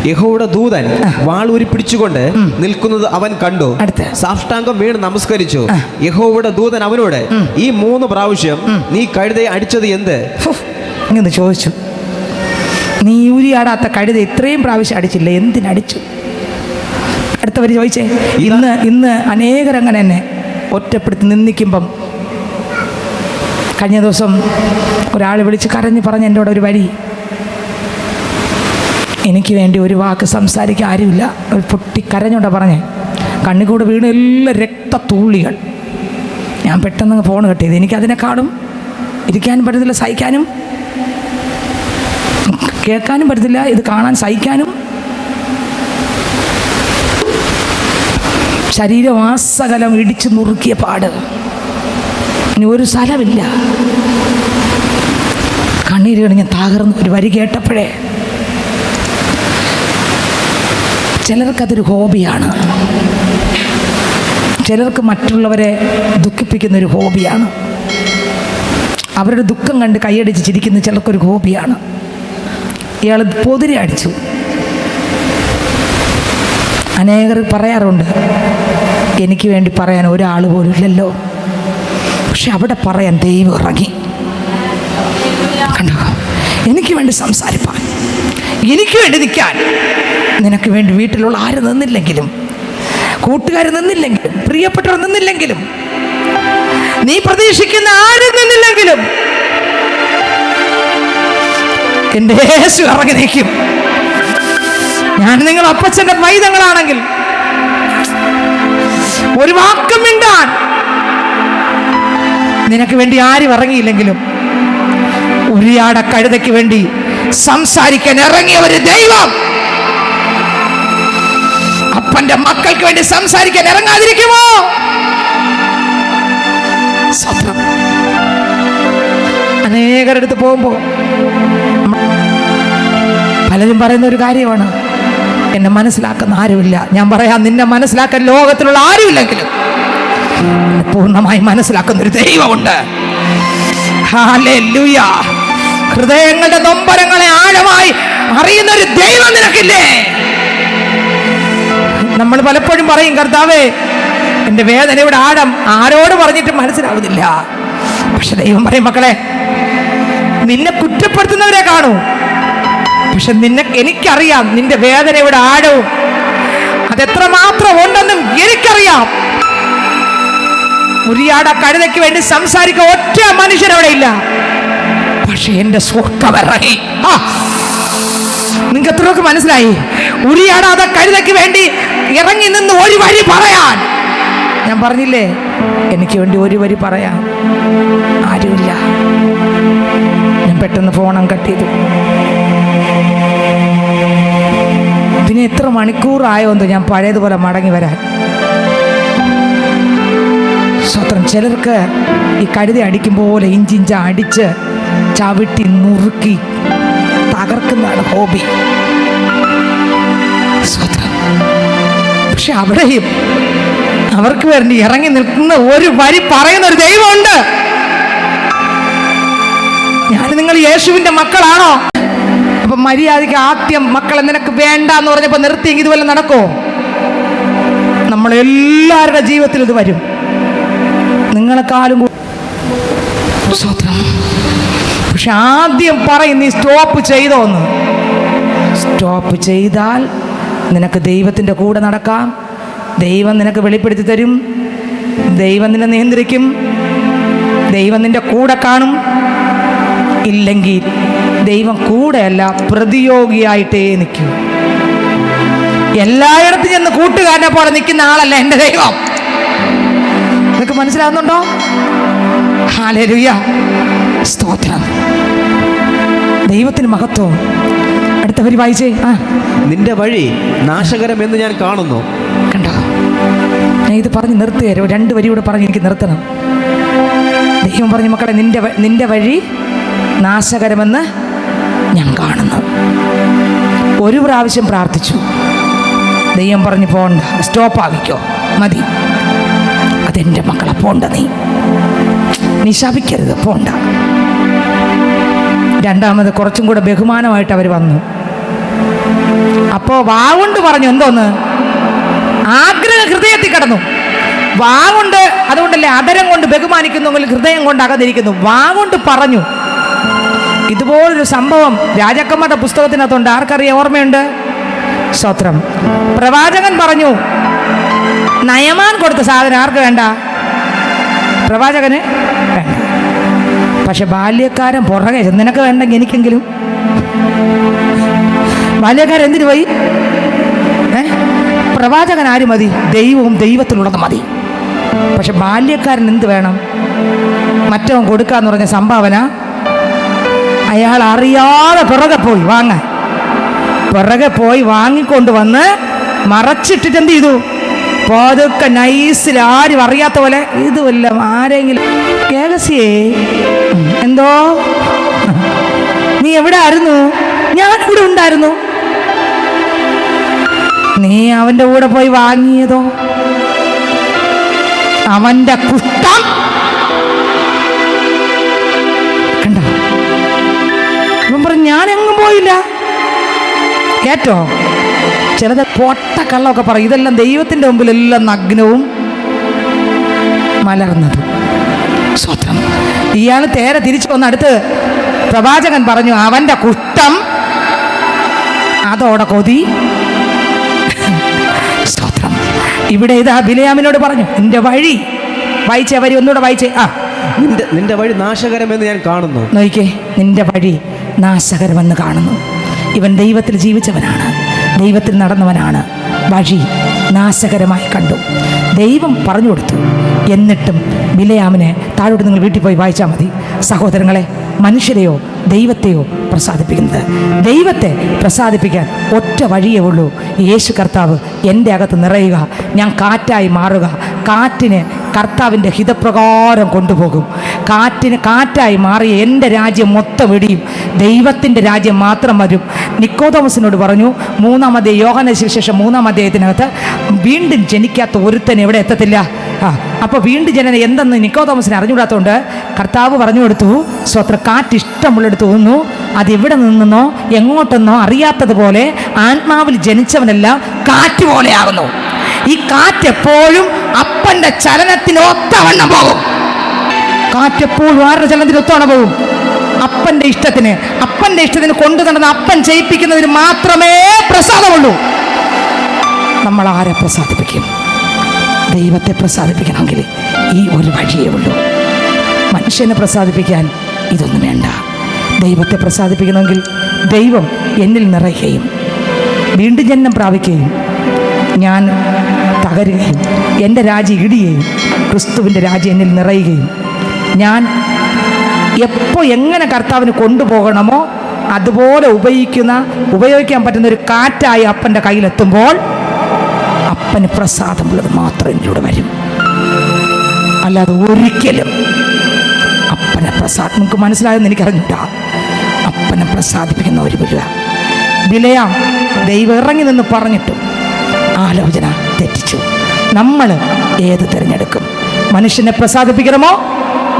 യഹോവയുടെ ദൂതൻ വാൾ ഉരിപ്പിടിച്ചുകൊണ്ട് നിൽക്കുന്നത് അവൻ കണ്ടു. സാഷ്ടാംഗം വീണ് നമസ്കരിച്ചു. യഹോവയുടെ ദൂതൻ അവനോട്, ഈ 3 പ്രാവശ്യം നീ കഴുതയെ അടിച്ചത് എന്ത്? ഇങ്ങനെ ചോദിച്ചു. നീ ഊരിയാടാത്ത കഴുത ഇത്രയും പ്രാവശ്യം അടിച്ചില്ല, എന്തിനടിച്ചു? അടുത്ത വരി ചോദിച്ചേ. ഇന്ന് അനേകരങ്ങനെ എന്നെ ഒറ്റപ്പെടുത്തി നിന്ദിക്കുമ്പം, കഴിഞ്ഞ ദിവസം ഒരാൾ വിളിച്ച് കരഞ്ഞ് പറഞ്ഞ് എൻ്റെ കൂടെ ഒരു വരി, എനിക്ക് വേണ്ടി ഒരു വാക്ക് സംസാരിക്കാൻ ആരുമില്ല, ഒരു പൊട്ടി കരഞ്ഞോണ്ടാ പറഞ്ഞേ. കണ്ണിക്കൂടെ വീണ് എല്ലാ രക്തത്തൂളികൾ. ഞാൻ പെട്ടെന്ന് ഫോൺ കെട്ടിയത്. എനിക്കതിനെക്കാളും ഇരിക്കാനും പറ്റത്തില്ല, സഹിക്കാനും കേൾക്കാനും പറ്റത്തില്ല, ഇത് കാണാൻ സഹിക്കാനും. ശരീരമാസകലം ഇടിച്ചു നുറുക്കിയ പാട്, ഇനി ഒരു സ്ഥലമില്ല. കണ്ണീര് കഴിഞ്ഞ് തകർന്ന് ഒരു വരി കേട്ടപ്പോഴേ, ചിലർക്കതൊരു ഹോബിയാണ്, ചിലർക്ക് മറ്റുള്ളവരെ ദുഃഖിപ്പിക്കുന്നൊരു ഹോബിയാണ്, അവരുടെ ദുഃഖം കണ്ട് കൈയടിച്ച് ചിരിക്കുന്ന ചിലർക്കൊരു ഹോബിയാണ്. ഇയാൾ പൊതിരെ അടിച്ചു. അനേകർ പറയാറുണ്ട്, എനിക്ക് വേണ്ടി പറയാൻ ഒരാൾ പോലും ഇല്ലല്ലോ. പക്ഷെ അവിടെ പറയാൻ ദൈവം ഇറങ്ങി. കണ്ടോ, എനിക്ക് വേണ്ടി സംസാരിപ്പാൻ, എനിക്ക് വേണ്ടി നിൽക്കാൻ. നിനക്ക് വേണ്ടി വീട്ടിലുള്ള ആര് നിന്നില്ലെങ്കിലും, കൂട്ടുകാർ നിന്നില്ലെങ്കിലും, പ്രിയപ്പെട്ടവർ നിന്നില്ലെങ്കിലും, നീ പ്രതീക്ഷിക്കുന്ന ആരും നിന്നില്ലെങ്കിലും, എൻ്റെ യേശു ഇറങ്ങി നിൽക്കും. ഞാൻ നിങ്ങൾ അപ്പച്ചൻ്റെ പൈതങ്ങളാണെങ്കിൽ ഒരു വാക്കും മിണ്ടാൻ നിനക്ക് വേണ്ടി ആരും ഇറങ്ങിയില്ലെങ്കിലും, ഉരിയാട കഴുതയ്ക്ക് വേണ്ടി സംസാരിക്കാൻ ഇറങ്ങിയ ഒരു ദൈവം അപ്പന്റെ മക്കൾക്ക് വേണ്ടി സംസാരിക്കാൻ ഇറങ്ങാതിരിക്കുമോ? സത്യം. അനേകരുടെ അടുത്ത് പോകുമ്പോൾ പലരും പറയുന്ന ഒരു കാര്യമാണ്, എന്നെ മനസ്സിലാക്കുന്ന ആരുമില്ല. ഞാൻ പറയാം, നിന്നെ മനസ്സിലാക്കാൻ ലോകത്തിലുള്ള ആരുമില്ലെങ്കിലും പൂർണ്ണമായി മനസ്സിലാക്കുന്ന ഒരു ദൈവമുണ്ട്. ഹല്ലേലൂയ. ഹൃദയങ്ങളുടെ നൊമ്പരങ്ങളെ ആഴമായി അറിയുന്ന ഒരു ദൈവം നിനക്കില്ലേ? നമ്മൾ പലപ്പോഴും പറയും, കർത്താവേ എൻ്റെ വേദനയുടെ ആഴം ആരോട് പറഞ്ഞിട്ട് മനസ്സിലാവുന്നില്ല. പക്ഷെ ദൈവം പറയും, മക്കളെ, നിന്നെ കുറ്റപ്പെടുത്തുന്നവരെ കാണൂ, പക്ഷെ എനിക്കറിയാം നിന്റെ വേദനയുടെ ആഴവും അതെത്രമാത്രം ഉണ്ടെന്നും എനിക്കറിയാം. ഉരിയാട കഴുതയ്ക്ക് വേണ്ടി സംസാരിക്കാൻ ഒറ്റ മനുഷ്യനവിടെ ഇല്ല, പക്ഷെ എൻ്റെ സ്വർഗ്ഗം ഇറങ്ങി. നിങ്ങൾക്ക് എത്രയൊക്കെ മനസ്സിലായി? ഉരിയാടാതെ കഴുതയ്ക്ക് വേണ്ടി ഇറങ്ങി നിന്ന് ഒരു വരി പറയാൻ. ഞാൻ പറഞ്ഞില്ലേ, എനിക്ക് വേണ്ടി ഒരു വരി പറയാൻ ആരുമില്ല. ഞാൻ പെട്ടെന്ന് ഫോണും കട്ട് ചെയ്തു. പിന്നെ എത്ര മണിക്കൂറായോന്ന് ഞാൻ പഴയതുപോലെ മടങ്ങി വരാൻ. സ്വത്രം. ചിലർക്ക് ഈ കഴുത അടിക്കും പോലെ ഇഞ്ചിഞ്ച അടിച്ച് ചവിട്ടി നുറുക്കി തകർക്കുന്നതാണ് ഹോബി. സ്വത്രം. പക്ഷെ അവിടെയും അവർക്ക് വേണ്ടി ഇറങ്ങി നിൽക്കുന്ന ഒരു വരി പറയുന്ന ഒരു ദൈവമുണ്ട്. ഞാൻ നിങ്ങൾ യേശുവിൻ്റെ മക്കളാണോ? അപ്പൊ മര്യാദയ്ക്ക് ആദ്യം മക്കളെ നിനക്ക് വേണ്ട എന്ന് പറഞ്ഞപ്പോൾ നിർത്തിയെങ്കിൽ ഇതുപോലെ നടക്കോ? നമ്മളെല്ലാവരുടെ ജീവിതത്തിൽ ഇത് വരും. നിങ്ങളെക്കാളും പക്ഷെ ആദ്യം പറയും, നീ സ്റ്റോപ്പ് ചെയ്തോന്ന്. സ്റ്റോപ്പ് ചെയ്താൽ നിനക്ക് ദൈവത്തിൻ്റെ കൂടെ നടക്കാം. ദൈവം നിനക്ക് വെളിപ്പെടുത്തി തരും. ദൈവം നിന്നെ നിയന്ത്രിക്കും. ദൈവം നിൻ്റെ കൂടെ കാണും. ഇല്ലെങ്കിൽ ദൈവം കൂടെയല്ല, പ്രതിയോഗിയായിട്ടേ നിൽക്കൂ. എല്ലായിടത്തും ചെന്ന് കൂട്ടുകാരനെ പോലെ നിൽക്കുന്ന ആളല്ല എൻ്റെ ദൈവം. നിനക്ക് മനസ്സിലാവുന്നുണ്ടോ? ഹല്ലേലൂയ, സ്തോത്രം, ദൈവത്തിന് മഹത്വം. അടുത്ത വരി വായിച്ചേ. നിന്റെ വഴി നാശകരമെന്ന് ഞാൻ കാണുന്നു. കണ്ടോ, ഞാൻ ഇത് പറഞ്ഞ് നിർത്തുകയോ, 2 വരി കൂടെ പറഞ്ഞ് എനിക്ക് നിർത്തണം. ദൈവം പറഞ്ഞു, മക്കളെ, നിന്റെ വഴി നാശകരമെന്ന് ഞാൻ കാണുന്നു. ഒരു പ്രാവശ്യം പ്രാർത്ഥിച്ചു. ദൈവം പറഞ്ഞു, പോണ്ട, സ്റ്റോപ്പ് ആക്കിക്കോ, മതി. അതെൻ്റെ മക്കളെ, പോണ്ട, നീ ശപിക്കരുത്, പോണ്ട. രണ്ടാമത് കുറച്ചും കൂടെ ബഹുമാനമായിട്ട് അവർ വന്നു. അപ്പോൾ വാവുകൊണ്ട് പറഞ്ഞു, എന്തോന്ന്? ആഗ്രഹം ഹൃദയത്തിൽ കിടന്നു. വാവുകൊണ്ട്, അതുകൊണ്ടല്ലേ അതരം കൊണ്ട് ബഹുമാനിക്കുന്നെങ്കിൽ ഹൃദയം കൊണ്ട് അകന്നിരിക്കുന്നു. വാവുകൊണ്ട് പറഞ്ഞു. ഇതുപോലൊരു സംഭവം രാജാക്കന്മാരുടെ പുസ്തകത്തിനകത്തുണ്ട്. ആർക്കറിയാം? ഓർമ്മയുണ്ട്? സ്തോത്രം. പ്രവാചകൻ പറഞ്ഞു, നയമാൻ കൊടുത്ത സാധനം ആർക്ക് വേണ്ട? പ്രവാചകന് വേണ്ട. പക്ഷെ ബാല്യക്കാരൻ പുറകെ, നിനക്ക് വേണ്ടെങ്കിൽ എനിക്കെങ്കിലും. ബാല്യക്കാരൻ എന്തിനു പോയി? പ്രവാചകൻ ആര് മതി? ദൈവവും ദൈവത്തിലുള്ളത് മതി. പക്ഷെ ബാല്യക്കാരൻ എന്ത് വേണം? മറ്റവൻ കൊടുക്കാന്ന് പറഞ്ഞ സംഭാവന അയാൾ അറിയാതെ പിറകെ പോയി വാങ്ങാൻ. പിറകെ പോയി വാങ്ങിക്കൊണ്ട് വന്ന് മറച്ചിട്ടിട്ട് എന്ത് ചെയ്തു? പതുക്കെ നൈസിൽ, ആരും അറിയാത്ത പോലെ, ഇതുമല്ല ആരെങ്കിലും, ഏകസിയേ, എന്തോ, നീ എവിടെ ആയിരുന്നു? ഞാനിവിടെ ഉണ്ടായിരുന്നു. നീ അവൻ്റെ കൂടെ പോയി വാങ്ങിയതോ? അവൻ്റെ കുഷ്ഠം കണ്ടോ? ഇവൻ പറഞ്ഞു, ഞാനെങ്ങും പോയില്ല. കേട്ടോ, ചിലത് പൊട്ട കള്ളമൊക്കെ പറയും. ഇതെല്ലാം ദൈവത്തിൻ്റെ മുമ്പിൽ എല്ലാം നഗ്നവും മലർന്നതും. സ്വത്രം. ഇയാൾ തേരെ തിരിച്ചു വന്ന് അടുത്ത് പ്രവാചകൻ പറഞ്ഞു, അവൻ്റെ കുഷ്ഠം, അതോടെ കൊതി. സ്തോത്രം. ഇവിടെ ഇതാ ബിലയാമിനോട് പറഞ്ഞു, നിന്റെ വഴി വായിച്ചേ, വരി ഒന്നുകൂടെ വായിച്ചേ. നിന്റെ വഴി നാശകരമെന്ന് ഞാൻ കാണുന്നു. നോയിക്കേ, നിന്റെ വഴി നാശകരമെന്ന് കാണുന്നു. ഇവൻ ദൈവത്തിൽ ജീവിച്ചവനാണ്, ദൈവത്തിൽ നടന്നവനാണ്. വഴി നാശകരമായി കണ്ടു. ദൈവം പറഞ്ഞു കൊടുത്തു. എന്നിട്ടും ബിലയാമിനെ താഴോട്ട് നിങ്ങൾ വീട്ടിൽ പോയി വായിച്ചാൽ മതി. സഹോദരങ്ങളെ, മനുഷ്യരെയോ ദൈവത്തെയോ പ്രസാദിപ്പിക്കുന്നത്, ദൈവത്തെ പ്രസാദിപ്പിക്കാൻ ഒറ്റ വഴിയേ ഉള്ളൂ. യേശു കർത്താവ് എൻ്റെ അകത്ത് നിറയുക, ഞാൻ കാറ്റായി മാറുക. കാറ്റിന് കർത്താവിൻ്റെ ഹിതപ്രകാരം കൊണ്ടുപോകും. കാറ്റായി മാറിയ എൻ്റെ രാജ്യം മൊത്തം ഇടിയും, ദൈവത്തിൻ്റെ രാജ്യം മാത്രം വരും. നിക്കോദോമസിനോട് പറഞ്ഞു, 3-ാം അധ്യായം, യോഹന്നാന്റെ സുവിശേഷം 3-ാം അധ്യായത്തിനകത്ത്, വീണ്ടും ജനിക്കാത്ത ഒരുത്തൻ എവിടെ എത്തത്തില്ല. അപ്പോൾ വീണ്ടും ജനന എന്തെന്ന് നിക്കോദോമസിനെ അറിഞ്ഞുകൂടാത്തതുകൊണ്ട് കർത്താവ് പറഞ്ഞു കൊടുത്തു, സ്വത്ര കാറ്റ് ഇഷ്ടമുള്ളിടത്ത് തോന്നുന്നു, അതെവിടെ നിന്നെന്നോ എങ്ങോട്ടെന്നോ അറിയാത്തതുപോലെ ആത്മാവിൽ ജനിച്ചവനെല്ലാം കാറ്റ് പോലെയാകുന്നു. ഈ കാറ്റ് എപ്പോഴും അപ്പൻ്റെ ചലനത്തിന് ഒത്തവണ്ണം പോകും. കാറ്റെപ്പോഴും ആരുടെ ചലനത്തിന് ഒത്തവണ്ണം പോകും? അപ്പൻ്റെ ഇഷ്ടത്തിന് കൊണ്ടു നടന്ന് അപ്പൻ ചെയ്യിപ്പിക്കുന്നതിന് മാത്രമേ പ്രസാദമുള്ളൂ. നമ്മൾ ആരെ പ്രസാദിപ്പിക്കും? ദൈവത്തെ പ്രസാദിപ്പിക്കണമെങ്കിൽ ഈ ഒരു വഴിയേ ഉള്ളൂ. മനുഷ്യനെ പ്രസാദിപ്പിക്കാൻ ഇതൊന്നും വേണ്ട. ദൈവത്തെ പ്രസാദിപ്പിക്കണമെങ്കിൽ ദൈവം എന്നിൽ നിറയുകയും വീണ്ടും ജന്മം പ്രാപിക്കുകയും ഞാൻ തകരുകയും എൻ്റെ രാജ്യം ഇടിയുകയും ക്രിസ്തുവിൻ്റെ രാജ്യം എന്നിൽ നിറയുകയും ഞാൻ എപ്പോൾ എങ്ങനെ കർത്താവിന് കൊണ്ടുപോകണമോ അതുപോലെ ഉപയോഗിക്കാൻ പറ്റുന്ന ഒരു കാറ്റായി അപ്പൻ്റെ കയ്യിലെത്തുമ്പോൾ അപ്പന് പ്രസാദമുള്ളത് മാത്രം എന്നിലൂടെ വരും. അല്ലാതെ ഒരിക്കലും അപ്പനെ നിങ്ങൾക്ക് മനസ്സിലായെന്ന് എനിക്കറിഞ്ഞൂടാ. അപ്പനെ പ്രസാദിപ്പിക്കുന്ന ഒരു വരിക. ബിലയാം ദൈവം ഇറങ്ങി നിന്ന് പറഞ്ഞിട്ടും ആലോചന തെറ്റിച്ചു. നമ്മൾ ഏത് തിരഞ്ഞെടുക്കും? മനുഷ്യനെ പ്രസാദിപ്പിക്കണമോ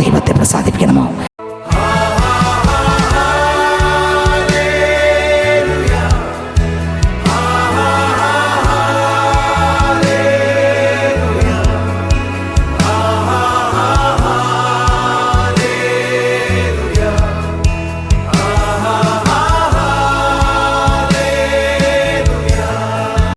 ദൈവത്തെ പ്രസാദിപ്പിക്കണമോ?